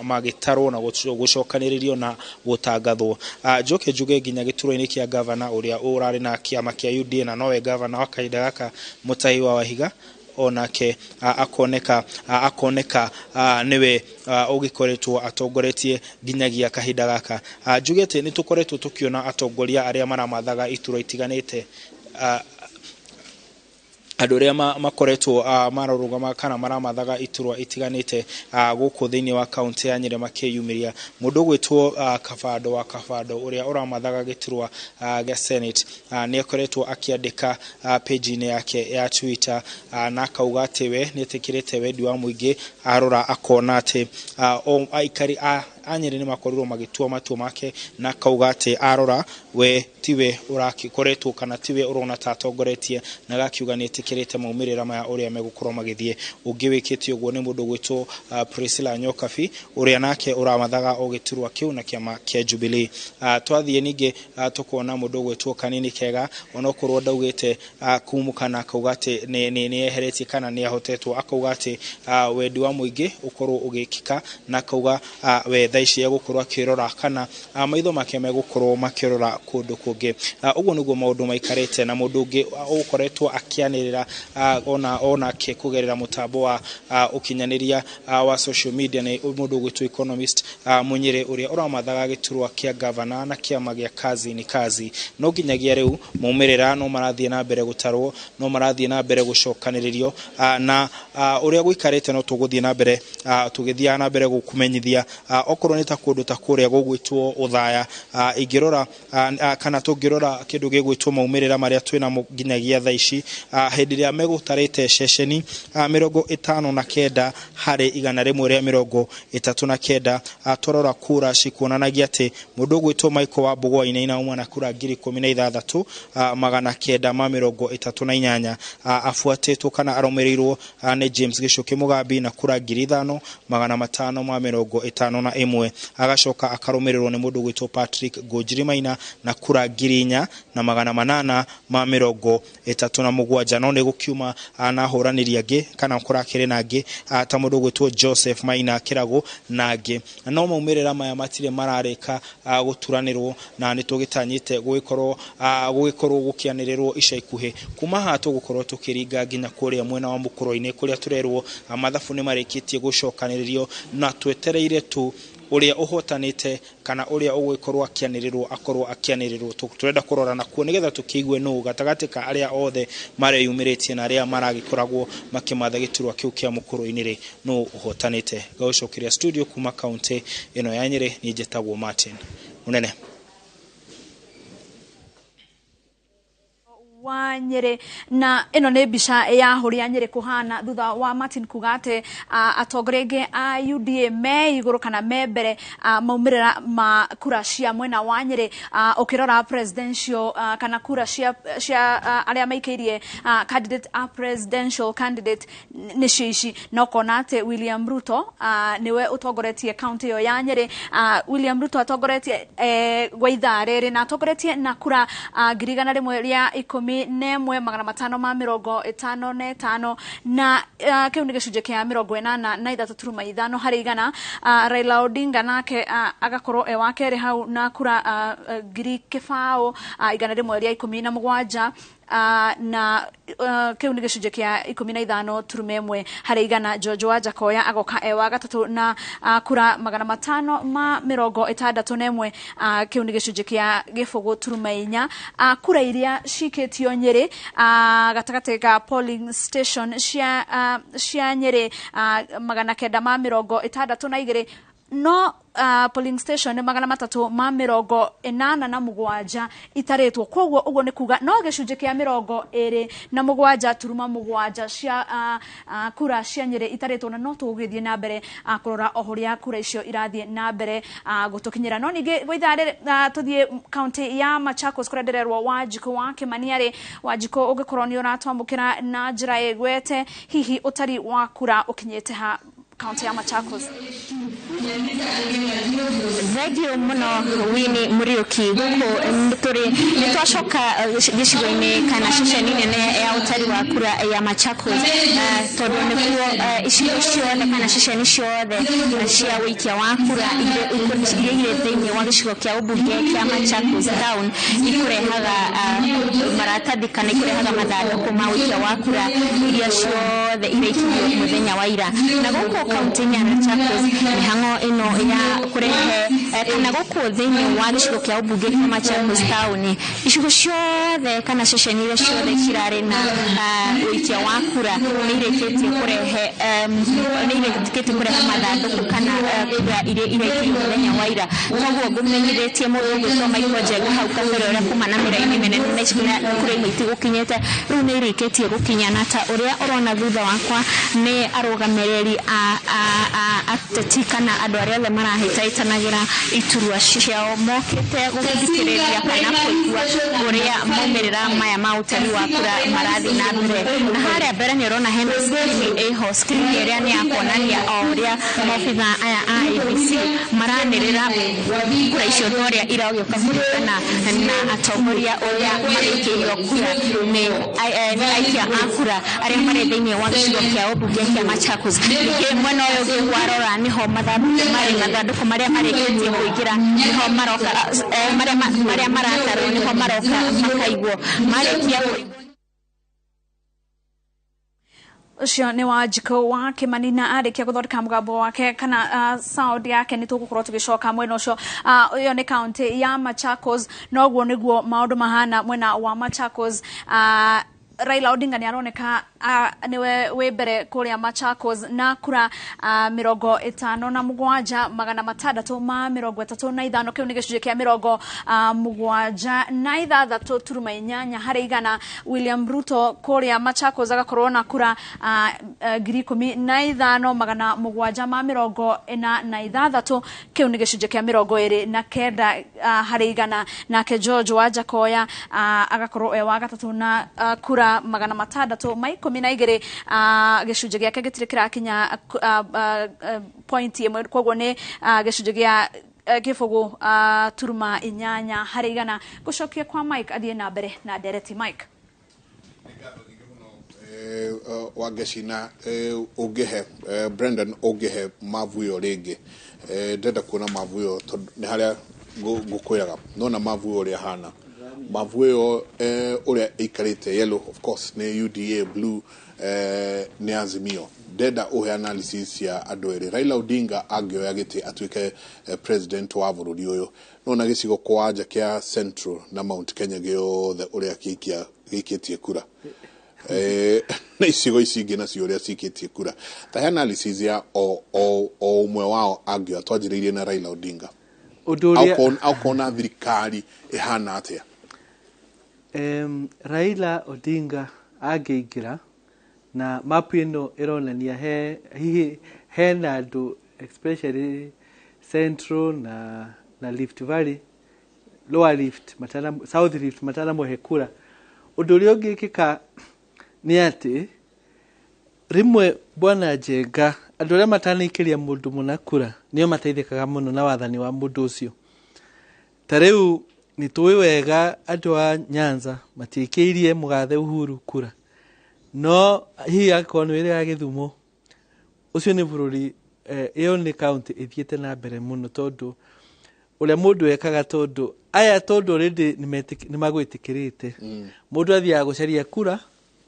magĩtarwo na gũcokanĩrĩrio na gũtangathwo njoke njuge nginya gĩturwa-inĩ kĩa gavana ũrĩa ũrarĩ na kĩama kĩa UDA na nowe gavana wa kahinda gaka Mũtahi wa Wahiga onake akoneka niwe ũgĩkoretwo atongoretie nginyagia kahinda gaka njuge atĩ nĩ tũkoretwo tũkiona atongoria arĩa maramathaga iturwa itiganĩte andũ arĩa makoretwo mararũgama kana maramathaga iturwa itiganĩte gũkũ thĩinĩ wa kaunti ya Nyeri makĩyumĩria mũndũ ũgwĩtwo Kabando wa Kabando ũrĩa ũramathaga gĩturwa gĩa Senate nĩ akoretwo akĩandĩka page-inĩ yake ya Twitter na akauga atĩ we nĩ etĩkĩrĩte wendi wa mũingĩ arora akona atĩ aikari a Nyeri nĩ makorirwo magĩtua matua make na akauga atĩ arora we tiwe ũrakĩkoretwo kana tiwe ũrona ta atongoretie na gakiuga nĩ etĩkĩrĩte maumĩrĩra maya ũrĩa megũkorwo magĩthiĩ ũngĩ wĩkĩte ũguo nĩ mũndũ gwĩtwo Priscilla Nyokabi ũrĩa nake ũramathaga o gĩturwa kĩu na kĩama kĩa Jubilee twathiĩ ningĩ tũkona mũndũ gwĩtwo Kanini Kega onokorwo ndaugĩte kumũkana akauga atĩ nĩ eheretie kana nĩ ahotetwo akauga atĩ wendi wa mũingĩ ũkorwo ũgĩkika na akauga we thaa ici egũkorwo akĩrora kana maitho make megũkorwo makĩrora kũndũ kũngĩ ũguo nĩguo maũndũ maikarĩte na mũndũ ũngĩ ũkoretwo akĩanĩrĩra ona kũgerera mũtambo wa ũkinyanĩria wa social media nĩ mũndũ ũgwĩtwo Economist Munyere ũrĩa ũramathaga gĩturwa kĩa gavana na kĩama gĩa kazi ni kazi no nginyagia rĩu maumĩrĩra no marathiĩ na mbere gũtarwo no marathiĩ na mbere gũcokanĩrĩrio na ũrĩa gũikarĩte no tũgũthiĩ na mbere tũgĩthiaga na mbere gũkũmenyithia okorwo nĩ ta kũndũ ta kũrĩa gũgwĩtwo Ũthaya ingĩrora kana tũngĩrora kĩndũ gĩgwĩtwo maumĩrĩra marĩa twĩna nginyagia thaa ici hĩndĩ ĩrĩa megũtarĩte ceceni 59 harĩ igana rĩmwe rĩa 39 tũrora kura cikuonanagia atĩ mũndũ ũgwĩtwo Michael Wambũgũ Wainaina na kura 16,938 afuatĩtwo kana arũmĩrĩirwo nĩ James Gĩcũkĩ Mũgambi na kura 5,551 agacoka akarũmĩrĩrwo nĩ mũndũ gwĩtwo Patrick Ngũnjiri Maina na kura 4,837 no nĩ gũkiuma na hũranĩri angĩ kana kũrakĩrĩ na angĩ ta mũndũ gwĩtwo Joseph Maina Kĩrago na angĩ no maumĩrĩra maya matirĩ mararĩka gũturanĩrwo na nĩ tũgĩtanyĩte gũgĩkorwo gũkĩanĩrĩrwo ica ikuhĩ kuma haha tũgũkorwo tũkĩringa nginya kũrĩa mwena wa mũkũrũ-inĩ kũrĩa tũrerwo mathabu nĩ marĩkĩtie gũcokanĩrĩrio na twetereire tu ũrĩa ũhotanĩte kana ũrĩa ũgũkorwo akĩanĩrĩrwo akorwo akĩanĩrĩrwo tũrenda kũrora na kuo nĩgetha tũkĩigue nũ gatagatĩ ka arĩa othe mareyumĩrĩtie na arĩa maragĩkoragwo makĩmatha gĩturwa kĩu kĩa mũkũrũ-inĩ rĩ nũ ũhotanĩte gagũcokeria studio kuma kaunti ĩno ya Nyeri niĩ njĩtagwo Martin Munene wa Nyeri na ino ne bisha ya huri ya Nyeri kuhana thutha wa Martin Kugate atongorege a UDA me iguru kana membere maumirira ma kura cia mwena wa Nyeri ukirora presidential kana kura cia aria maikeirie candidate a presidential candidate nishishi no konate William Ruto niwe utongoretie county yo ya Nyeri. William Ruto atongoretie gwaithare na atongoretie na kura girigana rimwe ria 11,555 na kiu ni gicunje kia 83.5 hari igana. Raila Odinga nake agakorwo wa kere hau na kura giri kifao igana rimwe ria 17 na kiu ni gicunje kia 15.1 hari igana. George Wajakoya agoka wa gatatu na kura 561 kiu ni gicunje kia gifugu turumainya. Kura iria cikitio Nyeri gatagate ga polling station cia Nyeri 962 no polling station 387 itaretwo kwoguo ugo ni kuga no gicunje kia 27 cia kura cia Nyeri itaretwo na no tugithie na mbere kurora ohoria kura icio irathie na mbere gutukinyira. No ninge gwaithare tuthie county ya Machakos kurendererwo Wanjiko wa Kimaniari. Wanjiko ugikorwo ni uratwambukira na njira egwete hihi utari wa kura ukinyete ha county ya Machakos. Radio muno wini muriuki guko turi nitwacoka gicigo-ini kana ceceni nene ya utari wa kura ya Machakos tondu nikuo icigo ciothe kana ceceni ciothe cia wikia wa kura iria thiini wa gicigo kia ubunge kia Machakos town ikurehaga maratathi kana ikurehaga mathanduku ma wikia wa kura iria ciothe ireikio muthenya wa ira. Na guko county ya Machakos mihango ino ya kurehe kana guko thiini wa gicigo kia ubunge kia Machakos town icigo ciothe kana ceceni iria ciothe cirari na wikia wa kura nireketie kurehe kurehe mathanduku kana kura iria ireikio muthenya wa ira. Koguo ngumenyeretie mundu gwitwa Michael Njenga hau kabere uria kuma na mira-ini menene na icikira kura imiti gukinyete riu ni irikitie gukinyana ta uria urona thutha wakwa ni arugamiriri ateti kana andu aria othe marahitaitanagira iturwa ciao mokite guthikiriria kana kuigua uria maumirira maya ma utari wa kura marathi na mbere. Na haria mbere ni urona hena screen iria ni yakuonania uria maobitha aya a IEBC maranirira kura icio uria iragioka kuringana na atongoria uria marikirwo kura ni aikia a kura aria mari thiini wa gicigo kia ubunge kia Machakos. Ningi mwena uyu ungi warora niho mathanduku maria marikitie kuingira niho maroka maria maratarwo niho maroka makaigwo marikia ucio ni Wanjiko wa Kimanina arikia guthondeka mugambo wake kana sound yake ni tugukorwo tugicoka mwena ucio. Iyo ni county ya Machakos noguo niguo maundu mahana mwena wa Machakos. Raila Odinga ni aroneka niwe webere kuria Machakos na kura 57,635 kiu ni gicunje kia 76 turuma 8 hari igana. William Ruto kuria Machakos agakorwo na kura 15,746 kiu ni gicunje kia 29 hari igana. Nake George Wajakoya agakorwo wa gatatu na kura 612 gicunje giake gitire kirakinya point imwe koguo ni gicunje gia gifugu turuma 8 hari igana. Gucokia kwa Mike athie na mbere na Dereti Mike. Wageshina ugehe Brendan ugehe mavuyo ringi ndenda kuona mavuyo ni haria ngukwiraga nona mavuyo ria hana mavuyo uria ikarite yellow of course ni UDA blue ni Azimio. Ndenda uhe analysis ya andu eri. Raila Odinga agioya giti atuike president wa bururi uyu nona gicigo kwa nja kia Central na Mount Kenya giothe uria gikitie kura na icigo ici ingĩ nacio ũrĩa cikĩtie kura. Ta analysis ya o ũmwe wao angĩoya twanjĩrĩirie na Raila Odinga. Ũndũ ũrĩa aukona thirikari ihana atĩa? Raila Odinga angĩingĩra na map ĩno ĩronania hena andũ especially Central na Rift Valley, Lower Rift, South Rift mataramũhe kura. Ũndũ ũrĩa ũngĩkĩka nĩ atĩ rimwe Bwana Njenga, andũ arĩa matanaikĩria mũndũ mũna kura nĩo mateithĩkaga mũno na wathani wa mũndũ ũcio. Ta rĩu nĩ tũĩ wega andũ a Nyanza matiĩkĩirie mũgathe Uhuru kura, no hihi angĩkorwo nĩ wĩra ya Gĩthumo, ũcio nĩ bũrũri ĩyo nĩ kaunti ĩthiĩte na mbere mũno, tondũ ũrĩa mũndũ ekaga, tondũ already nĩ magwĩtĩkĩrĩte mũndũ athiaga gũcaria kura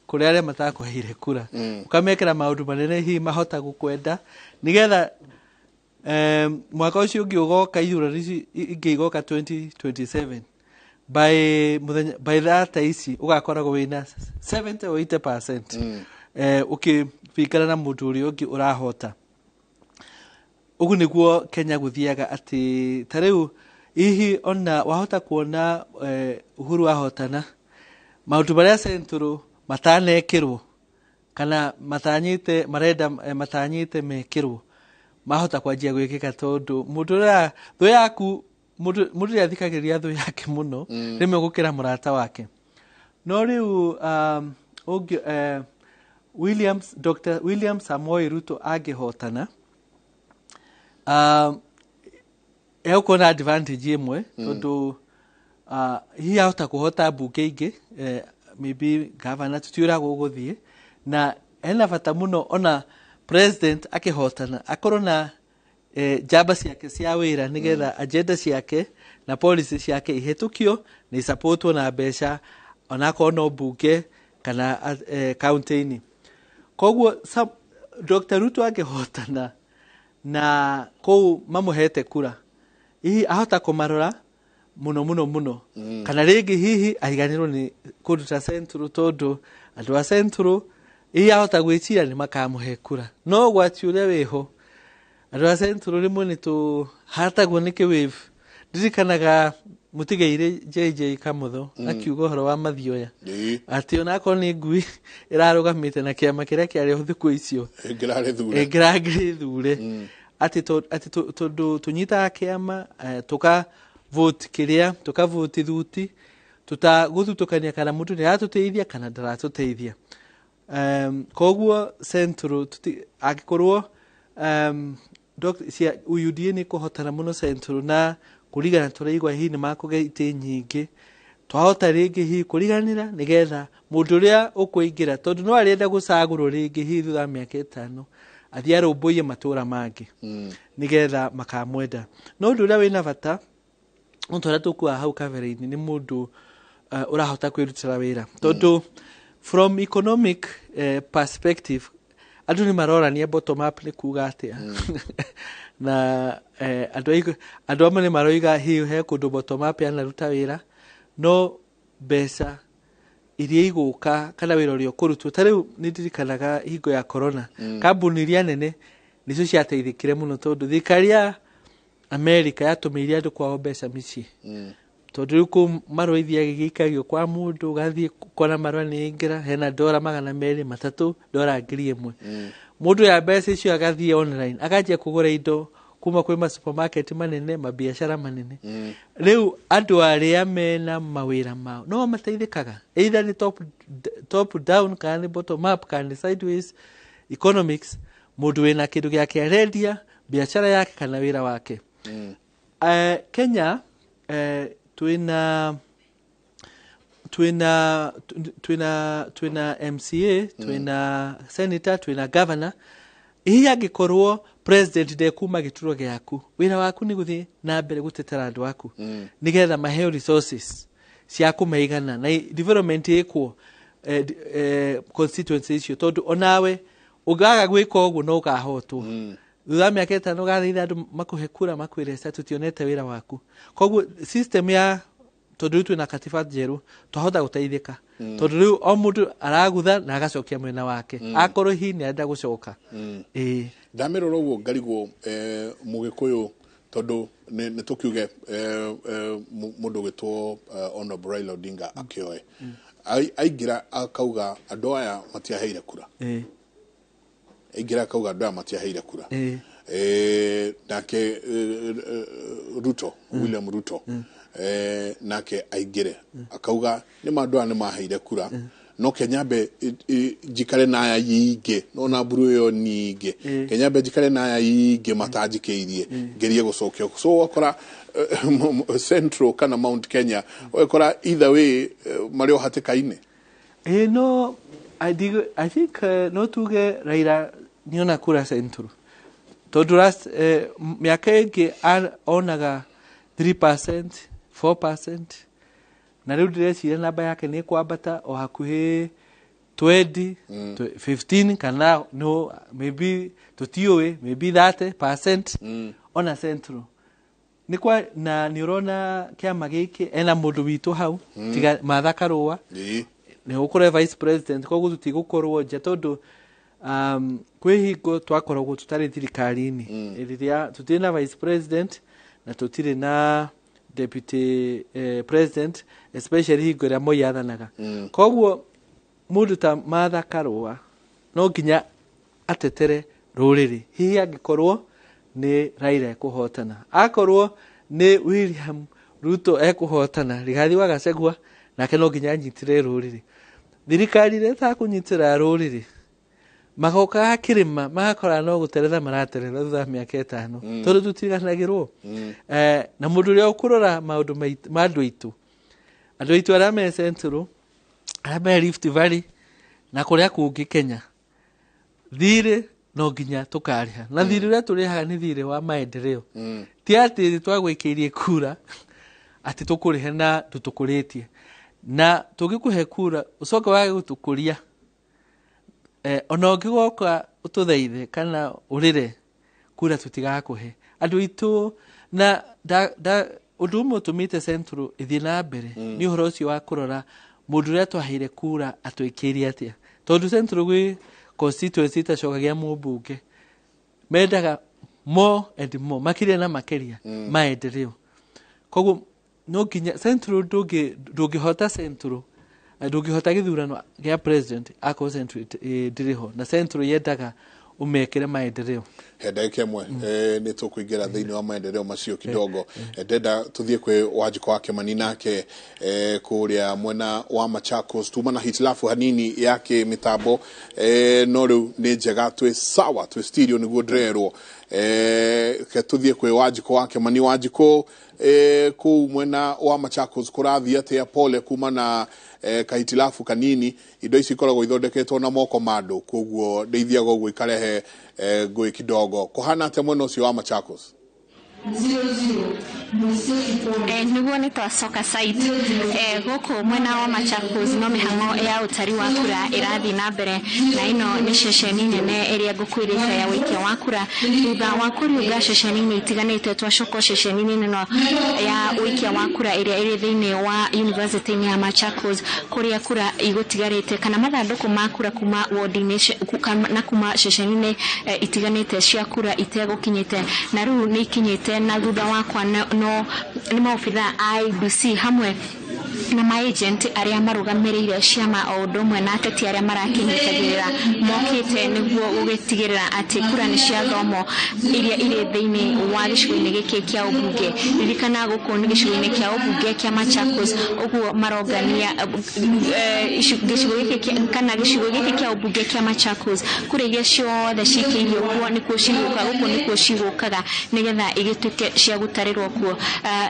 kũrĩ arĩa matakũheire kura, ũkamekĩra maũndũ manene hihi mahota gũkwenda, nĩgetha mwaka ũcio ũngĩ ũgoka, ithurano ici ingĩ igoka 2027, by that ici ũgakoragwo wĩna 70 or 80% ũkĩringana na mũndũ ũrĩa ũngĩ ũrahota. Ũguo nĩguo Kenya gũthiaga, atĩ ta rĩu hihi ona wahota kuona Uhuru ahotana, maũndũ marĩa Central matanekĩrwo kana matanyĩte mekĩrwo mahota kwanjia gwĩkĩka, tondũ mũndũ ũrĩa thũ yaku, mũndũ ũrĩa athikagĩrĩria thũ yake mũno rĩmwe gũkĩra mũrata wake. No rĩu Dr. William Samoei Ruto angĩhotana, egũkorwo na advantage ĩmwe, tondũ hihi ahota kũhota mbunge ingĩ, maybe governor tũtiũragwo gũthiĩ, na hena bata mũno ona president akĩhotana akorwo na njamba ciake cia wĩra, nĩgetha agenda ciake na policy ciake ihetũkio na isupportwo na mbeca, onakorwo no mbunge kana kaunti-inĩ. Koguo Dr. Ruto angĩhotana na kũu mamũhete kura, hihi ahota kũmarora mũno, kana rĩngĩ hihi ahiganĩrwo nĩ kũndũ ta Central, tondũ andũ a Central hihi ahota gwĩcira nĩ makamũhe kura. No ũgwati ũrĩa wĩho, andũ a Central rĩmwe nĩ tũhatagwo nĩ kĩwave. Ndirikanaga mũtigaire JJ Kamũtho akiuga ũhoro wa Mathioya, atĩ onakorwo nĩ ngui ĩrarũgamĩte na kĩama kĩrĩa kĩarĩ ho thikũ icio ĩngĩragĩthure, atĩ tondũ tũnyitaga kĩama tũkavote kĩrĩa, tũkavote thuti, tũtagũthutũkania kana mũndũ nĩ aratũteithia kana ndaratũteithia. Koguo Central angĩkorwo UDA nĩ kũhotana mũno Central, na kũringana tũraigua hihi nĩ makũgĩa itĩ nyingĩ, twahota rĩngĩ hihi kũriganĩra, nĩgetha mũndũ ũrĩa ũkũingĩra, tondũ no arenda gũcagũrwo rĩngĩ hihi thutha wa mĩaka 5 athiĩ arũmbũiye matũra mangĩ nĩgetha makamwenda. No ũndũ ũrĩa wĩna bata, mũndũ ũrĩa tũkuaga hau kabere-inĩ nĩ mũndũ ũrahota kwĩrutĩra wĩra, tondũ from economic perspective andũ nĩ marorania bottom up nĩ kuga atĩa, na andũ amwe nĩ maroiga hihi he kũndũ bottom up yanaruta wĩra, no mbeca iria igũka kana wĩra ũrĩa ũkũrutwo. Ta rĩu nĩ ndirikanaga hingo ya corona, kambuni iria nene nĩcio ciateithĩkire mũno, tondũ thirikari ya Amerika yatũmĩire andũ kwao mbeca mĩciĩ, tondũ rĩu kũu marũa ithiaga igĩikagio kwa mũndũ, ũgathiĩ kuona marũa nĩ ingĩra, hena $200, $300, $1,000. Mũndũ ya mbeca icio agathiĩ online akanjia kũgũra indo kuma kwĩ masupermarket manene, mabiacara manene. Rĩu andũ arĩa mena mawĩra mao no mateithĩkaga, either nĩ top down kana nĩ bottom up kana nĩ sideways economics. Mũndũ wĩna kĩndũ gĩake arendia, biacara yake kana wĩra wake. Kenya twina MCA, twina senator, twina governor. Hihi angĩkorwo president ndekuma gĩturwa gĩaku, wĩra waku nĩ gũthiĩ na mbere gũtetera andũ aku, nĩgetha maheo resources cia kũmaigana na development ĩkwo constituency icio, tondũ onawe ũngĩaga gwĩka ũguo no ũkahotwo. Thutha wa mĩaka 5 ũgathiĩ andũ makũhe kura makwĩre tũtionete wĩra waku. Koguo system ya, tondũ rĩu twĩna katiba njerũ, twahota gũteithĩka, tondũ rĩu o mũndũ aragutha na agacokia mwena wake, akorwo hihi nĩ arenda gũcoka. Ndamerora ũguo ngarigwo Mũgĩkũyũ tondu ne tukiuge mundu gitwo Honorable Raila Odinga akioe aigira akauga andu aya matiaheire kura aigira akauga andu aya matiaheire kura nake Ruto William Ruto nake aigire akauga ni mandu aya ni maheire kura no Kenyambe jikare na aya yinge no na buru yo ninge Kenyambe jikare na aya yinge matajikeirie gerie gucokio so wakora Central kana Mount Kenya wakora either way mario hatikaine no I think no tuge Raila niona kura Central tondu last miaka ingi onaga 3% 4% na riu direciria namba yake ni kwambata o hakuhi 20 15 kana no maybe tutioe maybe 30% ona Central ni kwa na niurona kiama giki ena mundu witu hau tiga Martha Karua ni ukore vice president koguo tutigukorwo nje tondu kwihingo twakoragwo tutari thirikari-ini riria tutina vice president na tutire na deputy president especially hingo ria Moi athanaga koguo mundu ta Martha Karua no nginya atetere ruriri hihi angikorwo ni Raila ekuhotana akorwo ni William Ruto ekuhotana Rigathi wa Gachagua nake no nginya anyitire ruriri thirikari reta kunyitira ruriri magoka kirima makora no guteretha maraterera thutha miaka 5 tondu tutiganagirwo na mundu ria ukurora maundu mandu itu andu itu ara me Central ara me Rift Valley na kuria kungi Kenya thire no nginya tukariha na thire ria turihaga ni thire wa maendeleo ti ati twagwikirie kura ati tukurihe na tutukuritie na tugikuhe kura ucoka wage gutukuria ona ungigoka ututhaithe kana urire kura tutigakuhe andu itu na undu mutumite Central ithi na mbere ni uhoro ucio wa kurora mundu ria twaheire kura atwikirie atia tondu Central gwi constituency ta cokagia mumbunge mendaga more and more makiria na makiria maendeleo koguo no nginya Central ndungihota Central ndungihota githurano gia president ako Central diriho na Central yendaga umekere maendeleo henda ikemwe ni tukuingira thiini wa maendeleo macio kidogo ndenda tuthie kwi Wanjiko wake maninake kuria mwena wa Machakos tuma na hitilafu hanini yake mitambo no riu ni njega twi sawa twi stereo niguo drerwo ke tuthie kwi Wanjiko wake mani Wanjiko ku mwena wa Machakos kurathia atia pole kuma na kahitilafu kanini indo ici ikoragwo ithondeketwo na moko mandu koguo ndeithia goguo ikarehe ngui kidogo kuhana atia mwena ucio wa Machakos niguo ni twacoka site guku mwena wa Machakos no mihango ya utari wa kura irathi na mbere na ino ni ceceni nene iria ngukwirite ya wikia wa kura thutha wa kuriuga ceceni itiganite twacoka ceceni nene no ya wikia wa kura iria iri thiini wa university ya Machakos kuria kura igutigarite kana mathanduku ma kura kuma ward-ini na kuma ceceni itiganite cia kura itegukinyite na riu ni ikinyite na thutha wakwa no ni maofitha IBC hamwe na maagent aria marugamirire ciama o ndomwe na ateti aria marakinyitagirira mokite niguo gugitigirira ati kura ni cia thomo iria iri thiini wa gicigo-ini giki kia ubunge ririkana guku ni gicigo-ini kia ubunge kia Machakos uguo marongania gicigo giki kana gicigo giki kia ubunge kia Machakos kura iria ciothe cikirio kuo nikuo ciguka guku nikuo cigukaga nigetha igituke cia gutarirwo kuo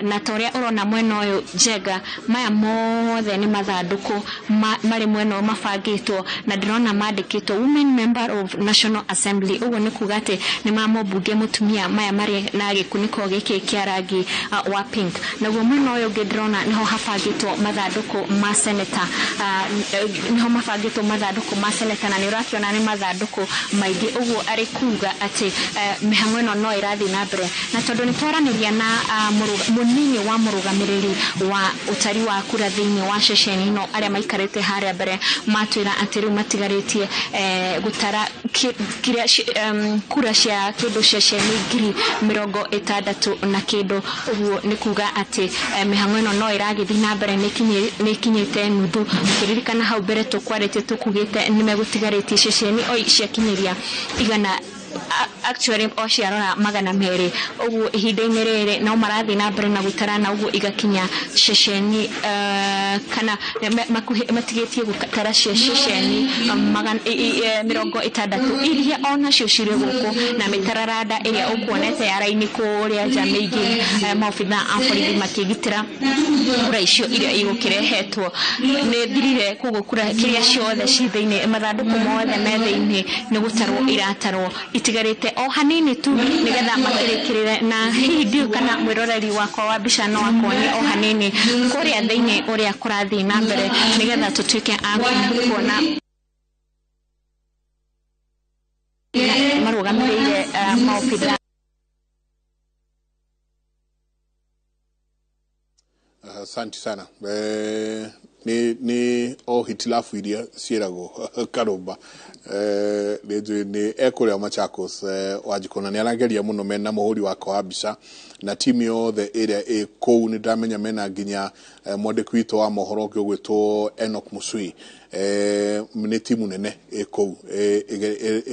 na toria urona mwena uyu Jega maya mothe ni mathanduku mari mwena mabangitwo na ndirona mandikitwo women member of National Assembly uguo ni kugate ni mamobunge mutumia maya mari na gikuniko giki kia rangi wa pink naguo mwena uyu ndirona niho habangitwo mathanduku ma senator niho mabangitwo mathanduku ma senator na ni urakiona ni mathanduku maingi uguo ari kuga ati mihango ino no irathi na mbere na tondu ni twaraniria na munini wa murugamiriri wa utari wa kura kura thiini wa ceceni no aria maikarite haria mbere matwira ati riu matigarĩtie gutara kura cia kindu ceceni 60 na kindu uguo ni kuga ati mihang'o ino no iragithi na mbere ni kinyite nuthu kiririkana hau mbere tukwarite tukugite ni megutigarĩtie ceceni oi cia kinyiria igana actually ociarora magana meri uguo ihinda-inĩ rĩrĩ no marathi na mbere na gutara na uguo igakinya ceceni kana matigĩtie gutara ceceni 60 iria onacio cirĩ gũkũ na mĩtararanda ĩrĩa ũkuonete ya raini kũrĩa nja mĩingĩ maobitha a borithi makĩgitĩra kura icio iria igũkĩrehetwo nĩ thirire koguo kura kĩrĩa ciothe ci thĩinĩ mathandũkũ mothe me thĩinĩ nĩ gũtarwo iratarwo itigarĩte o hanini tu nigetha makĩrĩkĩrĩre na hihi ndiũ kana mwĩroreri wakwa wa mbica no akonie o hanini kũrĩa thĩinĩ ũrĩa kũrathiĩ na mbere nigetha tũtuĩke a kuona marũgamĩrĩire maobitha. Asante sana. Ni o hitilafu iria ciĩragwo Karumba ni ekuria Machakos wajikona ni arageria muno mena muhuri wako wa mbica na timu yothe ĩrĩa ĩkũu nĩ ndamenya mena nginya mwandĩki witũ wa mohoro ũgwĩtwo Enoch Musui nĩ timu nene ĩkũu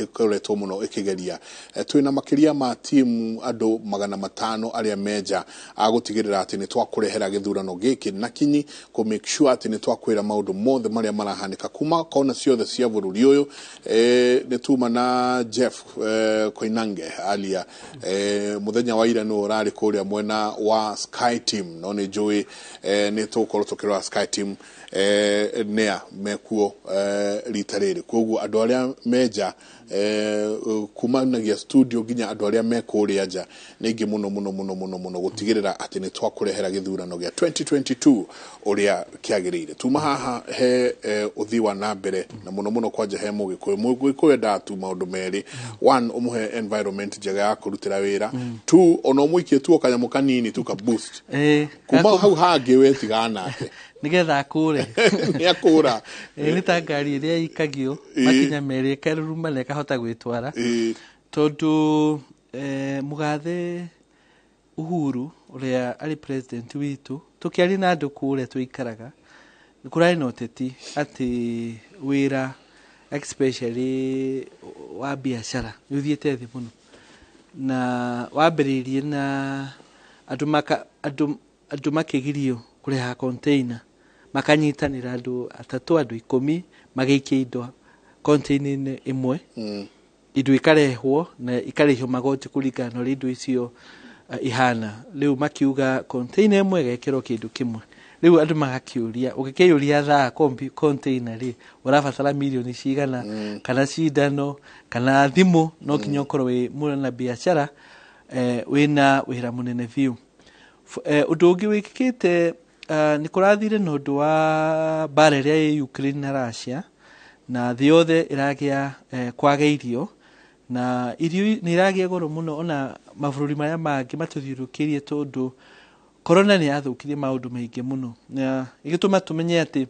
ĩkoretwo mũno ĩkĩgeria twĩna makĩria ma timu andũ 500 arĩa menja agũtigĩrĩra atĩ nĩ twakũrehera gĩthurano gĩkĩ na kinyi kũ make sure atĩ nĩ twakwĩra maũndũ mothe marĩa marahanĩka kuma kona ciothe cia bũrũri ũyũ nĩ tuma na Jeff Koinange alia muthenya wa ira no rari kũrĩa mwena wa Sky Team no nĩ njũĩ nĩ tũkorwo tũkĩrora Sky Team nĩa mekuo rita rĩrĩ koguo andũ arĩa menja kumanagia studio nginya andũ arĩa mekũrĩa nja nĩ ingĩ mũno gũtigĩrĩra atĩ nĩ twakũrehera gĩthurano gĩa 2022 ũrĩa kĩagĩrĩire tuma haha he ũthii wa na mbere na mũno kwanja he mũgĩkũyũ ndatu maũndũ merĩ one ũmũhe environment njega ya kũrutĩra wĩra two ono mũikie tu kanyamũ kanini tu ka boost kuma hau hangĩ wetigana nake nigetha akũre nĩ akũra nĩ ta ngari ĩrĩa ikagio makinya merĩ karuruma na kahota gwĩtwara tondũ mũgathe Uhuru ũrĩa arĩ president witũ tũkĩari na andũ kũrĩa tũikaraga kũrarĩ na ũteti atĩ wĩra especially wa biacara ũthiĩte thĩ mũno na wambĩrĩirie na andũ makĩgirio kũreha container makanyitanĩra andũ 10 magĩikia indo container-inĩ ĩmwe indo ikarehwo na ikarĩhio magoti kũringana na indo icio ihana rĩu makiuga container ĩmwe gekĩrwo kĩndũ kĩmwe rĩu andũ magakĩũria ũgĩkĩũria thaa container rĩ ũrabatara milioni cigana kana cindano kana thimũ no kinya ũkorwo wĩ mũna biacara wĩna wĩra mũnene biũ ũndũ ũngĩ wĩkĩkĩte nĩ kũrathire na ũndũ wa mbara ĩrĩa ĩ Ukraine na Russia na thĩ yothe ĩragĩa kwaga irio na irio nĩ iragĩa goro mũno ona mabũrũri marĩa mangĩ matũthiũrũrũkĩirie tondũ corona nĩ yathũkirie maũndũ maingĩ mũno na ĩgĩtũma tũmenye atĩ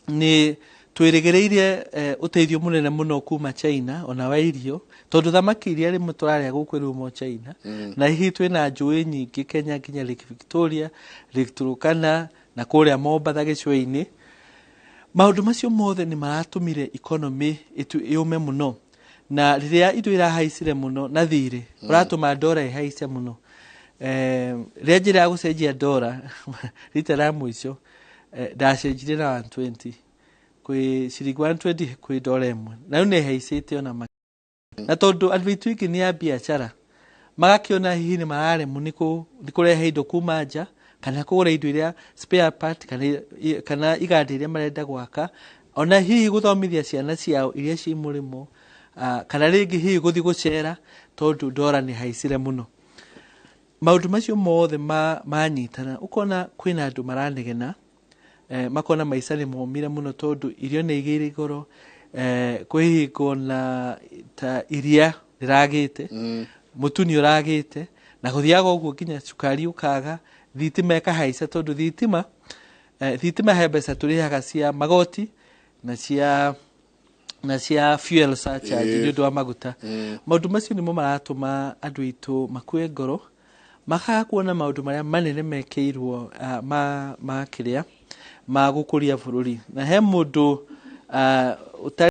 nĩ twĩrĩgĩrĩire ũteithio mũnene mũno kuma China ona wa irio tondũ thamaki iria rĩmwe tũrarĩa gũkũ rĩuma China na hihi twĩna njũĩ nyingĩ Kenya nginya Lake Victoria, Lake Turkana na kũrĩa Mombasa gĩcũa-inĩ maũndũ macio mothe nĩ maratũmire economy yũme mũno na rĩrĩa indo irahaicire mũno na thirĩ ũratũma ndora ĩhaice mũno rĩrĩa njĩra ya gũcenjia ndora rita rĩa mũico ndacenjirie na 120 kwĩ ciringi 120 kwĩ ndora ĩmwe na rĩu nĩ ĩhaicĩte ona na tondũ andũ aitũ aingĩ nĩ a biacara magakĩona hihi nĩ mararemwo nĩ kũrehe indo kuma nja kana kũgũra indo iria spare part kana iganda iria marenda gwaka ona hihi gũthomithia ciana ciao iria ciĩ mũrĩmo kana rĩngĩ hihi gũthiĩ gũcera tondũ ndora nĩ haicire mũno maũndũ macio mothe manyitana ũkona kwĩna andũ maranegena makona maica nĩ momire mũno tondũ irio nĩ igĩrĩ goro kwĩhingo na ta iria rĩragĩte mũtu nĩ ũragĩte na gũthiaga ũguo nginya cukari ũkaga thitima ĩkahaica tondũ thitima thitima he mbeca tũrĩhaga cia magoti na cia fuel surcharge nĩ ũndũ wa maguta. Maũndũ macio nĩmo maratũma andũ aitũ makue ngoro, makaga kuona maũndũ marĩa manene mekĩirwo ma gũkũria bũrũri. Na he mũndũ